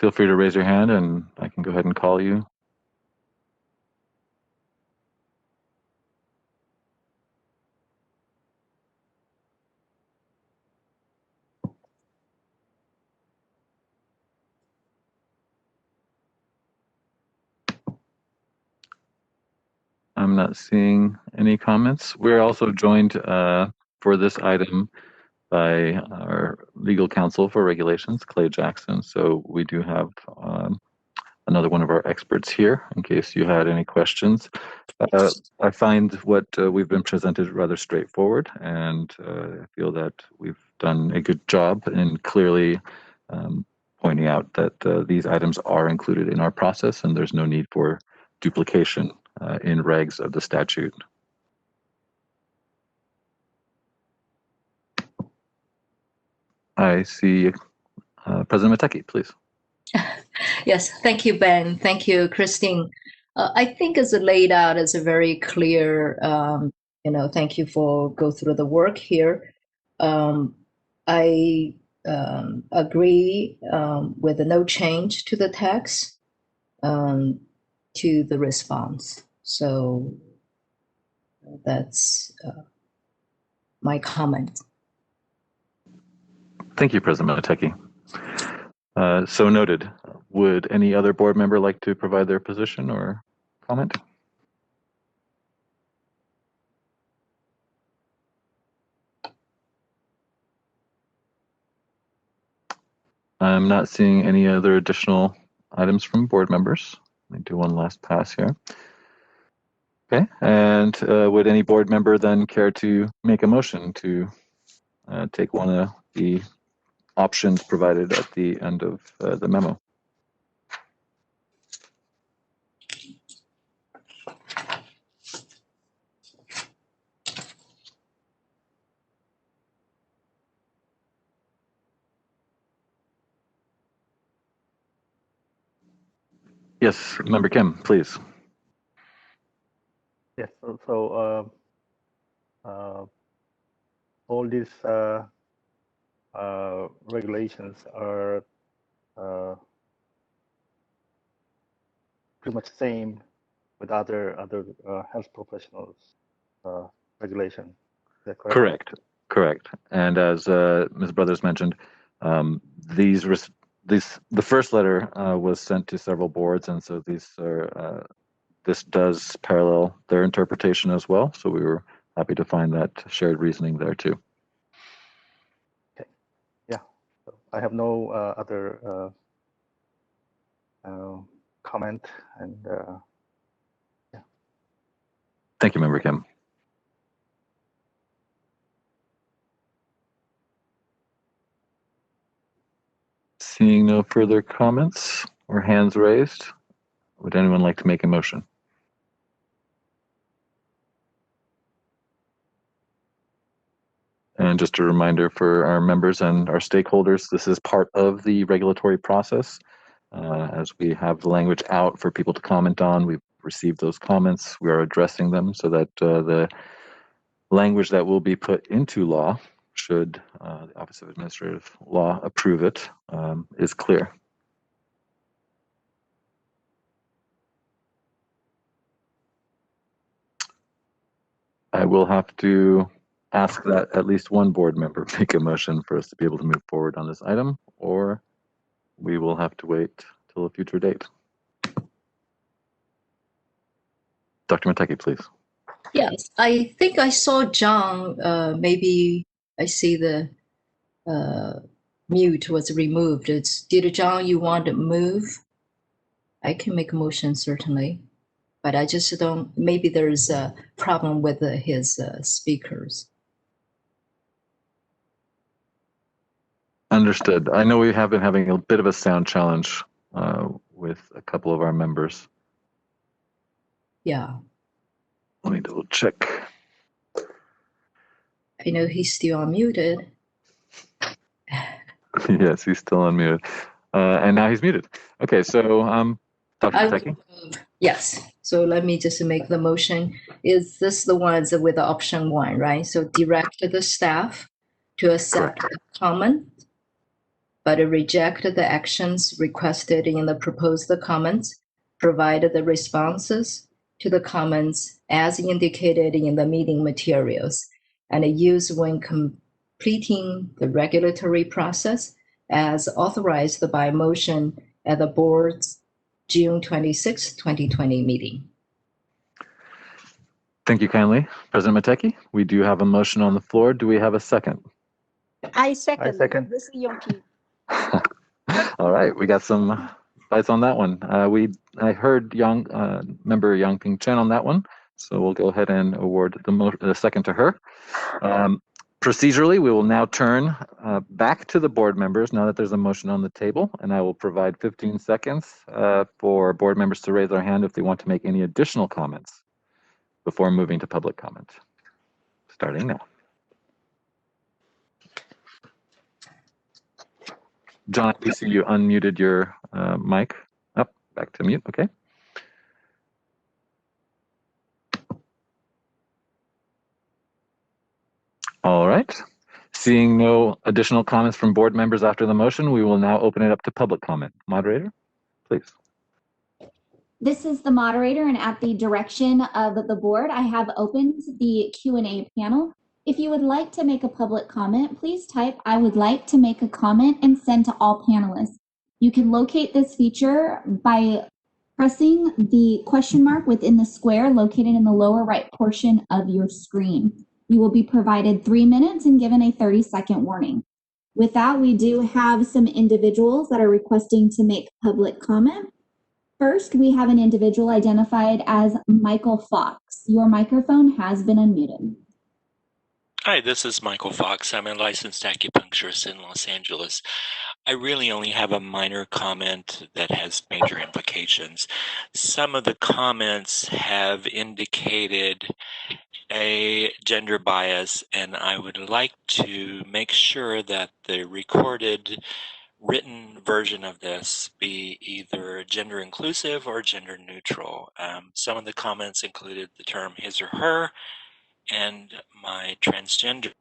[SPEAKER 3] Feel free to raise your hand and I can go ahead and call you. I'm not seeing any comments. We're also joined for this item by our legal counsel for regulations, Clay Jackson. So we do have another one of our experts here in case you had any questions. I find what we've been presented rather straightforward, and I feel that we've done a good job in clearly pointing out that these items are included in our process and there's no need for duplication in regs of the statute. I see President Mateki, please.
[SPEAKER 1] Yes, thank you, Ben. Thank you, Christine. I think it's laid out as a very clear, thank you for go through the work here. I agree with the no change to the text to the response. So that's my comment.
[SPEAKER 3] Thank you, President Mateki. So noted. Would any other board member like to provide their position or comment? I'm not seeing any other additional items from board members. Let me do one last pass here. Okay, and would any board member then care to make a motion to take one of the options provided at the end of the memo? Yes, Member Kim, please.
[SPEAKER 11] Yes. So all these regulations are pretty much same with other health professionals regulation. Is that correct?
[SPEAKER 3] Correct. And as Ms. Brothers mentioned, the first letter was sent to several boards, and so these are this does parallel their interpretation as well. So we were happy to find that shared reasoning there too.
[SPEAKER 11] Okay. Yeah. So I have no other comment, and yeah.
[SPEAKER 3] Thank you, Member Kim. Seeing no further comments or hands raised, would anyone like to make a motion? And And just a reminder for our members and our stakeholders, this is part of the regulatory process. As we have the language out for people to comment on, we've received those comments. We are addressing them so that the language that will be put into law, should the Office of Administrative Law approve it, is clear. I will have to ask that at least one board member make a motion for us to be able to move forward on this item, or we will have to wait till a future date. Dr. Mateki, please.
[SPEAKER 1] Yes, I think I saw John. Maybe I see the mute was removed. Did John, you want to move? I can make a motion, certainly. But I just don't, maybe there's a problem with his speakers.
[SPEAKER 3] Understood. I know we have been having a bit of a sound challenge with a couple of our members.
[SPEAKER 1] Yeah.
[SPEAKER 3] Let me double check.
[SPEAKER 1] I know he's still unmuted.
[SPEAKER 3] Yes, he's still unmuted. And now he's muted. Okay, so Dr. Mateki?
[SPEAKER 1] Yes. So let me just make the motion. Is this the ones with option 1, right? So direct the staff to accept the comment, but reject the actions requested in the proposed comments, provide the responses to the comments as indicated in the meeting materials, and use when completing the regulatory process as authorized by motion at the board's June 26, 2020 meeting.
[SPEAKER 3] Thank you kindly, President Mateki. We do have a motion on the floor. Do we have a second?
[SPEAKER 12] I second.
[SPEAKER 11] second.
[SPEAKER 12] This is Yongki.
[SPEAKER 3] All right, we got some bites on that one. I heard member Yang Ping Chen on that one, so we'll go ahead and award the second to her. Procedurally, we will now turn back to the board members now that there's a motion on the table, and I will provide 15 seconds for board members to raise their hand if they want to make any additional comments before moving to public comment. Starting now. John, I see you unmuted your mic. Oh, back to mute, okay. All right. Seeing no additional comments from board members after the motion, we will now open it up to public comment. Moderator, please.
[SPEAKER 5] This is the moderator, and at the direction of the board, I have opened the Q&A panel. If you would like to make a public comment, please type "I would like to make a comment" and send to all panelists. You can locate this feature by pressing the question mark within the square located in the lower right portion of your screen. You will be provided 3 minutes and given a 30-second warning. With that, we do have some individuals that are requesting to make public comment. First, we have an individual identified as Michael Fox. Your microphone has been unmuted.
[SPEAKER 16] Hi, this is Michael Fox. I'm a licensed acupuncturist in Los Angeles. I really only have a minor comment that has major implications. Some of the comments have indicated a gender bias, and I would like to make sure that the recorded written version of this be either gender inclusive or gender neutral. Some of the comments included the term his or her, and my transgender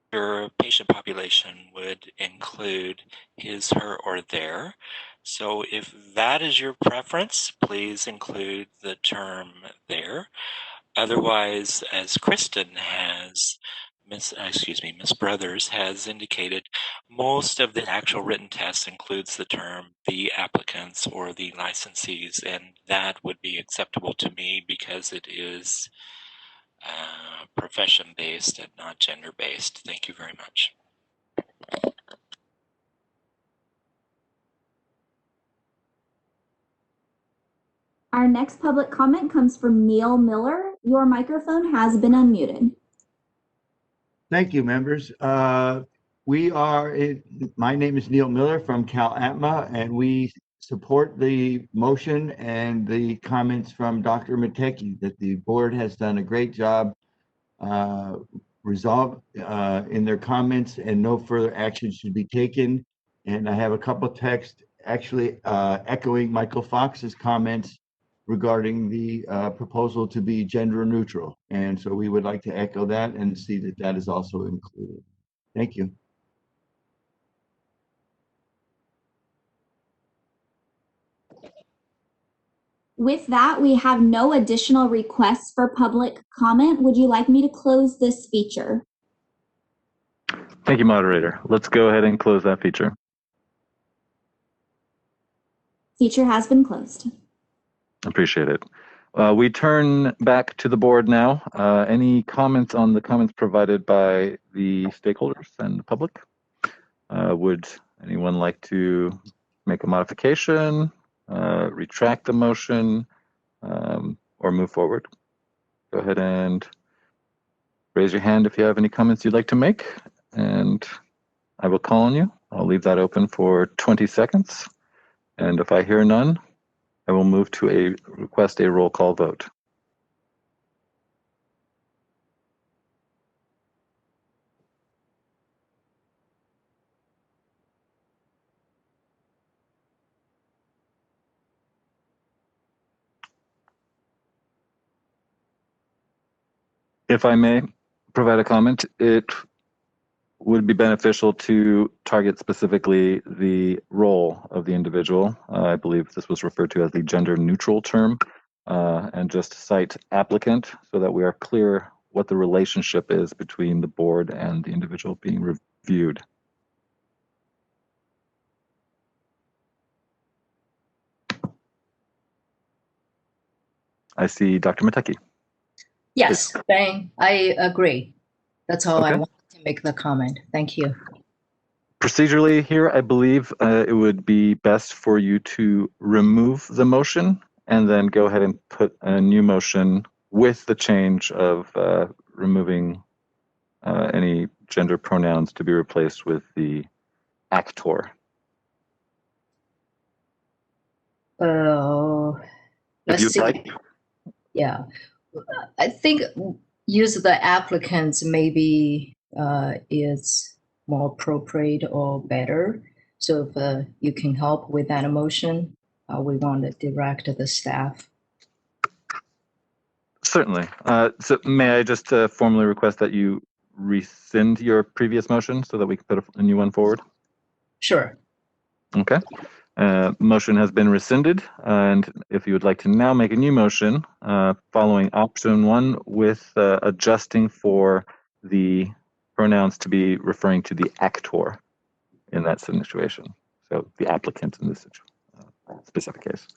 [SPEAKER 16] patient population would include his, her, or their. So if that is your preference, please include the term there. Otherwise, as Kristen has, Miss Brothers has indicated, most of the actual written test includes the term the applicants or the licensees, and that would be acceptable to me because it is profession-based and not gender-based. Thank you very much.
[SPEAKER 5] Our next public comment comes from Neil Miller. Your microphone has been unmuted.
[SPEAKER 6] Thank you, members. My name is Neil Miller from CalAtma, and we support the motion and the comments from Dr. Mateki that the board has done a great job resolve in their comments and no further action should be taken. And I have a couple texts actually echoing Michael Fox's comments regarding the proposal to be gender neutral. And so we would like to echo that and see that that is also included. Thank you.
[SPEAKER 5] With that, we have no additional requests for public comment. Would you like me to close this feature?
[SPEAKER 3] Thank you, moderator. Let's go ahead and close that feature.
[SPEAKER 5] Feature has been closed.
[SPEAKER 3] Appreciate it. We turn back to the board now. Any comments on the comments provided by the stakeholders and the public? Would anyone like to make a modification, retract the motion, or move forward? Go ahead and raise your hand if you have any comments you'd like to make, and I will call on you. I'll leave that open for 20 seconds. And if I hear none, I will move to request a roll call vote. If I may provide a comment, it would be beneficial to target specifically the role of the individual. I believe this was referred to as the gender neutral term, and just cite applicant so that we are clear what the relationship is between the board and the individual being reviewed. I see Dr. Mateki.
[SPEAKER 1] Yes, Bang, I agree. That's all I
[SPEAKER 3] Okay.
[SPEAKER 1] wanted to make the comment. Thank you.
[SPEAKER 3] Procedurally here, I believe it would be best for you to remove the motion and then go ahead and put a new motion with the change of removing any gender pronouns to be replaced with the actor.
[SPEAKER 1] Let's
[SPEAKER 3] you'd
[SPEAKER 1] see.
[SPEAKER 3] like.
[SPEAKER 1] Yeah, I think use the applicants maybe is more appropriate or better. So if you can help with that motion, we want to direct the staff.
[SPEAKER 3] Certainly. So may I just formally request that you rescind your previous motion so that we can put a new one forward?
[SPEAKER 1] Sure.
[SPEAKER 3] Okay. Motion has been rescinded, and if you would like to now make a new motion following option 1 with adjusting for the pronouns to be referring to the actor in that situation. So the applicant in this specific case.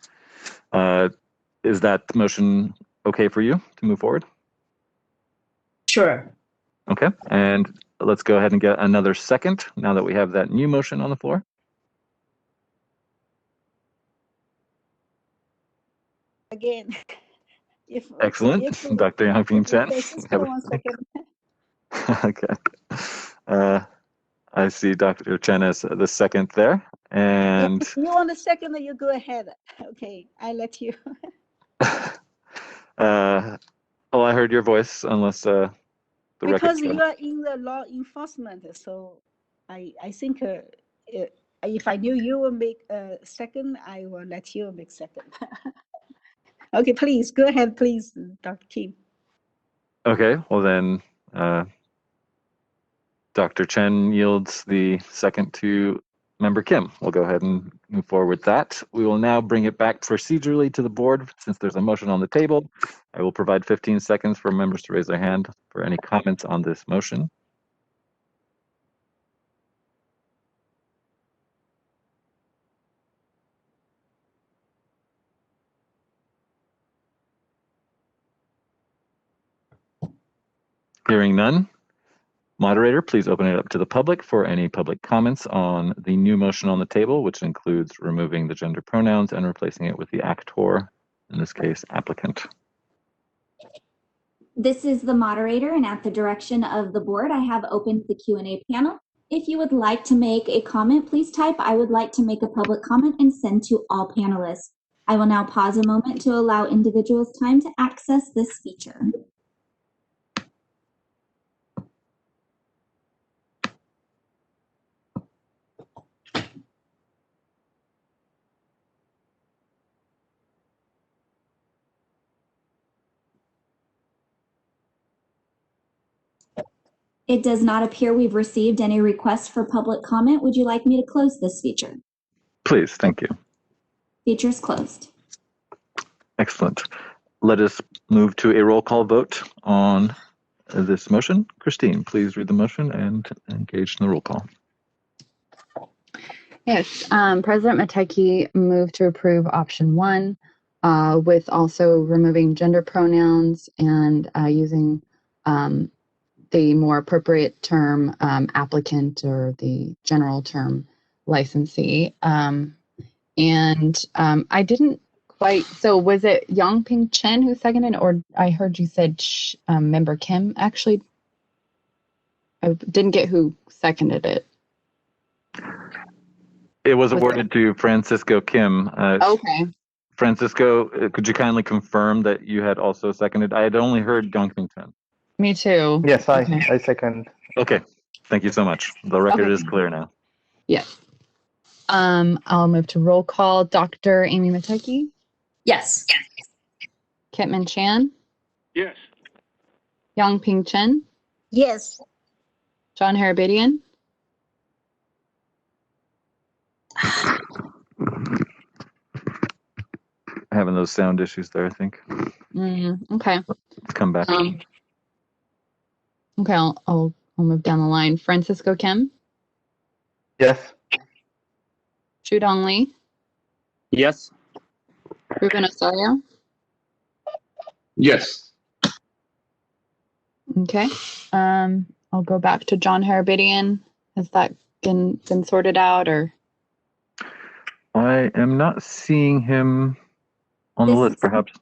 [SPEAKER 3] Is that motion okay for you to move forward?
[SPEAKER 1] Sure.
[SPEAKER 3] Okay, and let's go ahead and get another second now that we have that new motion on the floor.
[SPEAKER 12] Again, if
[SPEAKER 3] Excellent, Dr. Yang Chen.
[SPEAKER 12] just for 1 second.
[SPEAKER 3] Okay. I see Dr. Chen as the second there, and
[SPEAKER 12] If you want a second, you go ahead. Okay, I let you.
[SPEAKER 3] well, I heard your voice, unless the
[SPEAKER 12] Because
[SPEAKER 3] record.
[SPEAKER 12] you are in the law enforcement, so I think if I knew you will make a second, I will let you make second. Okay, please go ahead, please, Dr. Kim.
[SPEAKER 3] Okay, well then, Dr. Chen yields the second to Member Kim. We'll go ahead and move forward with that. We will now bring it back procedurally to the board since there's a motion on the table. I will provide 15 seconds for members to raise their hand for any comments on this motion. Hearing none, moderator, please open it up to the public for any public comments on the new motion on the table, which includes removing the gender pronouns and replacing it with the actor, in this case, applicant.
[SPEAKER 5] This is the moderator, and at the direction of the board, I have opened the Q&A panel. If you would like to make a comment, please type "I would like to make a public comment" and send to all panelists. I will now pause a moment to allow individuals time to access this feature. It does not appear we've received any requests for public comment. Would you like me to close this feature?
[SPEAKER 3] Please, thank you.
[SPEAKER 5] Feature is closed.
[SPEAKER 3] Excellent. Let us move to a roll call vote on this motion. Christine, please read the motion and engage in the roll call.
[SPEAKER 2] Yes, President Mateki moved to approve option 1 with also removing gender pronouns and using the more appropriate term applicant or the general term licensee. I didn't quite, so was it Yongping Chen who seconded, or I heard you said member Kim? Actually, I didn't get who seconded it.
[SPEAKER 3] It was awarded to Francisco Kim.
[SPEAKER 2] Okay.
[SPEAKER 3] Francisco, could you kindly confirm that you had also seconded? I had only heard Yongping Chen.
[SPEAKER 2] Me too.
[SPEAKER 11] Yes,
[SPEAKER 2] Okay.
[SPEAKER 11] I second.
[SPEAKER 3] Okay, thank you so much. The record
[SPEAKER 2] Okay.
[SPEAKER 3] is clear now.
[SPEAKER 2] Yes. I'll move to roll call. Dr. Amy Mateki,
[SPEAKER 1] Yes.
[SPEAKER 2] Kitman Chan,
[SPEAKER 15] Yes.
[SPEAKER 2] Yongping Chen,
[SPEAKER 12] Yes.
[SPEAKER 2] John Harabidian,
[SPEAKER 3] Having those sound issues there, I think.
[SPEAKER 2] okay.
[SPEAKER 3] Let's come back.
[SPEAKER 2] Okay, I'll move down the line. Francisco Kim,
[SPEAKER 11] Yes.
[SPEAKER 2] Chudong Lee,
[SPEAKER 4] Yes.
[SPEAKER 2] Ruben Osorio.
[SPEAKER 8] Yes.
[SPEAKER 2] Okay. I'll go back to John Harabidian. Has that been sorted out, or?
[SPEAKER 3] I am not seeing him on the list, perhaps.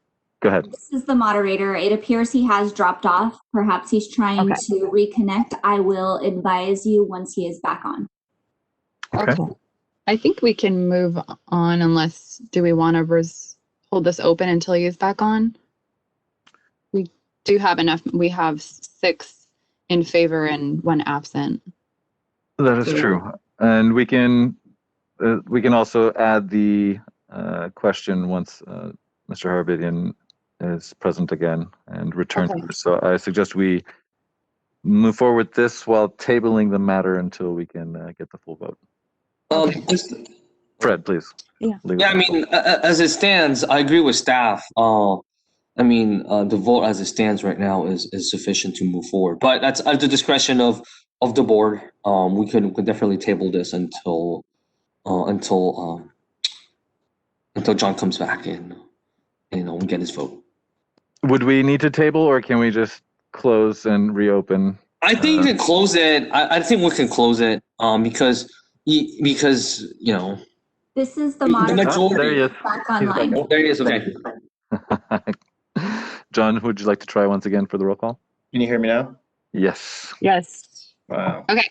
[SPEAKER 3] Go ahead.
[SPEAKER 5] This is the moderator. It appears he has dropped off. Perhaps he's trying to reconnect. I will advise you once he is back on.
[SPEAKER 2] Okay. I think we can move on unless, do we want to hold this open until he is back on? We do have enough. We have 6 in favor and 1 absent.
[SPEAKER 3] That is true. And we can also add the question once Mr. Harabidian is present again and returns.
[SPEAKER 2] Okay.
[SPEAKER 3] So I suggest we move forward with this while tabling the matter until we can get the full vote. Fred, please.
[SPEAKER 2] Yeah.
[SPEAKER 8] Yeah, I mean, as it stands, I agree with staff. I mean, the vote as it stands right now is sufficient to move forward. But that's at the discretion of the board. We could definitely table this until John comes back and we get his vote.
[SPEAKER 3] Would we need to table, or can we just close and reopen?
[SPEAKER 8] I think you can close it. I think we can close it because you know.
[SPEAKER 5] This is the moderator.
[SPEAKER 3] There he is.
[SPEAKER 5] Back online.
[SPEAKER 8] Oh, there he is. Okay.
[SPEAKER 3] John, would you like to try once again for the roll call?
[SPEAKER 10] Can you hear me now?
[SPEAKER 3] Yes.
[SPEAKER 2] Yes.
[SPEAKER 10] Wow.
[SPEAKER 2] Okay.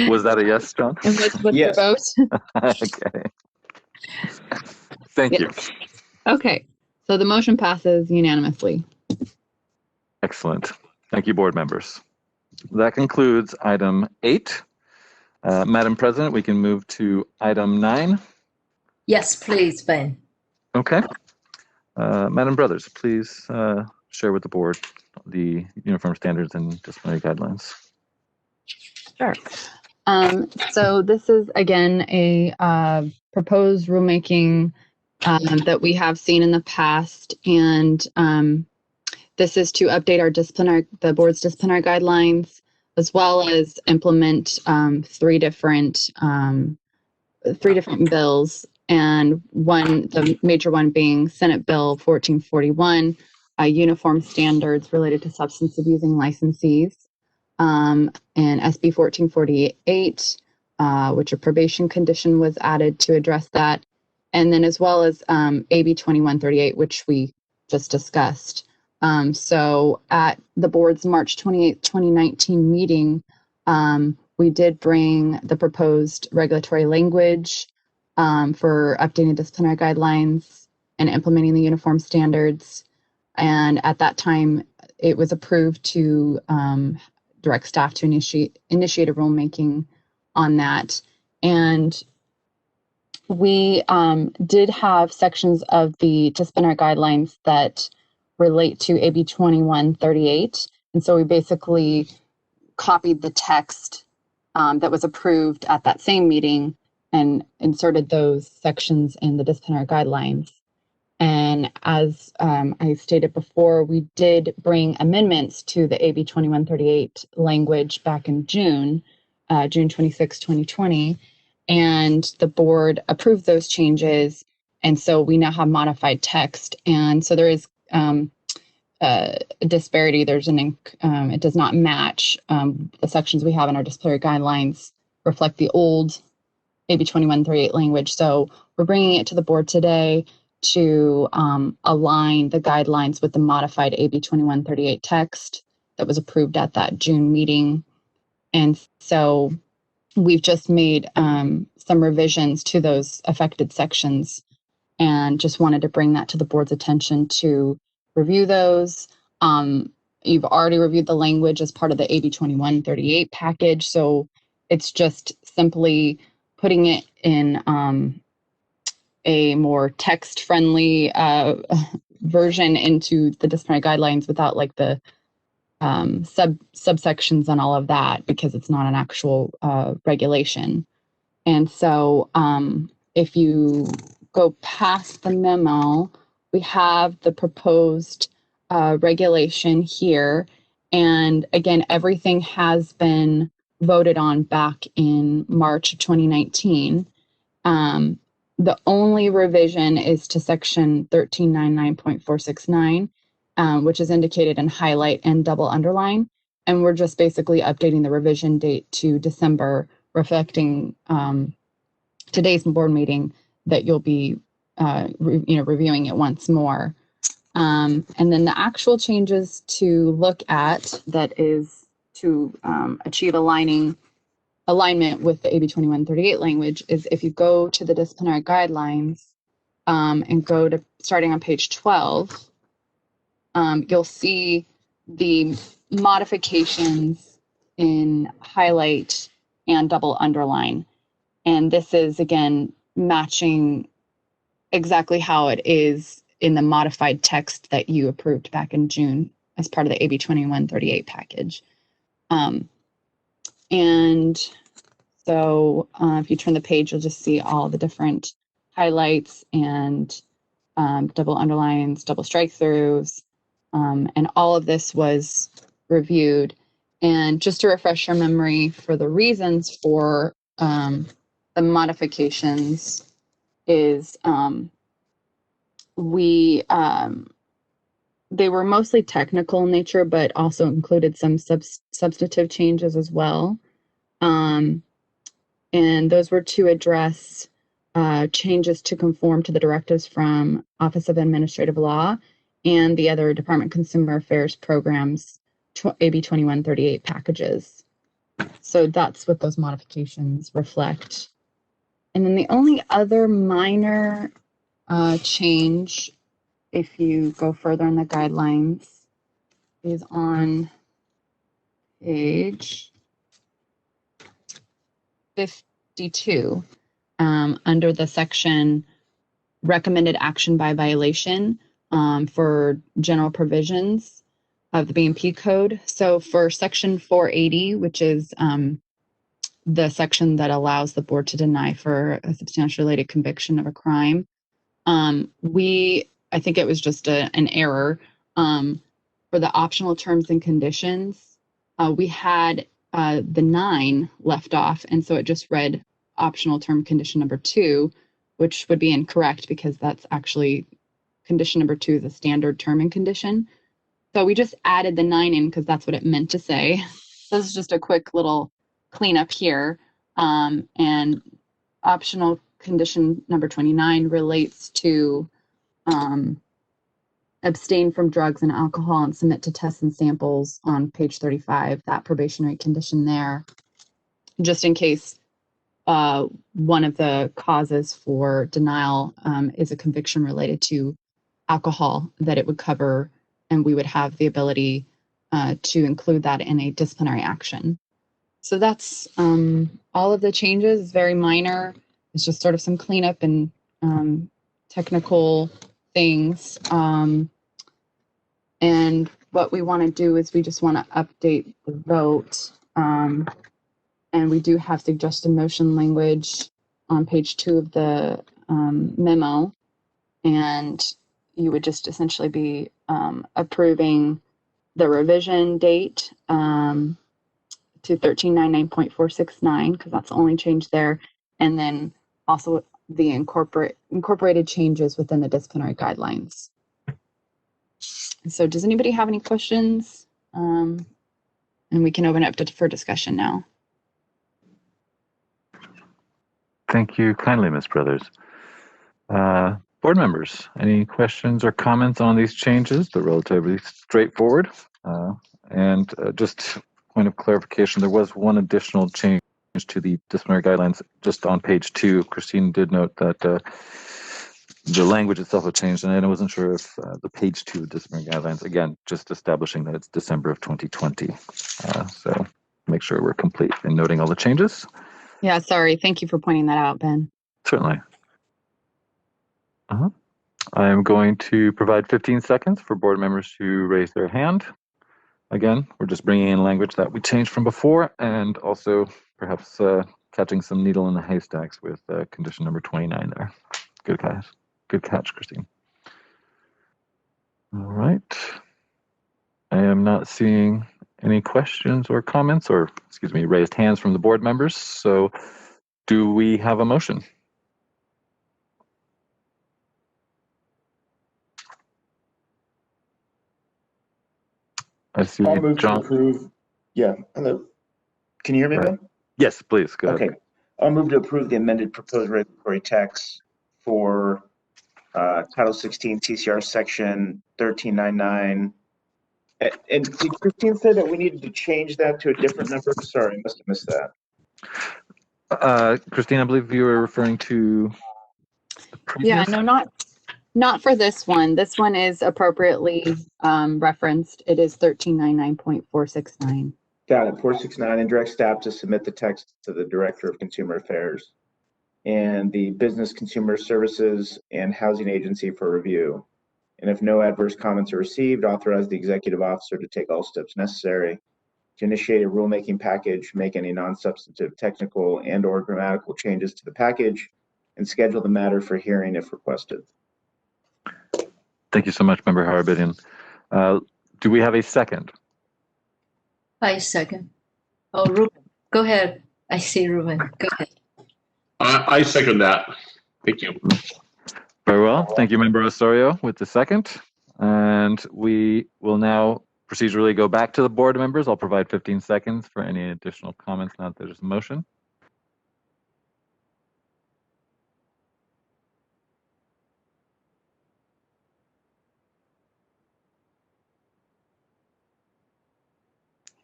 [SPEAKER 3] Was that a yes, John?
[SPEAKER 2] And what's
[SPEAKER 10] Yes.
[SPEAKER 2] the vote?
[SPEAKER 3] Okay. Thank you.
[SPEAKER 2] Okay. So the motion passes unanimously.
[SPEAKER 3] Excellent. Thank you, board members. That concludes item 8. Madam President, we can move to item 9.
[SPEAKER 1] Yes, please, Ben.
[SPEAKER 3] Okay. Madam Brothers, please share with the board the uniform standards and disciplinary guidelines.
[SPEAKER 2] Sure. So this is, again, a proposed rulemaking that we have seen in the past, and this is to update the board's disciplinary guidelines, as well as implement 3 different bills, and the major one being Senate Bill 1441, uniform standards related to substance abusing licensees, and SB 1448, which a probation condition was added to address that, and then as well as AB 2138, which we just discussed. So at the board's March 28, 2019 meeting, we did bring the proposed regulatory language for updating disciplinary guidelines and implementing the uniform standards. And at that time, it was approved to direct staff to initiate a rulemaking on that. And we did have sections of the disciplinary guidelines that relate to AB 2138, And so we basically copied the text that was approved at that same meeting and inserted those sections in the disciplinary guidelines. And as I stated before, we did bring amendments to the AB 2138 language back in June 26, 2020, and the board approved those changes. And so we now have modified text. And so there is a disparity. There's it does not match the sections we have in our disciplinary guidelines reflect the old AB 2138 language. So we're bringing it to the board today to align the guidelines with the modified AB 2138 text that was approved at that June meeting. And so we've just made some revisions to those affected sections and just wanted to bring that to the board's attention to review those. You've already reviewed the language as part of the AB 2138 package. So it's just simply putting it in a more text-friendly version into the disciplinary guidelines without like the subsections and all of that, because it's not an actual regulation. And so if you go past the memo, we have the proposed regulation here. And again, everything has been voted on back in March of 2019. The only revision is to section 1399.469, which is indicated in highlight and double underline. And we're just basically updating the revision date to December, reflecting today's board meeting that you'll be reviewing it once more. And then the actual changes to look at, that is to achieve alignment with the AB 2138 language, is if you go to the disciplinary guidelines and go to starting on page 12, you'll see the modifications in highlight and double underline. And this is, again, matching exactly how it is in the modified text that you approved back in June as part of the AB 2138 package. And so if you turn the page, you'll just see all the different highlights and double underlines, double strike throughs, and all of this was reviewed. And just to refresh your memory for the reasons for the modifications is they were mostly technical in nature, but also included some substantive changes as well. And those were to address changes to conform to the directives from Office of Administrative Law and the other Department of Consumer Affairs programs, AB 2138 packages. So that's what those modifications reflect. And then the only other minor change, if you go further in the guidelines, is on page 52 under the section recommended action by violation for general provisions of the BMP code. So for section 480, which is the section that allows the board to deny for a substantially related conviction of a crime, I think it was just an error for the optional terms and conditions. We had the 9 left off, and so it just read optional term condition number 2, which would be incorrect because that's actually condition number 2 is a standard term and condition. So we just added the 9 in because that's what it meant to say. So this is just a quick little cleanup here. And optional condition number 29 relates to abstain from drugs and alcohol and submit to tests and samples on page 35, that probationary condition there, just in case one of the causes for denial is a conviction related to alcohol, that it would cover, and we would have the ability to include that in a disciplinary action. So that's all of the changes, very minor. It's just sort of some cleanup and technical things. And what we want to do is we just want to update the vote. And we do have suggested motion language on page 2 of the memo. And you would just essentially be approving the revision date to 1399.469, because that's the only change there. And then also the incorporated changes within the disciplinary guidelines. So does anybody have any questions? And we can open it up for discussion now.
[SPEAKER 3] Thank you kindly, Ms. Brothers. Board members, any questions or comments on these changes? They're relatively straightforward. And just point of clarification, there was one additional change to the disciplinary guidelines just on page 2. Christine did note that the language itself had changed, and I wasn't sure if the page 2 of disciplinary guidelines, again, just establishing that it's December of 2020. So make sure we're complete in noting all the changes.
[SPEAKER 2] Yeah, sorry. Thank you for pointing that out, Ben.
[SPEAKER 3] Certainly. I am going to provide 15 seconds for board members to raise their hand. Again, we're just bringing in language that we changed from before, and also perhaps catching some needle in the haystacks with condition number 29 there. Good catch. Good catch, Christine. All right. I am not seeing any questions or comments, or excuse me, raised hands from the board members. So do we have a motion? I see
[SPEAKER 10] I'll move
[SPEAKER 3] John.
[SPEAKER 10] to approve. Yeah. Hello. Can you hear me, Ben?
[SPEAKER 3] Yes, please. Go
[SPEAKER 10] Okay.
[SPEAKER 3] ahead.
[SPEAKER 10] I'll move to approve the amended proposed regulatory text for Title 16 TCR Section 1399. And did Christine say that we needed to change that to a different number? Sorry, I must have missed that.
[SPEAKER 3] Christine, I believe you were referring to the previous.
[SPEAKER 2] Yeah, no, not for this one. This one is appropriately referenced. It is 1399.469.
[SPEAKER 10] Got it. 469, and direct staff to submit the text to the Director of Consumer Affairs and the Business Consumer Services and Housing Agency for review. And if no adverse comments are received, authorize the executive officer to take all steps necessary to initiate a rulemaking package, make any non-substantive technical and or grammatical changes to the package, and schedule the matter for hearing if requested.
[SPEAKER 3] Thank you so much, Member Harabidian. Do we have a second?
[SPEAKER 1] I second. Oh, Ruben, go ahead. I see Ruben. Go ahead.
[SPEAKER 17] I second that. Thank you.
[SPEAKER 3] Very well. Thank you, Member Osorio, with the second. And we will now procedurally go back to the board members. I'll provide 15 seconds for any additional comments now that there's a motion.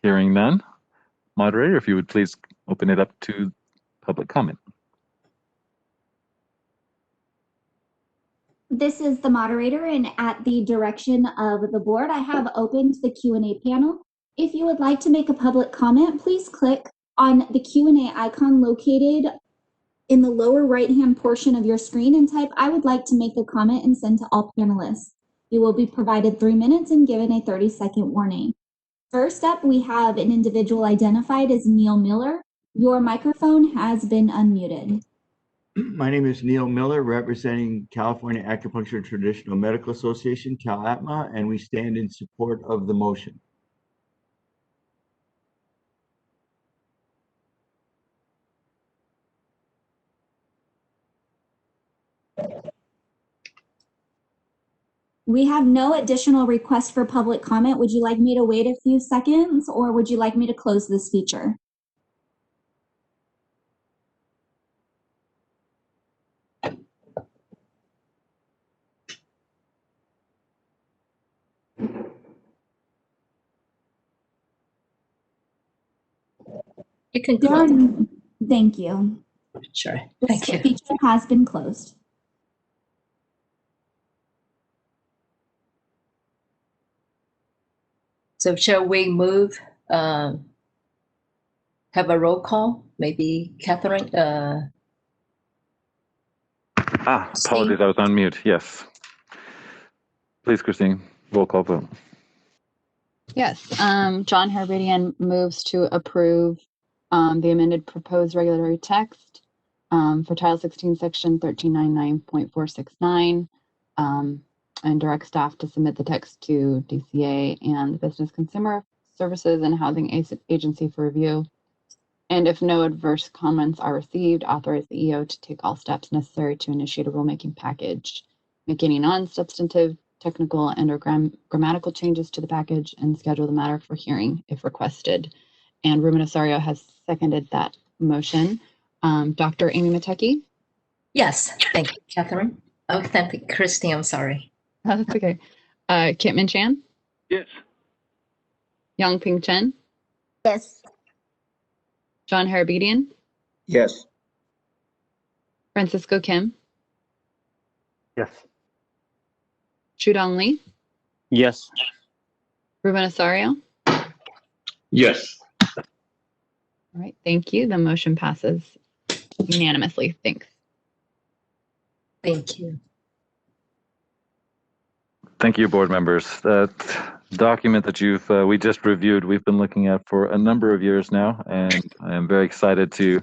[SPEAKER 3] Hearing none. Moderator, if you would please open it up to public comment.
[SPEAKER 5] This is the moderator, and at the direction of the board, I have opened the Q&A panel. If you would like to make a public comment, please click on the Q&A icon located in the lower right-hand portion of your screen and type, "I would like to make a comment," and send to all panelists. You will be provided 3 minutes and given a 30-second warning. First up, we have an individual identified as Neil Miller. Your microphone has been unmuted.
[SPEAKER 6] My name is Neil Miller, representing California Acupuncture Traditional Medical Association, CalAtma, and we stand in support of the motion.
[SPEAKER 5] We have no additional requests for public comment. Would you like me to wait a few seconds, or would you like me to close this feature?
[SPEAKER 1] You can close.
[SPEAKER 5] Thank you.
[SPEAKER 1] Sure.
[SPEAKER 5] This
[SPEAKER 1] Thank you.
[SPEAKER 5] feature has been closed.
[SPEAKER 1] So shall we move, have a roll call? Maybe Catherine?
[SPEAKER 3] Apologies, I was on mute. Yes. Please, Christine, roll call vote.
[SPEAKER 2] Yes, John Herbadian moves to approve the amended proposed regulatory text for Title 16, Section 1399.469, and direct staff to submit the text to DCA and the Business Consumer Services and Housing Agency for review. And if no adverse comments are received, authorize the EO to take all steps necessary to initiate a rulemaking package, make any non-substantive, technical, and/or grammatical changes to the package, and schedule the matter for hearing if requested. And Ruben Osorio has seconded that motion. Dr. Amy Matecki?
[SPEAKER 1] Yes, thank you, Catherine. Oh, thank you, Christine, I'm sorry.
[SPEAKER 2] Oh, that's okay. Kitman Chan?
[SPEAKER 15] Yes.
[SPEAKER 2] Yongping Chen?
[SPEAKER 12] Yes.
[SPEAKER 2] John Harabedian?
[SPEAKER 10] Yes.
[SPEAKER 2] Francisco Kim?
[SPEAKER 11] Yes.
[SPEAKER 2] Shudong Li?
[SPEAKER 4] Yes.
[SPEAKER 2] Ruben Osorio?
[SPEAKER 17] Yes.
[SPEAKER 2] All right, thank you. The motion passes unanimously. Thanks.
[SPEAKER 1] Thank you.
[SPEAKER 3] Thank you, board members. That document that we just reviewed, we've been looking at for a number of years now, and I am very excited to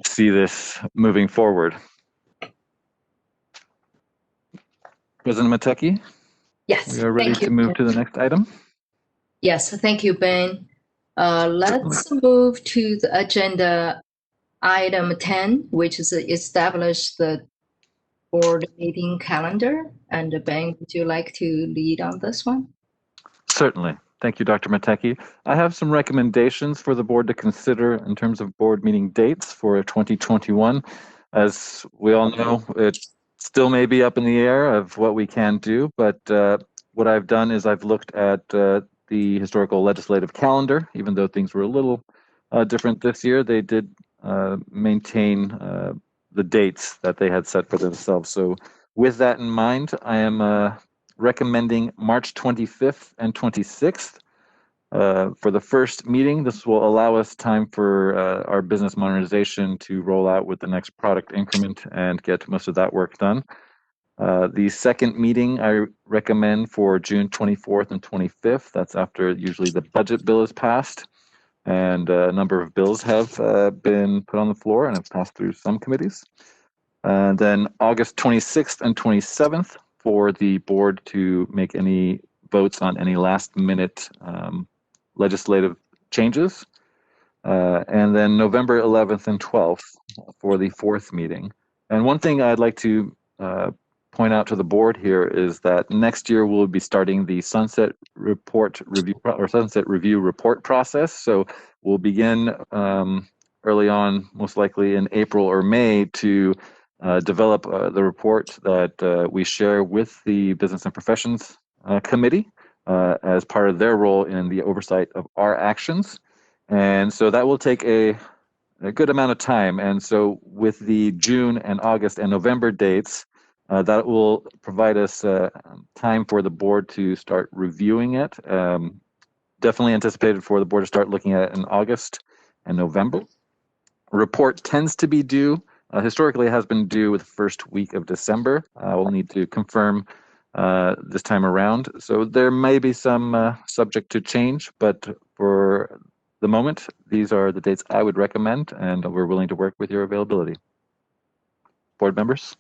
[SPEAKER 3] see this moving forward. President Matecki?
[SPEAKER 1] Yes.
[SPEAKER 3] We are ready to move to the next item.
[SPEAKER 1] Yes, thank you, Ben. Let's move to the agenda item 10, which is establish the board meeting calendar. And Ben, would you like to lead on this one?
[SPEAKER 3] Certainly. Thank you, Dr. Matecki. I have some recommendations for the board to consider in terms of board meeting dates for 2021. As we all know, it still may be up in the air of what we can do, but what I've done is I've looked at the historical legislative calendar. Even though things were a little different this year, they did maintain the dates that they had set for themselves. So with that in mind, I am recommending March 25th and 26th for the first meeting. This will allow us time for our business modernization to roll out with the next product increment and get most of that work done. The second meeting I recommend for June 24th and 25th. That's after usually the budget bill is passed and a number of bills have been put on the floor and have passed through some committees. And then August 26th and 27th for the board to make any votes on any last minute legislative changes. And then November 11th and 12th for the fourth meeting. And one thing I'd like to point out to the board here is that next year we'll be starting the sunset review report process. So we'll begin early on, most likely in April or May, to develop the report that we share with the Business and Professions Committee as part of their role in the oversight of our actions. And so that will take a good amount of time. And so with the June and August and November dates, that will provide us time for the board to start reviewing it. Definitely anticipated for the board to start looking at it in August and November. A report tends to be due, historically it has been due with the first week of December. We'll need to confirm this time around. So there may be some subject to change, but for the moment, these are the dates I would recommend, and we're willing to work with your availability. Board members?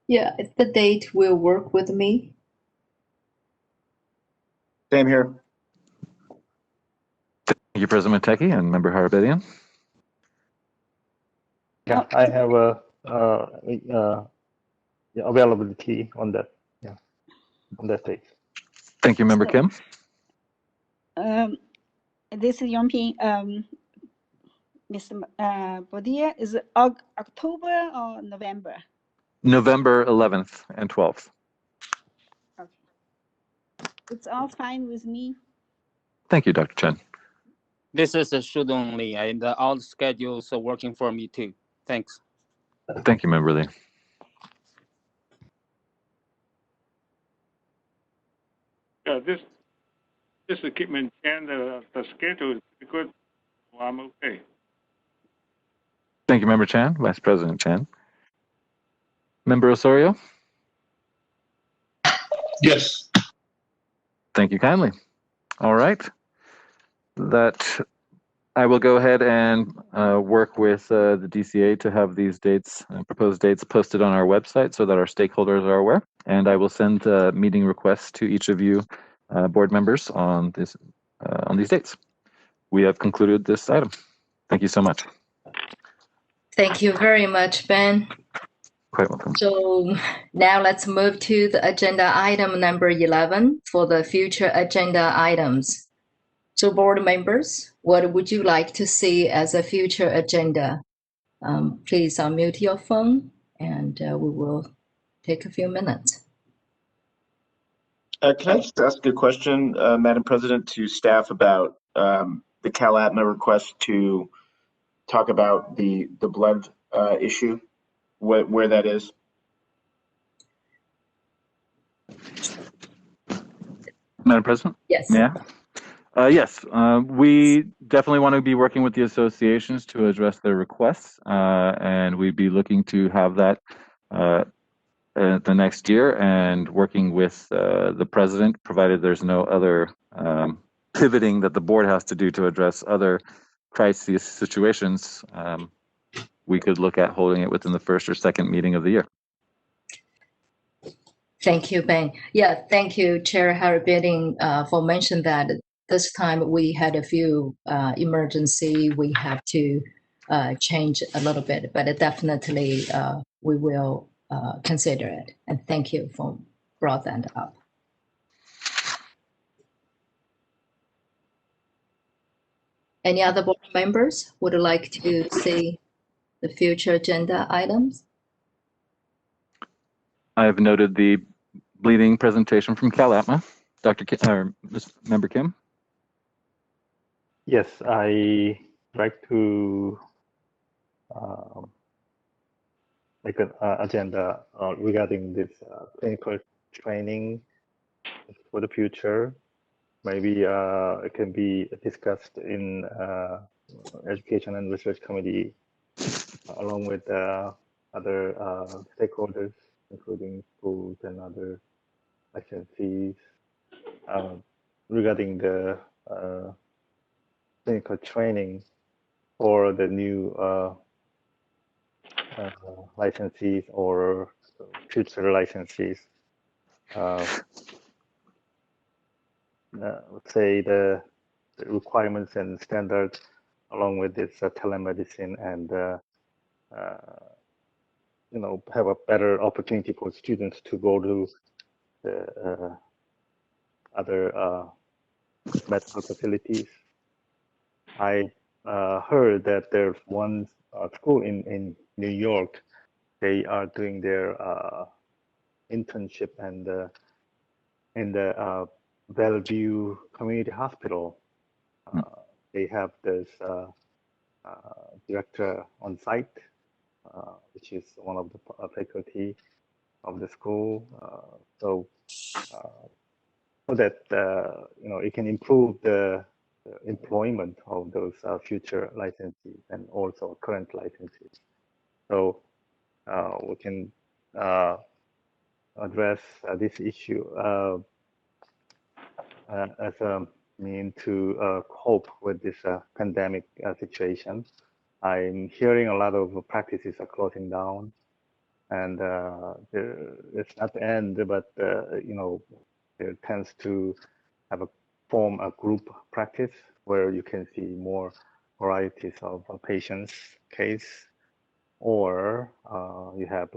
[SPEAKER 1] Yeah, the date will work with me.
[SPEAKER 10] Same here.
[SPEAKER 3] Thank you, President Matecki and Member Harabedian.
[SPEAKER 11] Yeah, I have availability on that. Yeah, on that date.
[SPEAKER 3] Thank you, Member Kim.
[SPEAKER 12] This is Yongping. Mr. Boudier, is it October or November?
[SPEAKER 3] November 11th and 12th.
[SPEAKER 12] Okay. It's all fine with me.
[SPEAKER 3] Thank you, Dr. Chen.
[SPEAKER 4] This is Shudong Li, and all the schedules are working for me too. Thanks.
[SPEAKER 3] Thank you, Member Lee.
[SPEAKER 15] Yeah, this is Kitman Chan. The schedule is good. So I'm okay.
[SPEAKER 3] Thank you, Member Chan, Vice President Chan. Member Osorio?
[SPEAKER 17] Yes.
[SPEAKER 3] Thank you kindly. All right. That I will go ahead and work with the DCA to have these dates, proposed dates, posted on our website so that our stakeholders are aware. And I will send meeting requests to each of you board members on these dates. We have concluded this item. Thank you so much.
[SPEAKER 1] Thank you very much, Ben.
[SPEAKER 3] Quite welcome.
[SPEAKER 1] So now let's move to the agenda item number 11 for the future agenda items. So board members, what would you like to see as a future agenda? Please unmute your phone and we will take a few minutes.
[SPEAKER 10] Can I just ask a question, Madam President, to staff about the CalAtma request to talk about the blood issue, where that is?
[SPEAKER 3] Madam President?
[SPEAKER 1] Yes.
[SPEAKER 3] Yeah. Yes, we definitely want to be working with the associations to address their requests, and we'd be looking to have that the next year, and working with the president, provided there's no other pivoting that the board has to do to address other crisis situations. We could look at holding it within the first or second meeting of the year.
[SPEAKER 1] Thank you, Ben. Yeah, thank you, Chair Harabedin, for mentioning that this time we had a few emergency. We have to change a little bit, but definitely we will consider it. And thank you for brought that up. Any other board members would like to see the future agenda items?
[SPEAKER 3] I have noted the bleeding presentation from CalAtma. Dr. Kim, or Member Kim?
[SPEAKER 11] Yes, I like to make an agenda regarding this clinical training for the future. Maybe it can be discussed in Education and Research Committee along with other stakeholders, including schools and other licensees, regarding the clinical training for the new licensees or future licensees. Let's say the requirements and standards along with this telemedicine, and you know, have a better opportunity for students to go to the other medical facilities. I heard that there's one school in New York. They are doing their internship and in the Bellevue Community Hospital. They have this director on site, which is one of the faculty of the school. So that you know, it can improve the employment of those future licensees and also current licensees. So we can address this issue as a mean to cope with this pandemic situation. I'm hearing a lot of practices are closing down, and it's not the end, but you know, there tends to have form a group practice where you can see more varieties of patients case, or you have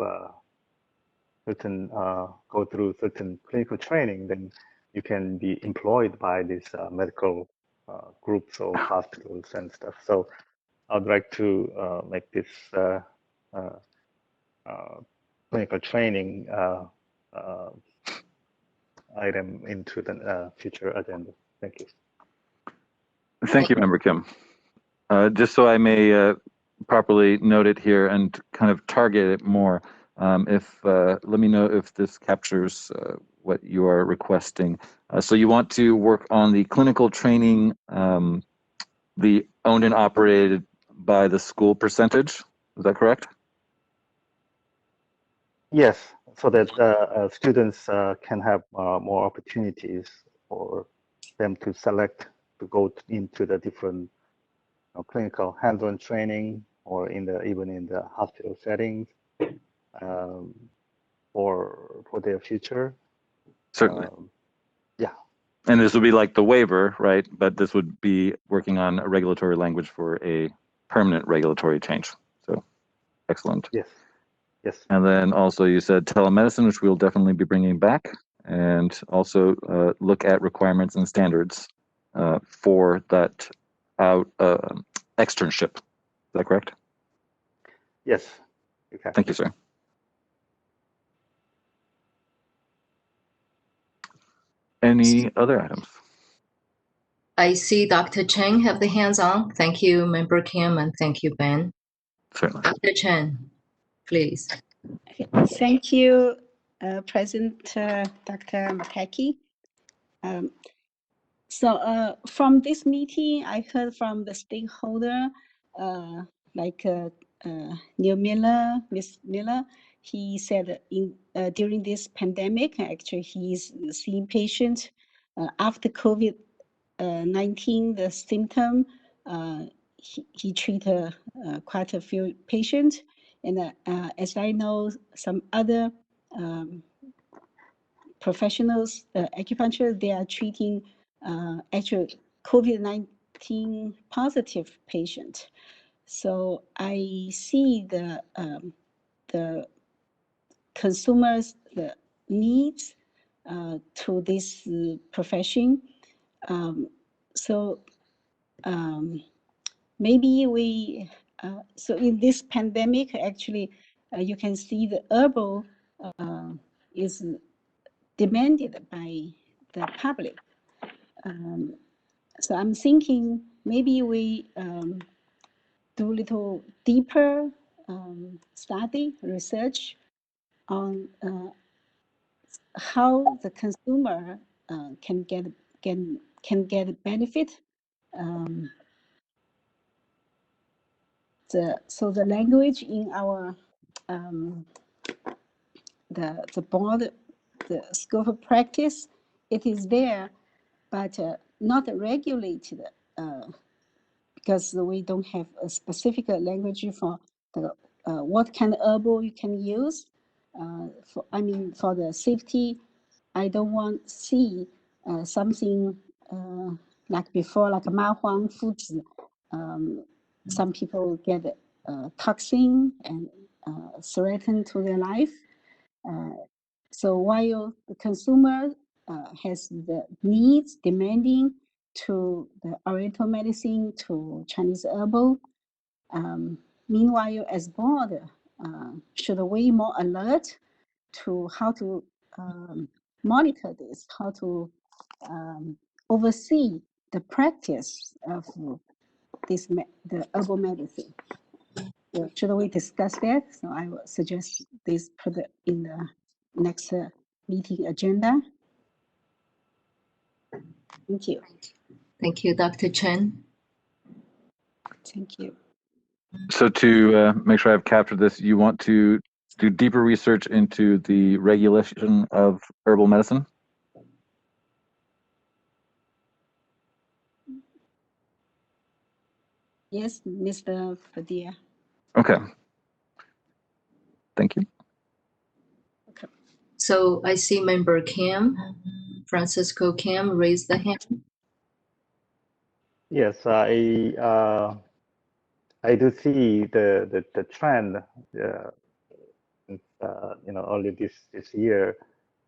[SPEAKER 11] certain go through certain clinical training, then you can be employed by these medical groups or hospitals and stuff. So I'd like to make this clinical training item into the future agenda. Thank you.
[SPEAKER 3] Thank you, Member Kim. Just so I may properly note it here and kind of target it more, let me know if this captures what you are requesting. So you want to work on the clinical training, the owned and operated by the school percentage. Is that correct?
[SPEAKER 11] Yes, so that students can have more opportunities for them to select to go into the different clinical hands-on training or even in the hospital settings um, for their future.
[SPEAKER 3] Certainly.
[SPEAKER 11] Yeah.
[SPEAKER 3] And this would be like the waiver, right? But this would be working on a regulatory language for a permanent regulatory change. So excellent.
[SPEAKER 11] Yes. Yes.
[SPEAKER 3] And then also you said telemedicine, which we'll definitely be bringing back, and also look at requirements and standards for that externship. Is that correct?
[SPEAKER 11] Yes. Okay.
[SPEAKER 3] Thank you, sir. Any other items?
[SPEAKER 1] I see Dr. Chen have the hands on. Thank you, Member Kim, and thank you, Ben.
[SPEAKER 3] Certainly.
[SPEAKER 1] Dr. Chen, please.
[SPEAKER 12] Thank you, President Dr. Mateki. So from this meeting, I heard from the stakeholder, like Neil Miller, Miss Miller. He said during this pandemic, actually, he's seeing patients after COVID-19, the symptom. He treated quite a few patients, and as I know, some other professionals, acupuncture, they are treating actual COVID-19 positive patient. So I see the consumers, the needs to this profession. Maybe we, so in this pandemic, actually, you can see the herbal is demanded by the public. So I'm thinking maybe we do a little deeper study, research on how the consumer can get benefit. So the language in our the board, the scope of practice, it is there, but not regulated because we don't have a specific language for the what kind of herbal you can use. For the safety, I don't want to see something like before, like mahuang foods. Some people get toxin and threaten to their life. So while the consumer has the needs demanding to the Oriental medicine, to Chinese herbal, meanwhile, as board, should we more alert to how to monitor this, how to oversee the practice of this the herbal medicine? So should we discuss that? So I will suggest this put in the next meeting agenda. Thank you.
[SPEAKER 1] Thank you, Dr. Chen.
[SPEAKER 12] Thank you.
[SPEAKER 3] So to make sure I've captured this, you want to do deeper research into the regulation of herbal medicine?
[SPEAKER 12] Yes, Mr. Padilla.
[SPEAKER 3] Okay. Thank you.
[SPEAKER 12] Okay.
[SPEAKER 1] So I see Member Kim, Francisco Kim, raise the hand.
[SPEAKER 11] Yes, I do see the trend. Early this year,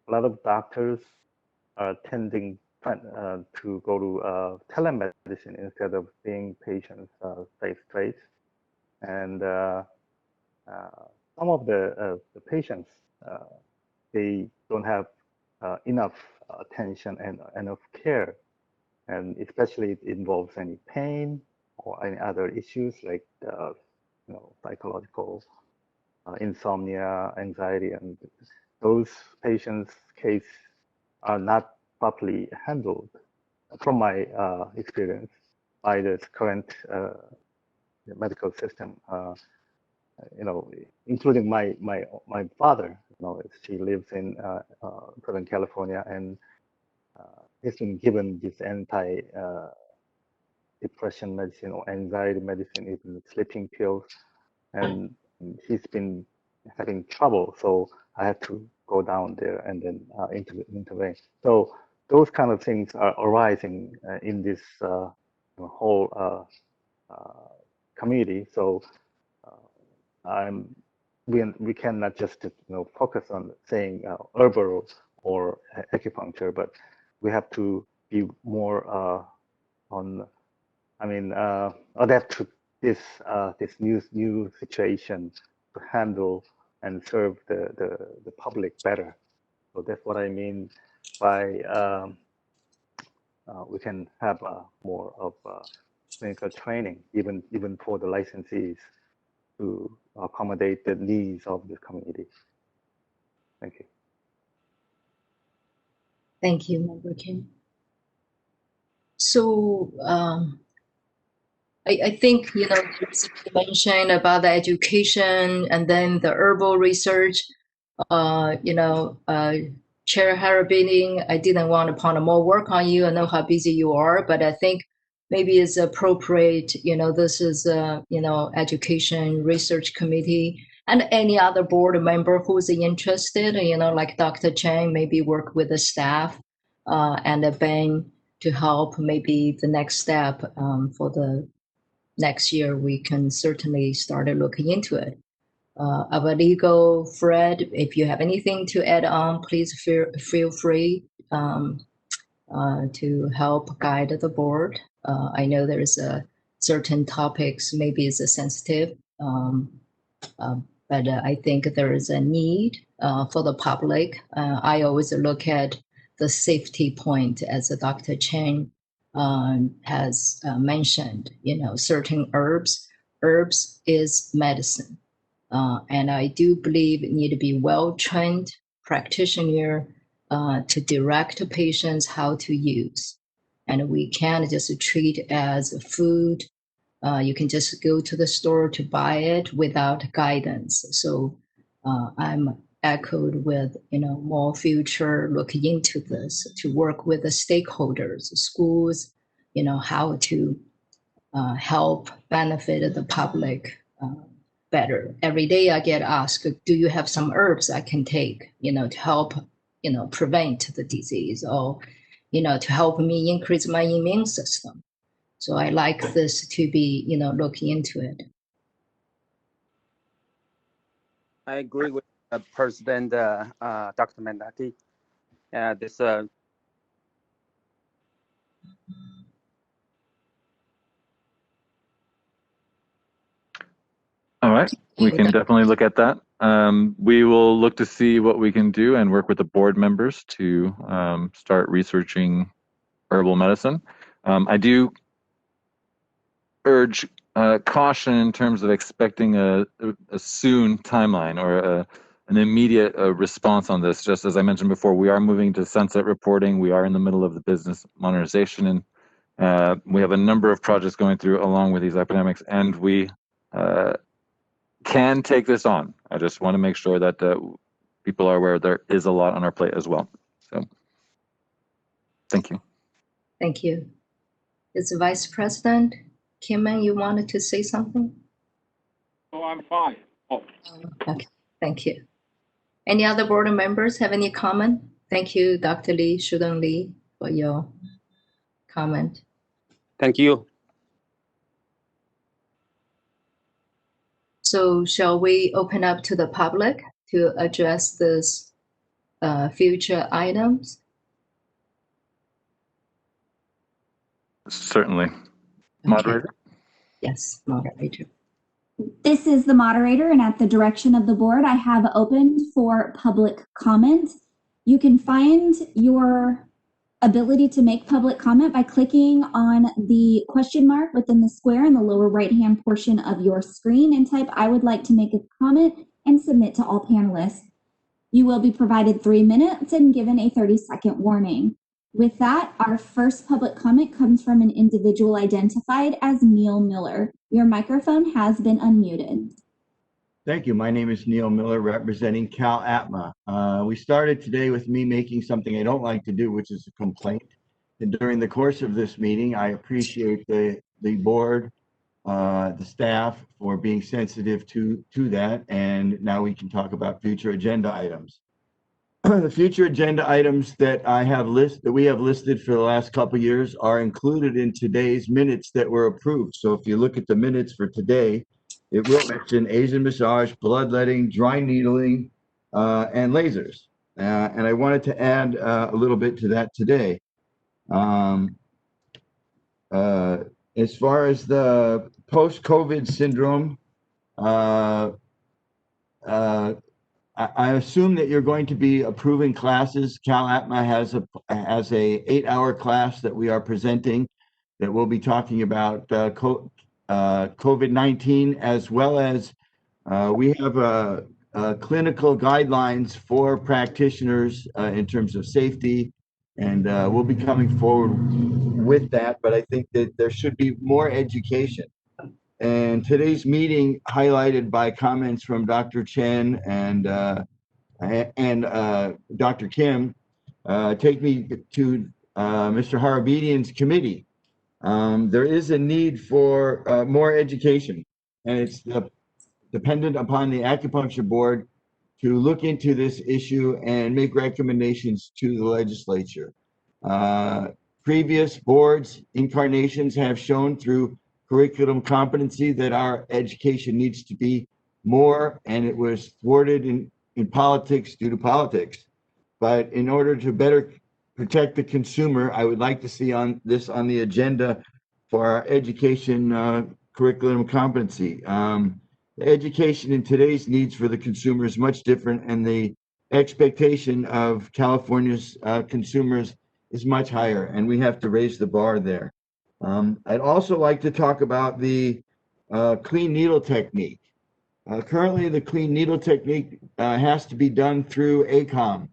[SPEAKER 11] a lot of doctors are tending to go to telemedicine instead of seeing patients face to face, and some of the patients they don't have enough attention and enough care, and especially it involves any pain or any other issues like psychological insomnia, anxiety, and those patients' case are not properly handled, from my experience, by the current medical system. including my father. She lives in Southern California, and he's been given this anti-depression medicine or anxiety medicine, even sleeping pills, and he's been having trouble. So I had to go down there and then intervene. So those kind of things are arising in this whole community. So we cannot just focus on saying herbal or acupuncture, but we have to be more on, adapt to this new situation to handle and serve the public better. So that's what I mean by we can have more of clinical training, even for the licensees, to accommodate the needs of the community. Thank you.
[SPEAKER 1] Thank you, Member Kim. So I think, there's a mention about the education and then the herbal research. Chair Harabini, I didn't want to put more work on you. I know how busy you are, but I think maybe it's appropriate, this is education research committee, and any other board member who's interested, like Dr. Chang, maybe work with the staff and Ben to help maybe the next step for the next year. We can certainly start looking into it. Abadigo, Fred, if you have anything to add on, please feel free to help guide the board. I know there's certain topics, maybe it's sensitive, but I think there is a need for the public. I always look at the safety point, as Dr. Chen has mentioned, certain herbs is medicine. And I do believe it need to be well-trained practitioner to direct patients how to use. And we can't just treat it as food. You can just go to the store to buy it without guidance. So I'm echoed with, more future looking into this, to work with the stakeholders, schools, how to help benefit the public better. Every day I get asked, do you have some herbs I can take, to help, prevent the disease, or, to help me increase my immune system. So I like this to be, looking into it.
[SPEAKER 4] I agree with President Dr. Mandaki. This
[SPEAKER 3] All right, we can definitely look at that. We will look to see what we can do and work with the board members to start researching herbal medicine. I do urge caution in terms of expecting a soon timeline or an immediate response on this. Just as I mentioned before, we are moving to sunset reporting. We are in the middle of the business modernization, and we have a number of projects going through along with these epidemics, and we can take this on. I just want to make sure that people are aware there is a lot on our plate as well. So thank you.
[SPEAKER 1] Thank you. Is the Vice President Kimman, you wanted to say something?
[SPEAKER 15] Oh, I'm fine. Oh.
[SPEAKER 1] Okay, thank you. Any other board members have any comment? Thank you, Dr. Lee, Shudong Lee, for your comment.
[SPEAKER 4] Thank you.
[SPEAKER 1] So shall we open up to the public to address this future items?
[SPEAKER 3] Certainly. Moderator?
[SPEAKER 1] Yes, moderator.
[SPEAKER 5] This is the moderator, and at the direction of the board, I have opened for public comment. You can find your ability to make public comment by clicking on the question mark within the square in the lower right-hand portion of your screen and type, "I would like to make a comment," and submit to all panelists. You will be provided 3 minutes and given a 30-second warning. With that, our first public comment comes from an individual identified as Neil Miller. Your microphone has been unmuted.
[SPEAKER 6] Thank you. My name is Neil Miller, representing Cal Atma. We started today with me making something I don't like to do, which is a complaint. And during the course of this meeting, I appreciate the board, the staff for being sensitive to that. And now we can talk about future agenda items. The future agenda items that we have listed for the last couple of years are included in today's minutes that were approved. So if you look at the minutes for today, it will mention Asian massage, bloodletting, dry needling, and lasers. And I wanted to add a little bit to that today. As far as the post-COVID syndrome, I assume that you're going to be approving classes. Cal Atma has a 8-hour class that we are presenting that we'll be talking about COVID-19, as well as we have clinical guidelines for practitioners in terms of safety, and we'll be coming forward with that. But I think that there should be more education. And today's meeting, highlighted by comments from Dr. Chen and Dr. Kim, take me to Mr. Harabedian's committee. There is a need for more education, and it's dependent upon the acupuncture board to look into this issue and make recommendations to the legislature. Previous boards incarnations have shown through curriculum competency that our education needs to be more, and it was thwarted in politics due to politics. But in order to better protect the consumer, I would like to see this on the agenda for our education curriculum competency. The education in today's needs for the consumer is much different, and the expectation of California's consumers is much higher, and we have to raise the bar there. I'd also like to talk about the clean needle technique. Currently, the clean needle technique has to be done through ACOM.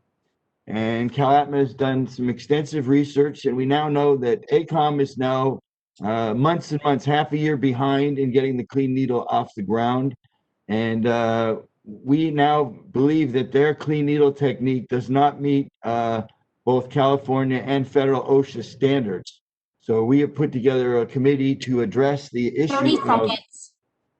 [SPEAKER 6] And Cal Atma has done some extensive research, and we now know that ACOM is now months and months, half a year behind in getting the clean needle off the ground. And we now believe that their clean needle technique does not meet both California and federal OSHA standards. So we have put together a committee to address the issue
[SPEAKER 5] 30
[SPEAKER 6] of,
[SPEAKER 5] seconds.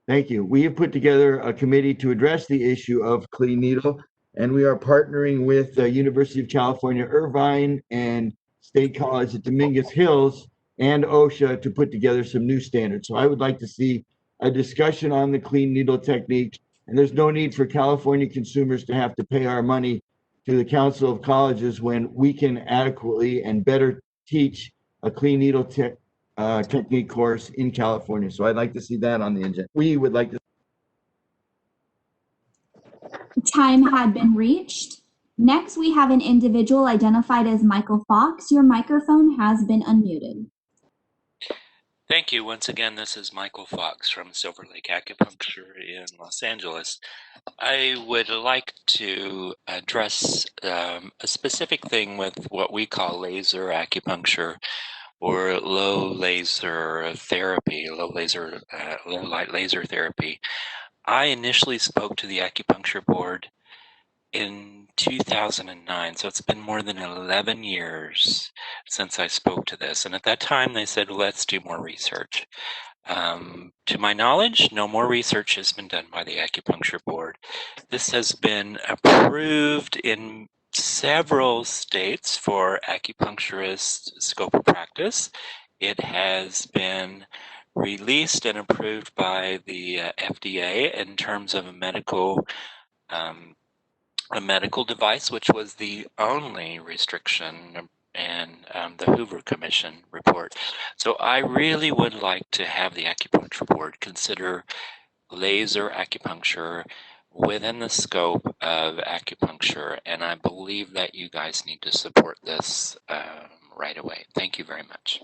[SPEAKER 6] Thank you. We have put together a committee to address the issue of clean needle, and we are partnering with the University of California, Irvine, and State College at Dominguez Hills and OSHA to put together some new standards. So I would like to see a discussion on the clean needle technique, and there's no need for California consumers to have to pay our money to the Council of Colleges when we can adequately and better teach a clean needle technique course in California. So I'd like to see that on the agenda. We would like to.
[SPEAKER 5] Time had been reached. Next, we have an individual identified as Michael Fox. Your microphone has been unmuted.
[SPEAKER 16] Thank you. Once again, this is Michael Fox from Silver Lake Acupuncture in Los Angeles. I would like to address a specific thing with what we call laser acupuncture or low laser therapy, low light laser therapy. I initially spoke to the acupuncture board in 2009, so it's been more than 11 years since I spoke to this. And at that time, they said, let's do more research. To my knowledge, no more research has been done by the acupuncture board. This has been approved in several states for acupuncturist scope of practice. It has been released and approved by the FDA in terms of a medical device, which was the only restriction in the Hoover Commission report. So I really would like to have the acupuncture board consider laser acupuncture within the scope of acupuncture, and I believe that you guys need to support this right away. Thank you very much.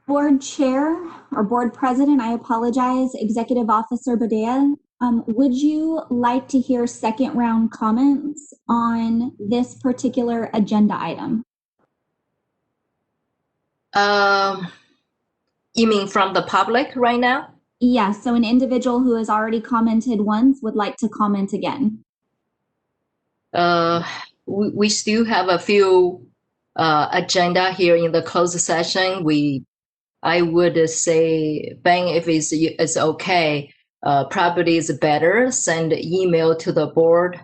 [SPEAKER 5] Board Chair or Board President, I apologize, Executive Officer Badea, would you like to hear second round comments on this particular agenda item?
[SPEAKER 1] You mean from the public right now?
[SPEAKER 5] Yes, so an individual who has already commented once would like to comment again.
[SPEAKER 1] We still have a few agenda here in the closed session. I would say, Ben, if it's okay, probably is better send email to the board.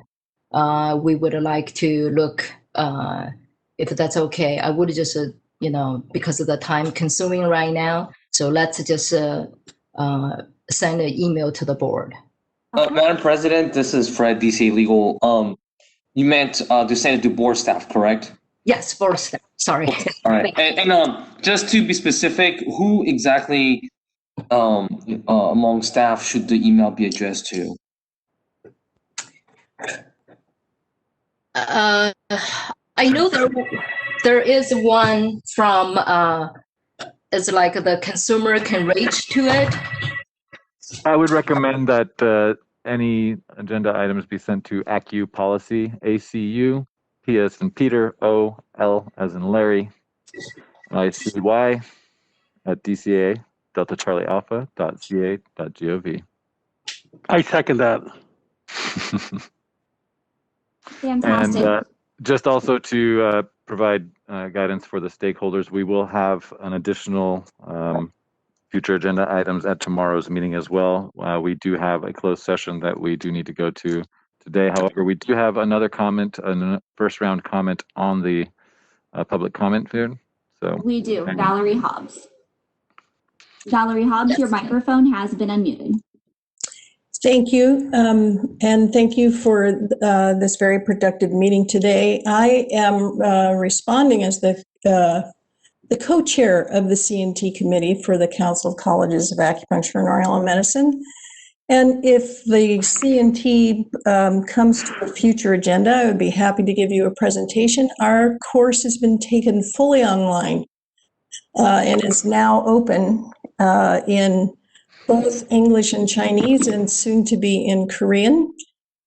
[SPEAKER 1] We would like to look, if that's okay. I would just, because of the time consuming right now. So let's just send an email to the board.
[SPEAKER 8] Madam President, this is Fred, DC Legal. You meant to send it to board staff, correct?
[SPEAKER 1] Yes, board staff. Sorry.
[SPEAKER 8] All right. And just to be specific, who exactly among staff should the email be addressed to?
[SPEAKER 1] I know there is one from it's like the consumer can reach to it.
[SPEAKER 3] I would recommend that any agenda items be sent to ACU Policy, ACU, P as in Peter, O, L as in Larry, ICY at DCA, Delta Charlie Alpha .ca.gov.
[SPEAKER 9] I second that.
[SPEAKER 5] Fantastic.
[SPEAKER 3] And just also to provide guidance for the stakeholders, we will have an additional future agenda items at tomorrow's meeting as well. We do have a closed session that we do need to go to today. However, we do have another comment, a first round comment on the public comment field. So
[SPEAKER 5] we do. Valerie Hobbs. Valerie Hobbs, yes. Your microphone has been unmuted.
[SPEAKER 18] Thank you, and thank you for this very productive meeting today. I am responding as the co-chair of the C&T committee for the Council of Colleges of Acupuncture and Oriental Medicine. And if the C&T comes to a future agenda, I would be happy to give you a presentation. Our course has been taken fully online and is now open in both English and Chinese, and soon to be in Korean.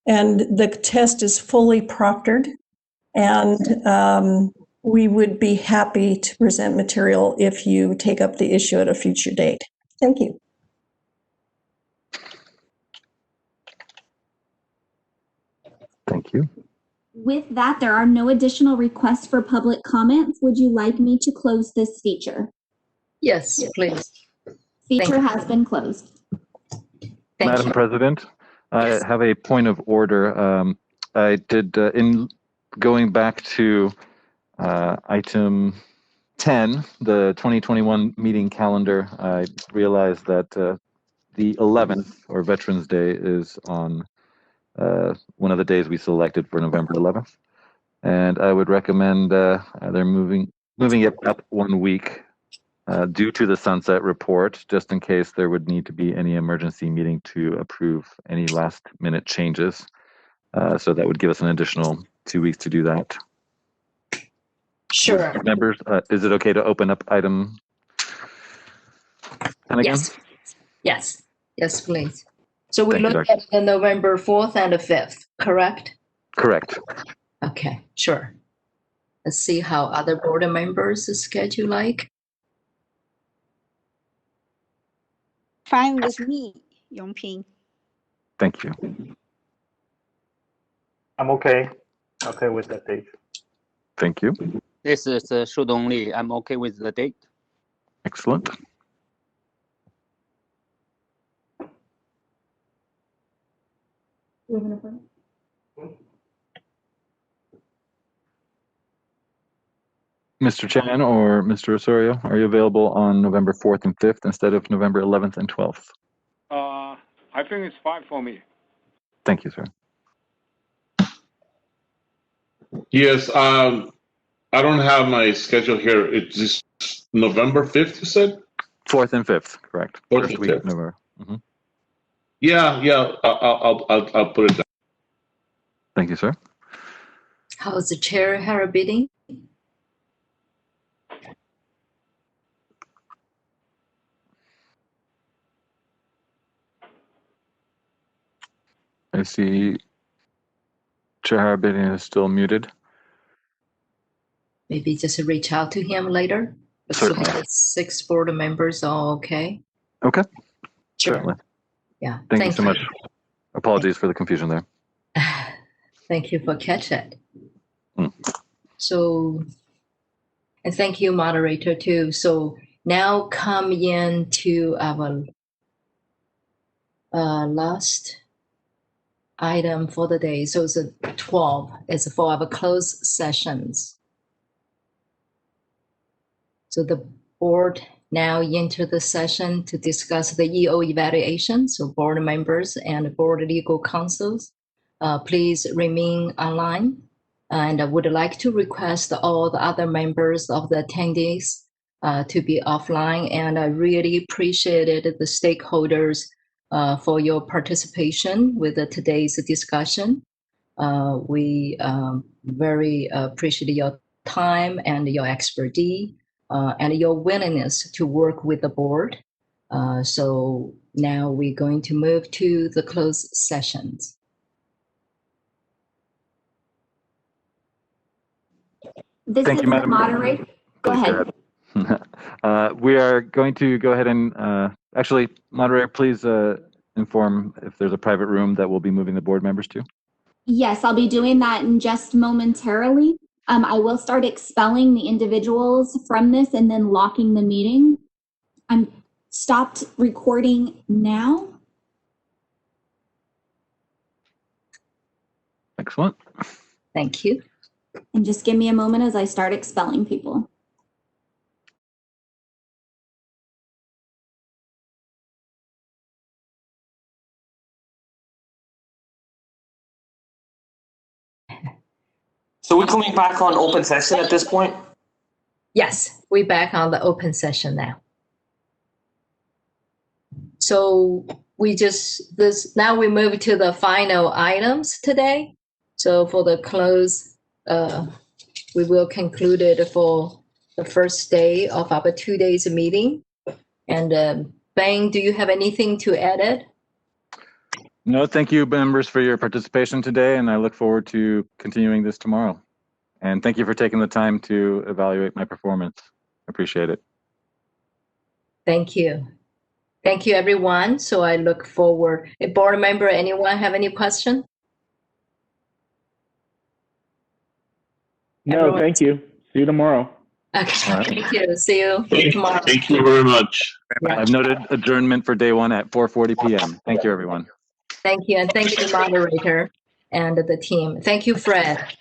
[SPEAKER 18] And the test is fully proctored. And we would be happy to present material if you take up the issue at a future date. Thank you.
[SPEAKER 3] Thank you.
[SPEAKER 5] With that, there are no additional requests for public comments. Would you like me to close this feature?
[SPEAKER 1] Yes, please.
[SPEAKER 5] Feature has been closed.
[SPEAKER 3] Madam President, I have a point of order. I did, in going back to item 10, the 2021 meeting calendar, I realized that the 11th, or Veterans Day, is on one of the days we selected for November 11th. And I would recommend they're moving it up 1 week. Due to the sunset report, just in case there would need to be any emergency meeting to approve any last minute changes. So that would give us an additional 2 weeks to do that.
[SPEAKER 1] Sure.
[SPEAKER 3] Members, is it okay to open up item 10 again?
[SPEAKER 1] Yes, please. So we look at the November 4th and the 5th, correct?
[SPEAKER 3] Correct.
[SPEAKER 1] Okay, sure. Let's see how other board members' schedule like.
[SPEAKER 12] Fine with me, Yongping.
[SPEAKER 3] Thank you.
[SPEAKER 11] I'm okay. Okay with that date.
[SPEAKER 3] Thank you.
[SPEAKER 4] This is Shudong Li. I'm okay with the date.
[SPEAKER 3] Excellent. Mr. Chan or Mr. Osorio, are you available on November 4th and 5th instead of November 11th and 12th?
[SPEAKER 15] I think it's fine for me.
[SPEAKER 3] Thank you, sir.
[SPEAKER 17] Yes, I don't have my schedule here. It's just November 5th, you said?
[SPEAKER 3] 4th and 5th, correct.
[SPEAKER 17] 4th
[SPEAKER 3] First
[SPEAKER 17] and
[SPEAKER 3] week
[SPEAKER 17] 5th.
[SPEAKER 3] of November. Mm-hmm.
[SPEAKER 17] Yeah, I'll put it down.
[SPEAKER 3] Thank you, sir.
[SPEAKER 1] How's the chair bidding?
[SPEAKER 3] I see Chair Harabedian is still muted.
[SPEAKER 1] Maybe just reach out to him later.
[SPEAKER 3] Certainly.
[SPEAKER 1] Assuming the 6 board members are okay.
[SPEAKER 3] Okay.
[SPEAKER 1] Sure.
[SPEAKER 3] Certainly.
[SPEAKER 1] Yeah.
[SPEAKER 3] Thank you so much. Apologies for the confusion there.
[SPEAKER 1] Thank you for catch it.
[SPEAKER 3] Mm.
[SPEAKER 1] So, and thank you, moderator, too. So now come into our last item for the day. So it's 12. It's for our closed sessions. So the board now enter the session to discuss the EO evaluation. So board members and board legal counsels, please remain online. And I would like to request all the other members of the attendees to be offline. And I really appreciated the stakeholders for your participation with today's discussion. We very appreciate your time and your expertise and your willingness to work with the board. So now we're going to move to the closed sessions.
[SPEAKER 5] This
[SPEAKER 3] Thank
[SPEAKER 5] is
[SPEAKER 3] you,
[SPEAKER 5] the
[SPEAKER 3] Madam.
[SPEAKER 5] moderator. Go ahead.
[SPEAKER 3] We are going to go ahead and actually, moderator, please inform if there's a private room that we'll be moving the board members to.
[SPEAKER 5] Yes, I'll be doing that in just momentarily. I will start expelling the individuals from this and then locking the meeting. I'm stopped recording now.
[SPEAKER 3] Excellent.
[SPEAKER 1] Thank you.
[SPEAKER 5] And just give me a moment as I start expelling people.
[SPEAKER 8] So we're coming back on open session at this point?
[SPEAKER 1] Yes, we're back on the open session now. So now we move to the final items today. So for the close, we will conclude it for the first day of our 2 days meeting. And Bang, do you have anything to add?
[SPEAKER 3] No, thank you, members, for your participation today, and I look forward to continuing this tomorrow. And thank you for taking the time to evaluate my performance. I appreciate it.
[SPEAKER 1] Thank you. Thank you, everyone. So I look forward. A board member, anyone have any question?
[SPEAKER 19] No,
[SPEAKER 1] Everyone?
[SPEAKER 19] thank you. See you tomorrow.
[SPEAKER 1] Okay,
[SPEAKER 3] All right.
[SPEAKER 1] thank you. See you tomorrow.
[SPEAKER 17] Thank you very much.
[SPEAKER 1] Yeah.
[SPEAKER 3] I've noted adjournment for day 1 at 4:40 p.m. Thank you, everyone.
[SPEAKER 1] Thank you, and thank you, moderator and the team. Thank you, Fred.